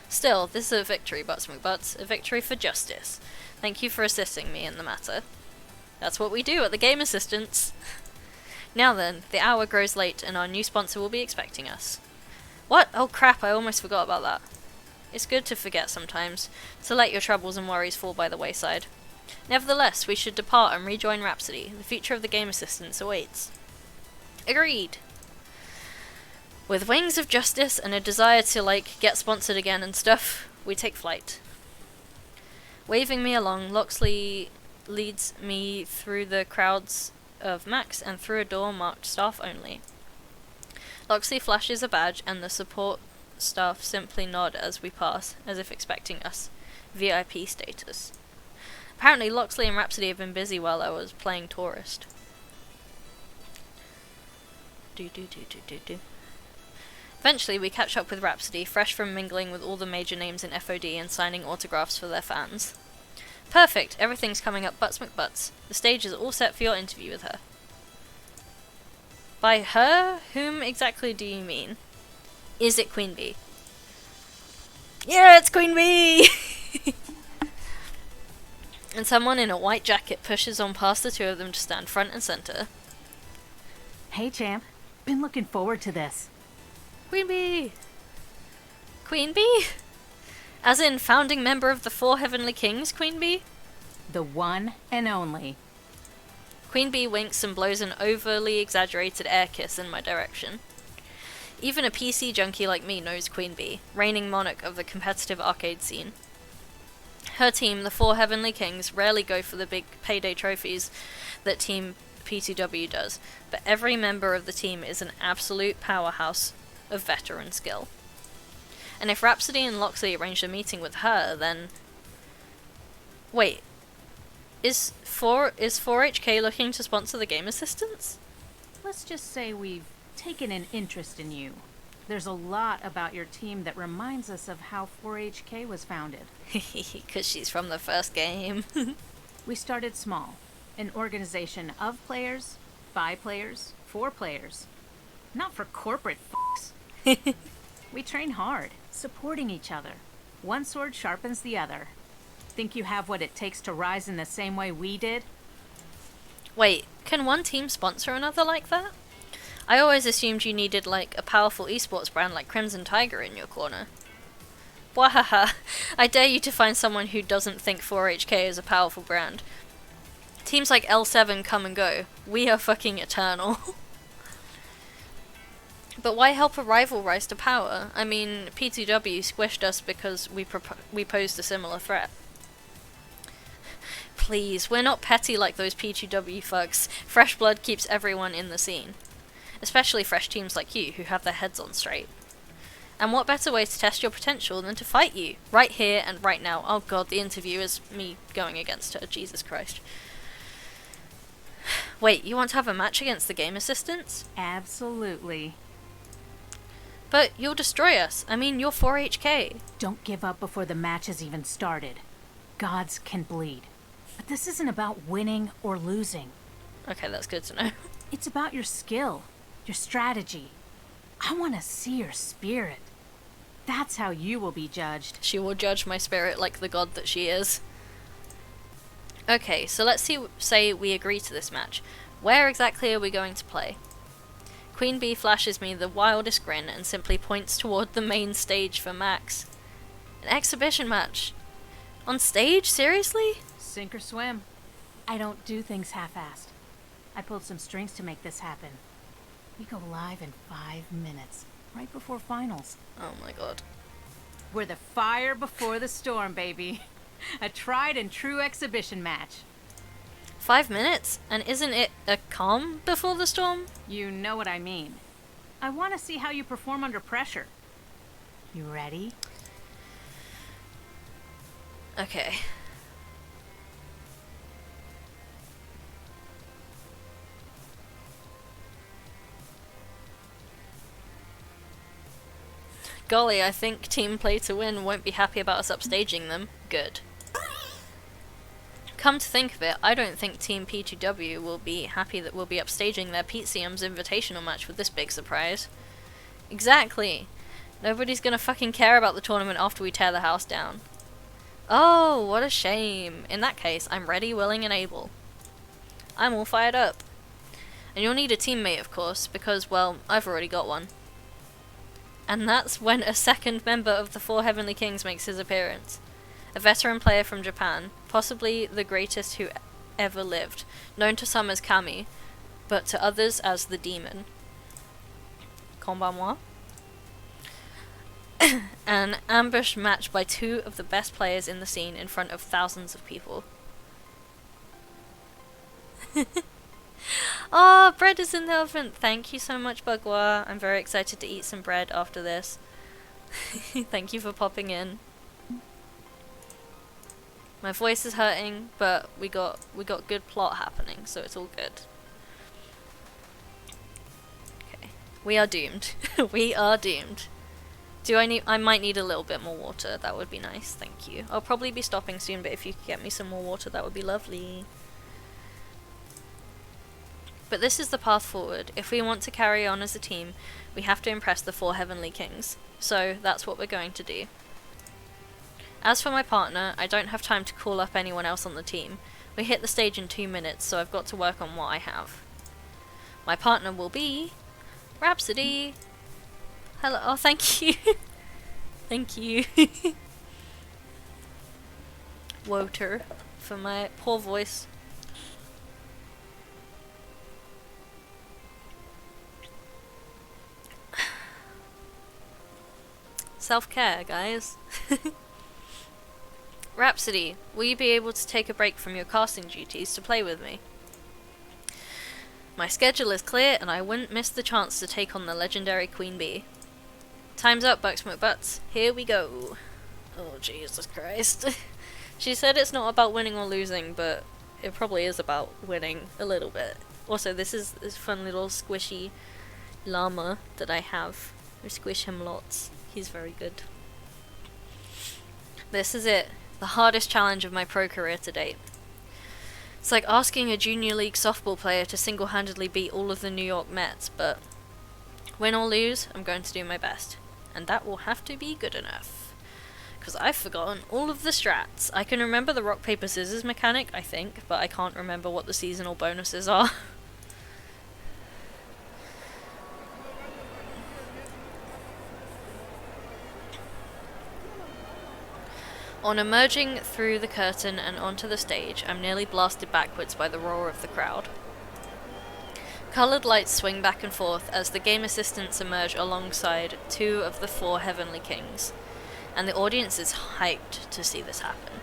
[SPEAKER 1] Still, this is a victory, Butts McButts. A victory for justice. Thank you for assisting me in the matter. That's what we do at the Game Assistants. Now then, the hour grows late and our new sponsor will be expecting us. What? Oh crap, I almost forgot about that. It's good to forget sometimes, to let your troubles and worries fall by the wayside. Nevertheless, we should depart and rejoin Rhapsody. The future of the Game Assistants awaits. Agreed. With wings of justice and a desire to, like, get sponsored again and stuff, we take flight. Waving me along, Loxley leads me through the crowds of Max and through a door marked staff only. Loxley flashes a badge and the support staff simply nod as we pass, as if expecting us. VIP status. Apparently Loxley and Rhapsody have been busy while I was playing tourist. Eventually we catch up with Rhapsody, fresh from mingling with all the major names in FOD and signing autographs for their fans. Perfect, everything's coming up butts McButts. The stage is all set for your interview with her. By her, whom exactly do you mean? Is it Queen Bee? Yeah, it's Queen Bee! And someone in a white jacket pushes on past the two of them to stand front and center.
[SPEAKER 11] Hey, champ. Been looking forward to this.
[SPEAKER 1] Queen Bee! Queen Bee? As in founding member of the Four Heavenly Kings, Queen Bee?
[SPEAKER 11] The one and only.
[SPEAKER 1] Queen Bee winks and blows an overly exaggerated air kiss in my direction. Even a PC junkie like me knows Queen Bee, reigning monarch of the competitive arcade scene. Her team, the Four Heavenly Kings, rarely go for the big payday trophies that Team P2W does, but every member of the team is an absolute powerhouse of veteran skill. And if Rhapsody and Loxley arranged a meeting with her, then... Wait. Is 4HK looking to sponsor the game assistants?
[SPEAKER 11] Let's just say we've taken an interest in you. There's a lot about your team that reminds us of how 4HK was founded.
[SPEAKER 1] Because she's from the first game.
[SPEAKER 11] We started small. An organization of players, by players, for players. Not for corporate f***s. We train hard, supporting each other. One sword sharpens the other. Think you have what it takes to rise in the same way we did?
[SPEAKER 1] Wait, can one team sponsor another like that? I always assumed you needed, like, a powerful esports brand like Crimson Tiger in your corner. Wahaha, I dare you to find someone who doesn't think 4HK is a powerful brand. Teams like L7 come and go. We are fucking eternal. But why help a rival rise to power? I mean, P2W squished us because we posed a similar threat. Please, we're not petty like those P2W thugs. Fresh blood keeps everyone in the scene. Especially fresh teams like you, who have their heads on straight. And what better way to test your potential than to fight you? Right here and right now. Oh god, the interview is me going against her. Jesus Christ. Wait, you want to have a match against the game assistants?
[SPEAKER 11] Absolutely.
[SPEAKER 1] But you'll destroy us. I mean, you're 4HK.
[SPEAKER 11] Don't give up before the match has even started. Gods can bleed. But this isn't about winning or losing.
[SPEAKER 1] Okay, that's good to know.
[SPEAKER 11] It's about your skill, your strategy. I want to see your spirit. That's how you will be judged.
[SPEAKER 1] She will judge my spirit like the god that she is. Okay, so let's say we agree to this match. Where exactly are we going to play? Queen Bee flashes me the wildest grin and simply points toward the main stage for Max. An exhibition match? On stage? Seriously?
[SPEAKER 11] Sink or swim. I don't do things half-assed. I pulled some strings to make this happen. We go live in 5 minutes, right before finals.
[SPEAKER 1] Oh my god.
[SPEAKER 11] We're the fire before the storm, baby. A tried and true exhibition match.
[SPEAKER 1] 5 minutes? And isn't it a calm before the storm?
[SPEAKER 11] You know what I mean. I want to see how you perform under pressure. You ready?
[SPEAKER 1] Okay. Golly, I think Team Play to Win won't be happy about us upstaging them. Good. Come to think of it, I don't think Team P2W will be happy that we'll be upstaging their PCM's Invitational match with this big surprise. Exactly! Nobody's gonna fucking care about the tournament after we tear the house down. Oh, what a shame. In that case, I'm ready, willing, and able. I'm all fired up. And you'll need a teammate, of course, because, well, I've already got one. And that's when a second member of the Four Heavenly Kings makes his appearance. A veteran player from Japan, possibly the greatest who ever lived, known to some as Kami, but to others as the Demon. Konbanwa. An ambush match by two of the best players in the scene in front of thousands of people. Oh, bread is in the oven. Thank you so much, Bagua. I'm very excited to eat some bread after this. Thank you for popping in. My voice is hurting, but we got good plot happening, so it's all good. Okay. We are doomed. We are doomed. I might need a little bit more water. That would be nice. Thank you. I'll probably be stopping soon, but if you could get me some more water, that would be lovely. But this is the path forward. If we want to carry on as a team, we have to impress the 4 Heavenly Kings. So that's what we're going to do. As for my partner, I don't have time to call up anyone else on the team. We hit the stage in 2 minutes, so I've got to work on what I have. My partner will be Rhapsody. Hello. Oh, thank you. Thank you. Woter for my poor voice. Self-care, guys. Rhapsody, will you be able to take a break from your casting duties to play with me? My schedule is clear and I wouldn't miss the chance to take on the legendary Queen Bee. Time's up, Bucks McButts. Here we go. Oh, Jesus Christ. She said it's not about winning or losing, but it probably is about winning a little bit. Also, this is this fun little squishy llama that I have. I squish him lots. He's very good. This is it. The hardest challenge of my pro career to date. It's like asking a junior league softball player to single-handedly beat all of the New York Mets, but win or lose, I'm going to do my best. And that will have to be good enough. Because I've forgotten all of the strats. I can remember the rock, paper, scissors mechanic, I think, but I can't remember what the seasonal bonuses are. On emerging through the curtain and onto the stage, I'm nearly blasted backwards by the roar of the crowd. Coloured lights swing back and forth as the game assistants emerge alongside 2 of the 4 Heavenly Kings, and the audience is hyped to see this happen.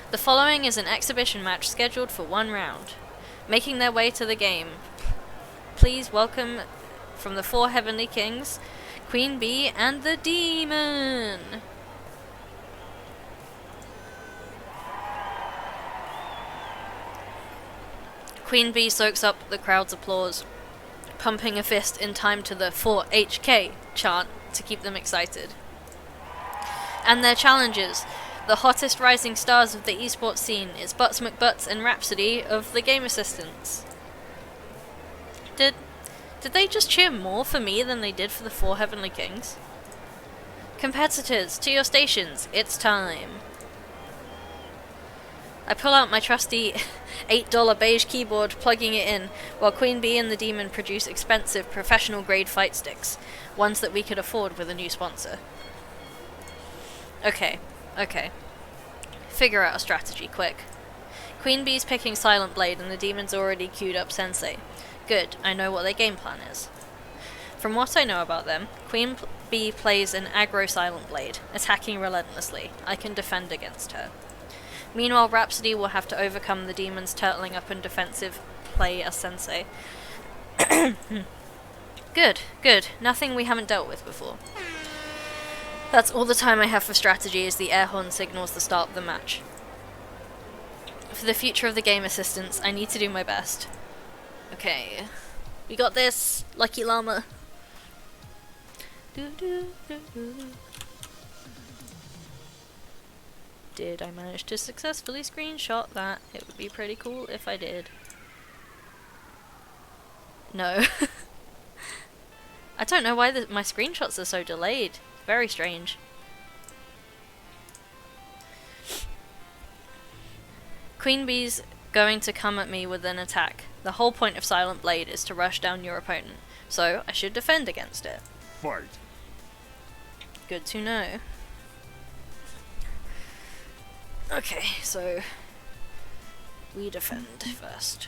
[SPEAKER 1] The following is an exhibition match scheduled for 1 round. Making their way to the game, please welcome from the 4 Heavenly Kings, Queen Bee and the Demon! Queen Bee soaks up the crowd's applause, pumping a fist in time to the 4HK chant to keep them excited. And their challengers, the hottest rising stars of the esports scene, is Butts McButts and Rhapsody of the Game Assistants. Did they just cheer more for me than they did for the 4 Heavenly Kings? Competitors, to your stations, it's time. I pull out my trusty $8 beige keyboard, plugging it in, while Queen Bee and the Demon produce expensive, professional-grade fight sticks, ones that we could afford with a new sponsor. Okay. Figure out a strategy, quick. Queen Bee's picking Silent Blade and the Demon's already queued up Sensei. Good, I know what their game plan is. From what I know about them, Queen Bee plays an aggro Silent Blade, attacking relentlessly. I can defend against her. Meanwhile, Rhapsody will have to overcome the Demon's turtling up and defensive play as Sensei. Good. Nothing we haven't dealt with before. That's all the time I have for strategy as the air horn signals the start of the match. For the future of the game assistants, I need to do my best. Okay. We got this, Lucky Llama. Did I manage to successfully screenshot that? It would be pretty cool if I did. No. I don't know why my screenshots are so delayed. Very strange. Queen Bee's going to come at me with an attack. The whole point of Silent Blade is to rush down your opponent, so I should defend against it.
[SPEAKER 12] Fight.
[SPEAKER 1] Good to know. Okay, so we defend first.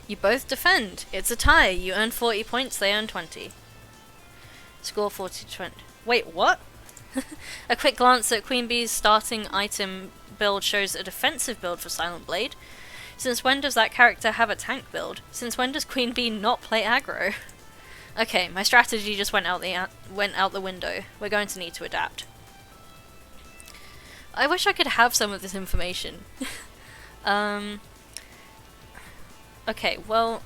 [SPEAKER 1] You both defend. It's a tie. You earn 40 points, they earn 20. Score 40-20. Wait, what? A quick glance at Queen Bee's starting item build shows a defensive build for Silent Blade. Since when does that character have a tank build? Since when does Queen Bee not play aggro? Okay, my strategy just went out the window. We're going to need to adapt. I wish I could have some of this information. Okay, well,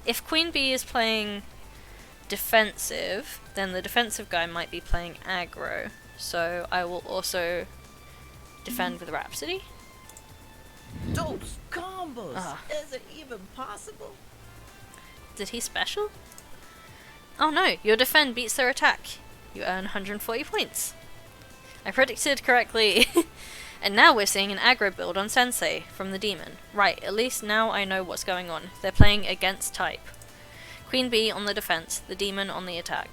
[SPEAKER 1] if Queen Bee is playing defensive, then the defensive guy might be playing aggro. So I will also defend with Rhapsody.
[SPEAKER 4] Those combos!
[SPEAKER 1] Ah.
[SPEAKER 4] Is it even possible?
[SPEAKER 1] Did he special? Oh no, your defend beats their attack. You earn 140 points. I predicted correctly. And now we're seeing an aggro build on Sensei from the demon. Right, at least now I know what's going on. They're playing against type. Queen Bee on the defense, the demon on the attack.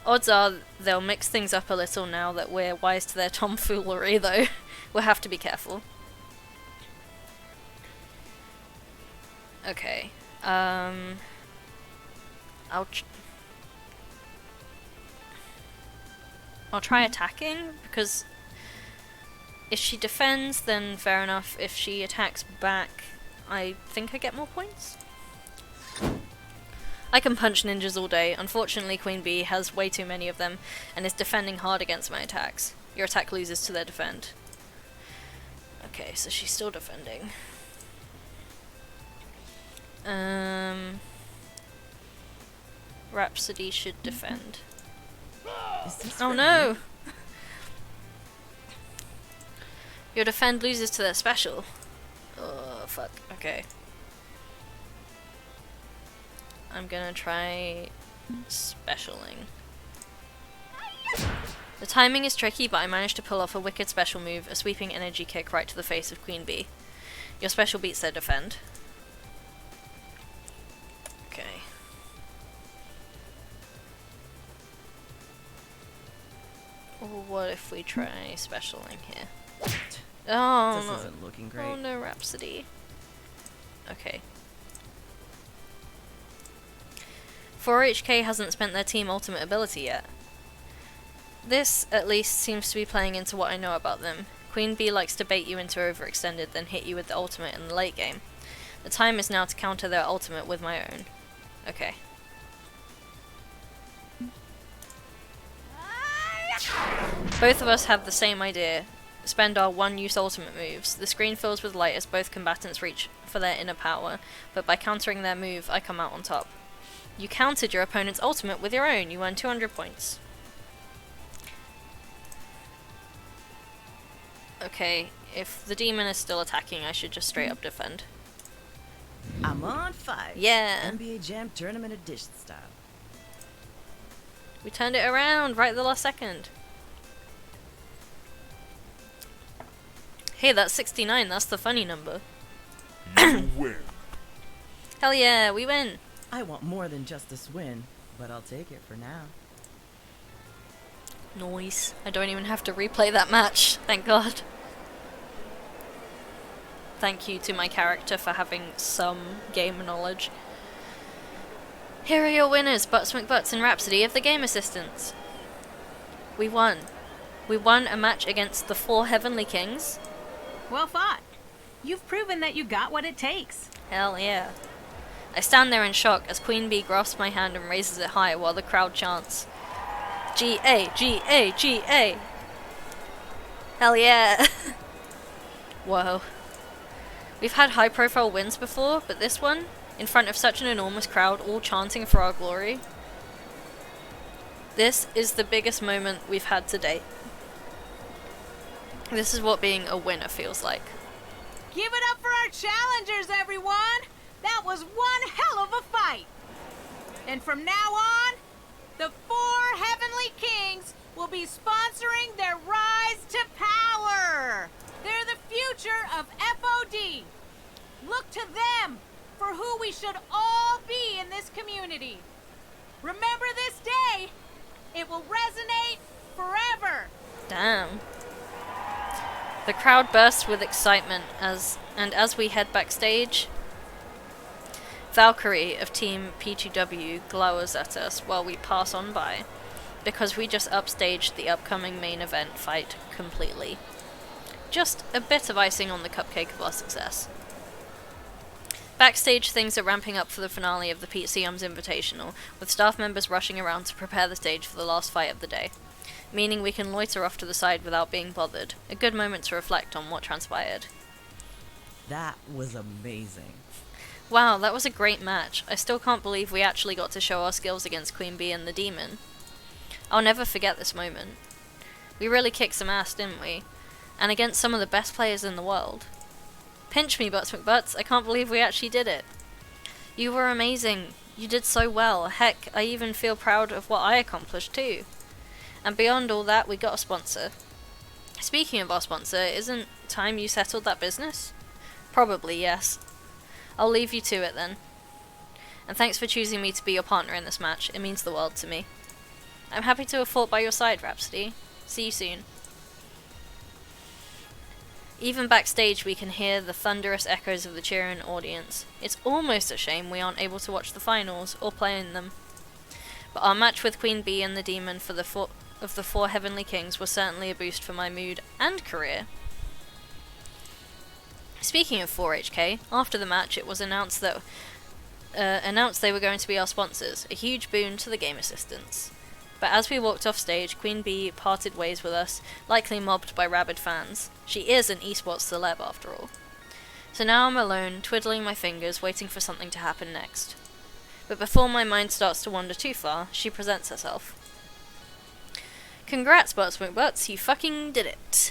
[SPEAKER 1] Odds are they'll mix things up a little now that we're wise to their tomfoolery, though. We'll have to be careful. Okay. I'll try attacking, because if she defends, then fair enough. If she attacks back, I think I get more points. I can punch ninjas all day. Unfortunately, Queen Bee has way too many of them and is defending hard against my attacks. Your attack loses to their defend. Okay, so she's still defending. Rhapsody should defend. Oh no! Your defend loses to their special. Oh, fuck. Okay. I'm gonna try specialing. The timing is tricky, but I managed to pull off a wicked special move, a sweeping energy kick right to the face of Queen Bee. Your special beats their defend. Okay. Well, what if we try specialing here? Oh,
[SPEAKER 4] This
[SPEAKER 1] no.
[SPEAKER 4] isn't looking great.
[SPEAKER 1] Oh no, Rhapsody. Okay. 4HK hasn't spent their team ultimate ability yet. This, at least, seems to be playing into what I know about them. Queen Bee likes to bait you into overextended, then hit you with the ultimate in the late game. The time is now to counter their ultimate with my own. Okay. Both of us have the same idea. Spend our one-use ultimate moves. The screen fills with light as both combatants reach for their inner power, but by countering their move, I come out on top. You countered your opponent's ultimate with your own. You earn 200 points. Okay, if the demon is still attacking, I should just straight up defend.
[SPEAKER 4] I'm on fire.
[SPEAKER 1] Yeah.
[SPEAKER 4] NBA Jam Tournament Edition style.
[SPEAKER 1] We turned it around right at the last second. Hey, that's 69. That's the funny number.
[SPEAKER 12] You win.
[SPEAKER 1] Hell yeah, we win.
[SPEAKER 4] I want more than just this win, but I'll take it for now.
[SPEAKER 1] Nice. I don't even have to replay that match. Thank God. Thank you to my character for having some game knowledge. Here are your winners, Butts McButts and Rhapsody of the Game Assistants. We won. We won a match against the 4 Heavenly Kings.
[SPEAKER 11] Well fought. You've proven that you got what it takes.
[SPEAKER 1] Hell yeah. I stand there in shock as Queen Bee grasps my hand and raises it high while the crowd chants, G-A, G-A, G-A. Hell yeah. Whoa. We've had high profile wins before, but this one, in front of such an enormous crowd all chanting for our glory, this is the biggest moment we've had to date. This is what being a winner feels like.
[SPEAKER 11] Give it up for our challengers, everyone! That was one hell of a fight! And from now on, the 4 Heavenly Kings will be sponsoring their rise to power! They're the future of FOD! Look to them for who we should all be in this community. Remember this day, it will resonate forever!
[SPEAKER 1] Damn. The crowd bursts with excitement as we head backstage, Valkyrie of Team P2W glowers at us while we pass on by, because we just upstaged the upcoming main event fight completely. Just a bit of icing on the cupcake of our success. Backstage, things are ramping up for the finale of the Pete Seums Invitational, with staff members rushing around to prepare the stage for the last fight of the day, meaning we can loiter off to the side without being bothered. A good moment to reflect on what transpired.
[SPEAKER 4] That was amazing.
[SPEAKER 1] Wow, that was a great match. I still can't believe we actually got to show our skills against Queen Bee and the Demon. I'll never forget this moment. We really kicked some ass, didn't we? And against some of the best players in the world. Pinch me, Butts McButts, I can't believe we actually did it. You were amazing. You did so well. Heck, I even feel proud of what I accomplished too. And beyond all that, we got a sponsor. Speaking of our sponsor, isn't time you settled that business? Probably, yes. I'll leave you to it then. And thanks for choosing me to be your partner in this match. It means the world to me. I'm happy to have fought by your side, Rhapsody. See you soon. Even backstage we can hear the thunderous echoes of the cheering audience. It's almost a shame we aren't able to watch the finals or play in them. But our match with Queen Bee and the Demon for the four Heavenly Kings was certainly a boost for my mood and career. Speaking of 4HK, after the match it was announced they were going to be our sponsors, a huge boon to the game assistants. But as we walked off stage, Queen Bee parted ways with us, likely mobbed by rabid fans. She is an esports celeb after all. So now I'm alone, twiddling my fingers, waiting for something to happen next. But before my mind starts to wander too far, she presents herself. Congrats, Butts McButts, you fucking did it!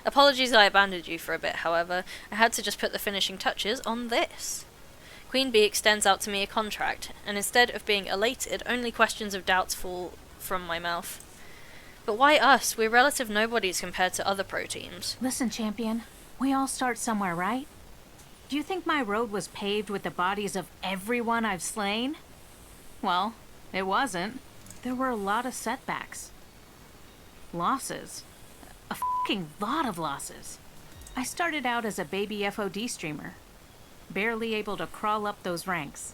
[SPEAKER 1] Apologies I abandoned you for a bit, however. I had to just put the finishing touches on this. Queen Bee extends out to me a contract, and instead of being elated, only questions of doubts fall from my mouth. But why us? We're relative nobodies compared to other pro teams.
[SPEAKER 11] Listen, champion, we all start somewhere, right? Do you think my road was paved with the bodies of everyone I've slain? Well, it wasn't. There were a lot of setbacks. Losses. A fucking lot of losses. I started out as a baby FOD streamer, barely able to crawl up those ranks.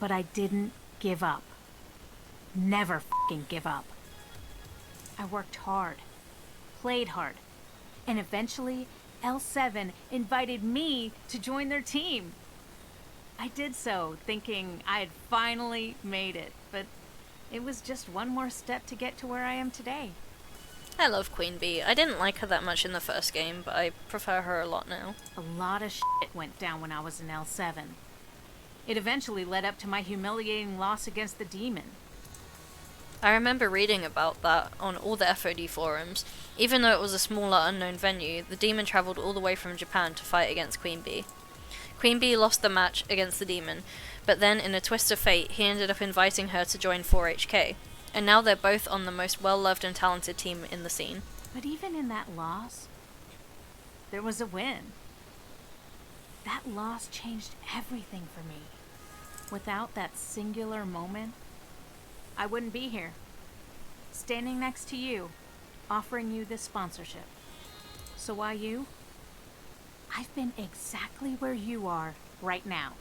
[SPEAKER 11] But I didn't give up. Never fucking give up. I worked hard, played hard, and eventually L7 invited me to join their team. I did so thinking I had finally made it, but it was just one more step to get to where I am today.
[SPEAKER 1] I love Queen Bee. I didn't like her that much in the first game, but I prefer her a lot now.
[SPEAKER 11] A lot of shit went down when I was in L7. It eventually led up to my humiliating loss against the Demon.
[SPEAKER 1] I remember reading about that on all the FOD forums. Even though it was a smaller, unknown venue, the Demon travelled all the way from Japan to fight against Queen Bee. Queen Bee lost the match against the Demon, but then in a twist of fate, he ended up inviting her to join 4HK. And now they're both on the most well-loved and talented team in the scene.
[SPEAKER 11] But even in that loss, there was a win. That loss changed everything for me. Without that singular moment, I wouldn't be here, standing next to you, offering you this sponsorship. So why you? I've been exactly where you are right now,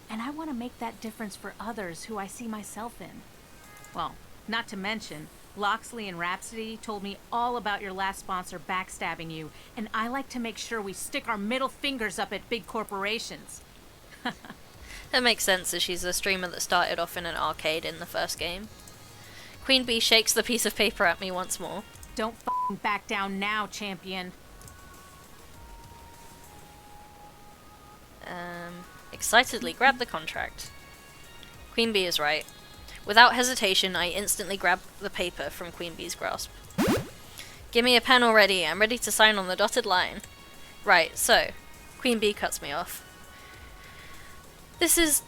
[SPEAKER 11] and I want to make that difference for others who I see myself in. Well, not to mention, Loxley and Rhapsody told me all about your last sponsor backstabbing you, and I like to make sure we stick our middle fingers up at big corporations.
[SPEAKER 1] That makes sense, as she's a streamer that started off in an arcade in the first game. Queen Bee shakes the piece of paper at me once more.
[SPEAKER 11] Don't f***ing back down now, champion.
[SPEAKER 1] Excitedly grab the contract. Queen Bee is right. Without hesitation, I instantly grab the paper from Queen Bee's grasp. Give me a pen already, I'm ready to sign on the dotted line. Right, so, Queen Bee cuts me off. This is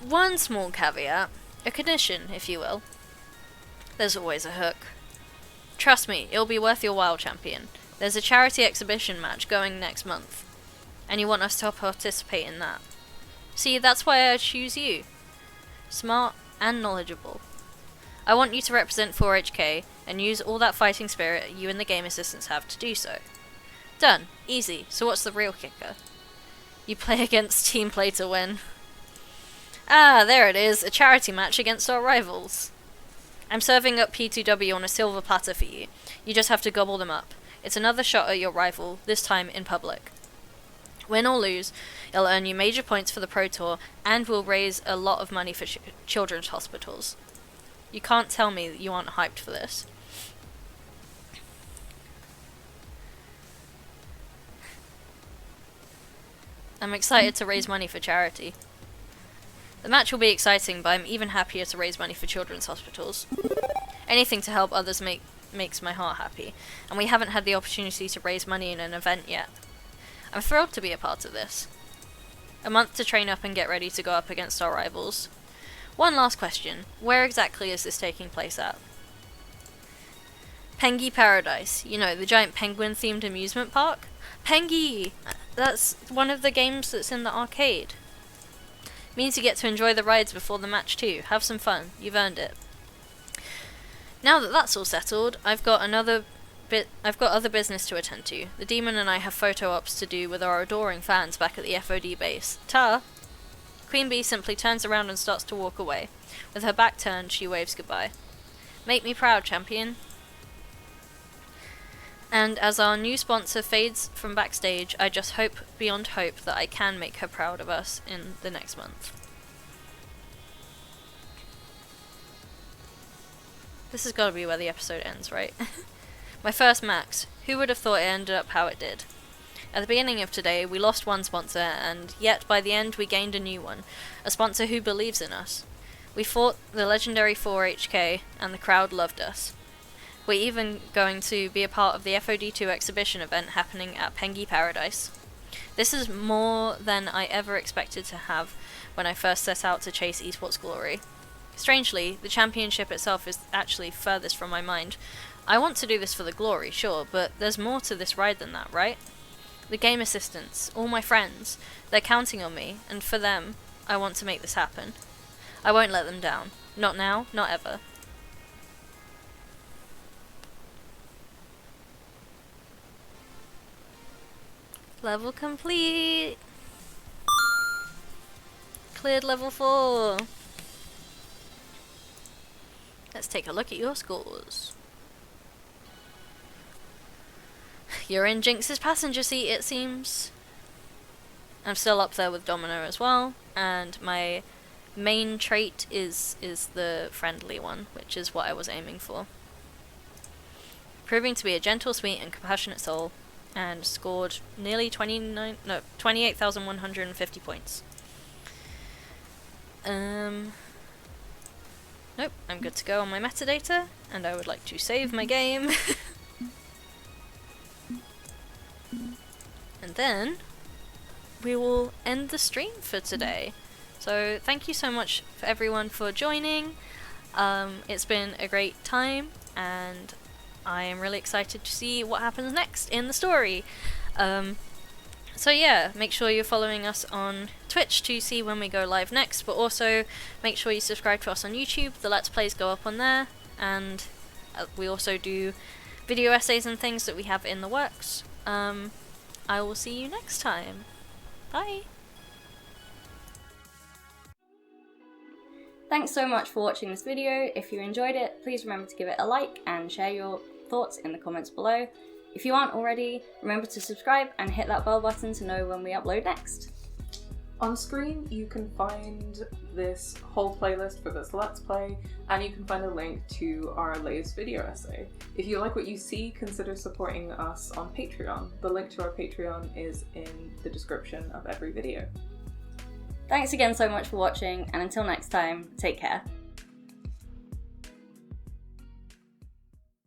[SPEAKER 1] one small caveat, a condition, if you will. There's always a hook. Trust me, it'll be worth your while, champion. There's a charity exhibition match going next month, and you want us to participate in that. See, that's why I choose you. Smart and knowledgeable. I want you to represent 4HK and use all that fighting spirit you and the game assistants have to do so. Done. Easy. So what's the real kicker? You play against team play to win. Ah, there it is, a charity match against our rivals. I'm serving up P2W on a silver platter for you. You just have to gobble them up. It's another shot at your rival, this time in public. Win or lose, it'll earn you major points for the Pro Tour and will raise a lot of money for children's hospitals. You can't tell me that you aren't hyped for this. I'm excited to raise money for charity. The match will be exciting, but I'm even happier to raise money for children's hospitals. Anything to help others makes my heart happy, and we haven't had the opportunity to raise money in an event yet. I'm thrilled to be a part of this. A month to train up and get ready to go up against our rivals. One last question. Where exactly is this taking place at? Pengy Paradise. You know, the giant penguin-themed amusement park? Pengy! That's one of the games that's in the arcade. Means you get to enjoy the rides before the match too. Have some fun. You've earned it. Now that that's all settled, I've got other business to attend to. The Demon and I have photo ops to do with our adoring fans back at the FOD base. Ta! Queen Bee simply turns around and starts to walk away. With her back turned, she waves goodbye. Make me proud, champion. And as our new sponsor fades from backstage, I just hope beyond hope that I can make her proud of us in the next month. This has got to be where the episode ends, right? My first max. Who would have thought it ended up how it did? At the beginning of today, we lost one sponsor, and yet by the end we gained a new one. A sponsor who believes in us. We fought the legendary 4HK, and the crowd loved us. We're even going to be a part of the FOD2 exhibition event happening at Pengy Paradise. This is more than I ever expected to have when I first set out to chase esports glory. Strangely, the championship itself is actually furthest from my mind. I want to do this for the glory, sure, but there's more to this ride than that, right? The game assistants, all my friends, they're counting on me, and for them, I want to make this happen. I won't let them down. Not now, not ever. Level complete! Cleared level 4! Let's take a look at your scores. You're in Jinx's passenger seat, it seems. I'm still up there with Domino as well, and my main trait is the friendly one, which is what I was aiming for. Proving to be a gentle, sweet, and compassionate soul, and scored nearly 28,150 points. Nope, I'm good to go on my metadata, and I would like to save my game. And then we will end the stream for today. So thank you so much for everyone for joining. It's been a great time, and I am really excited to see what happens next in the story. So yeah, make sure you're following us on Twitch to see when we go live next, but also make sure you subscribe to us on YouTube. The Let's Plays go up on there, and we also do video essays and things that we have in the works. I will see you next time. Bye! Thanks so much for watching this video. If you enjoyed it, please remember to give it a like and share your thoughts in the comments below. If you aren't already, remember to subscribe and hit that bell button to know when we upload next.
[SPEAKER 9] On screen, you can find this whole playlist for this Let's Play, and you can find a link to our latest video essay. If you like what you see, consider supporting us on Patreon. The link to our Patreon is in the description of every video.
[SPEAKER 1] Thanks again so much for watching, and until next time, take care.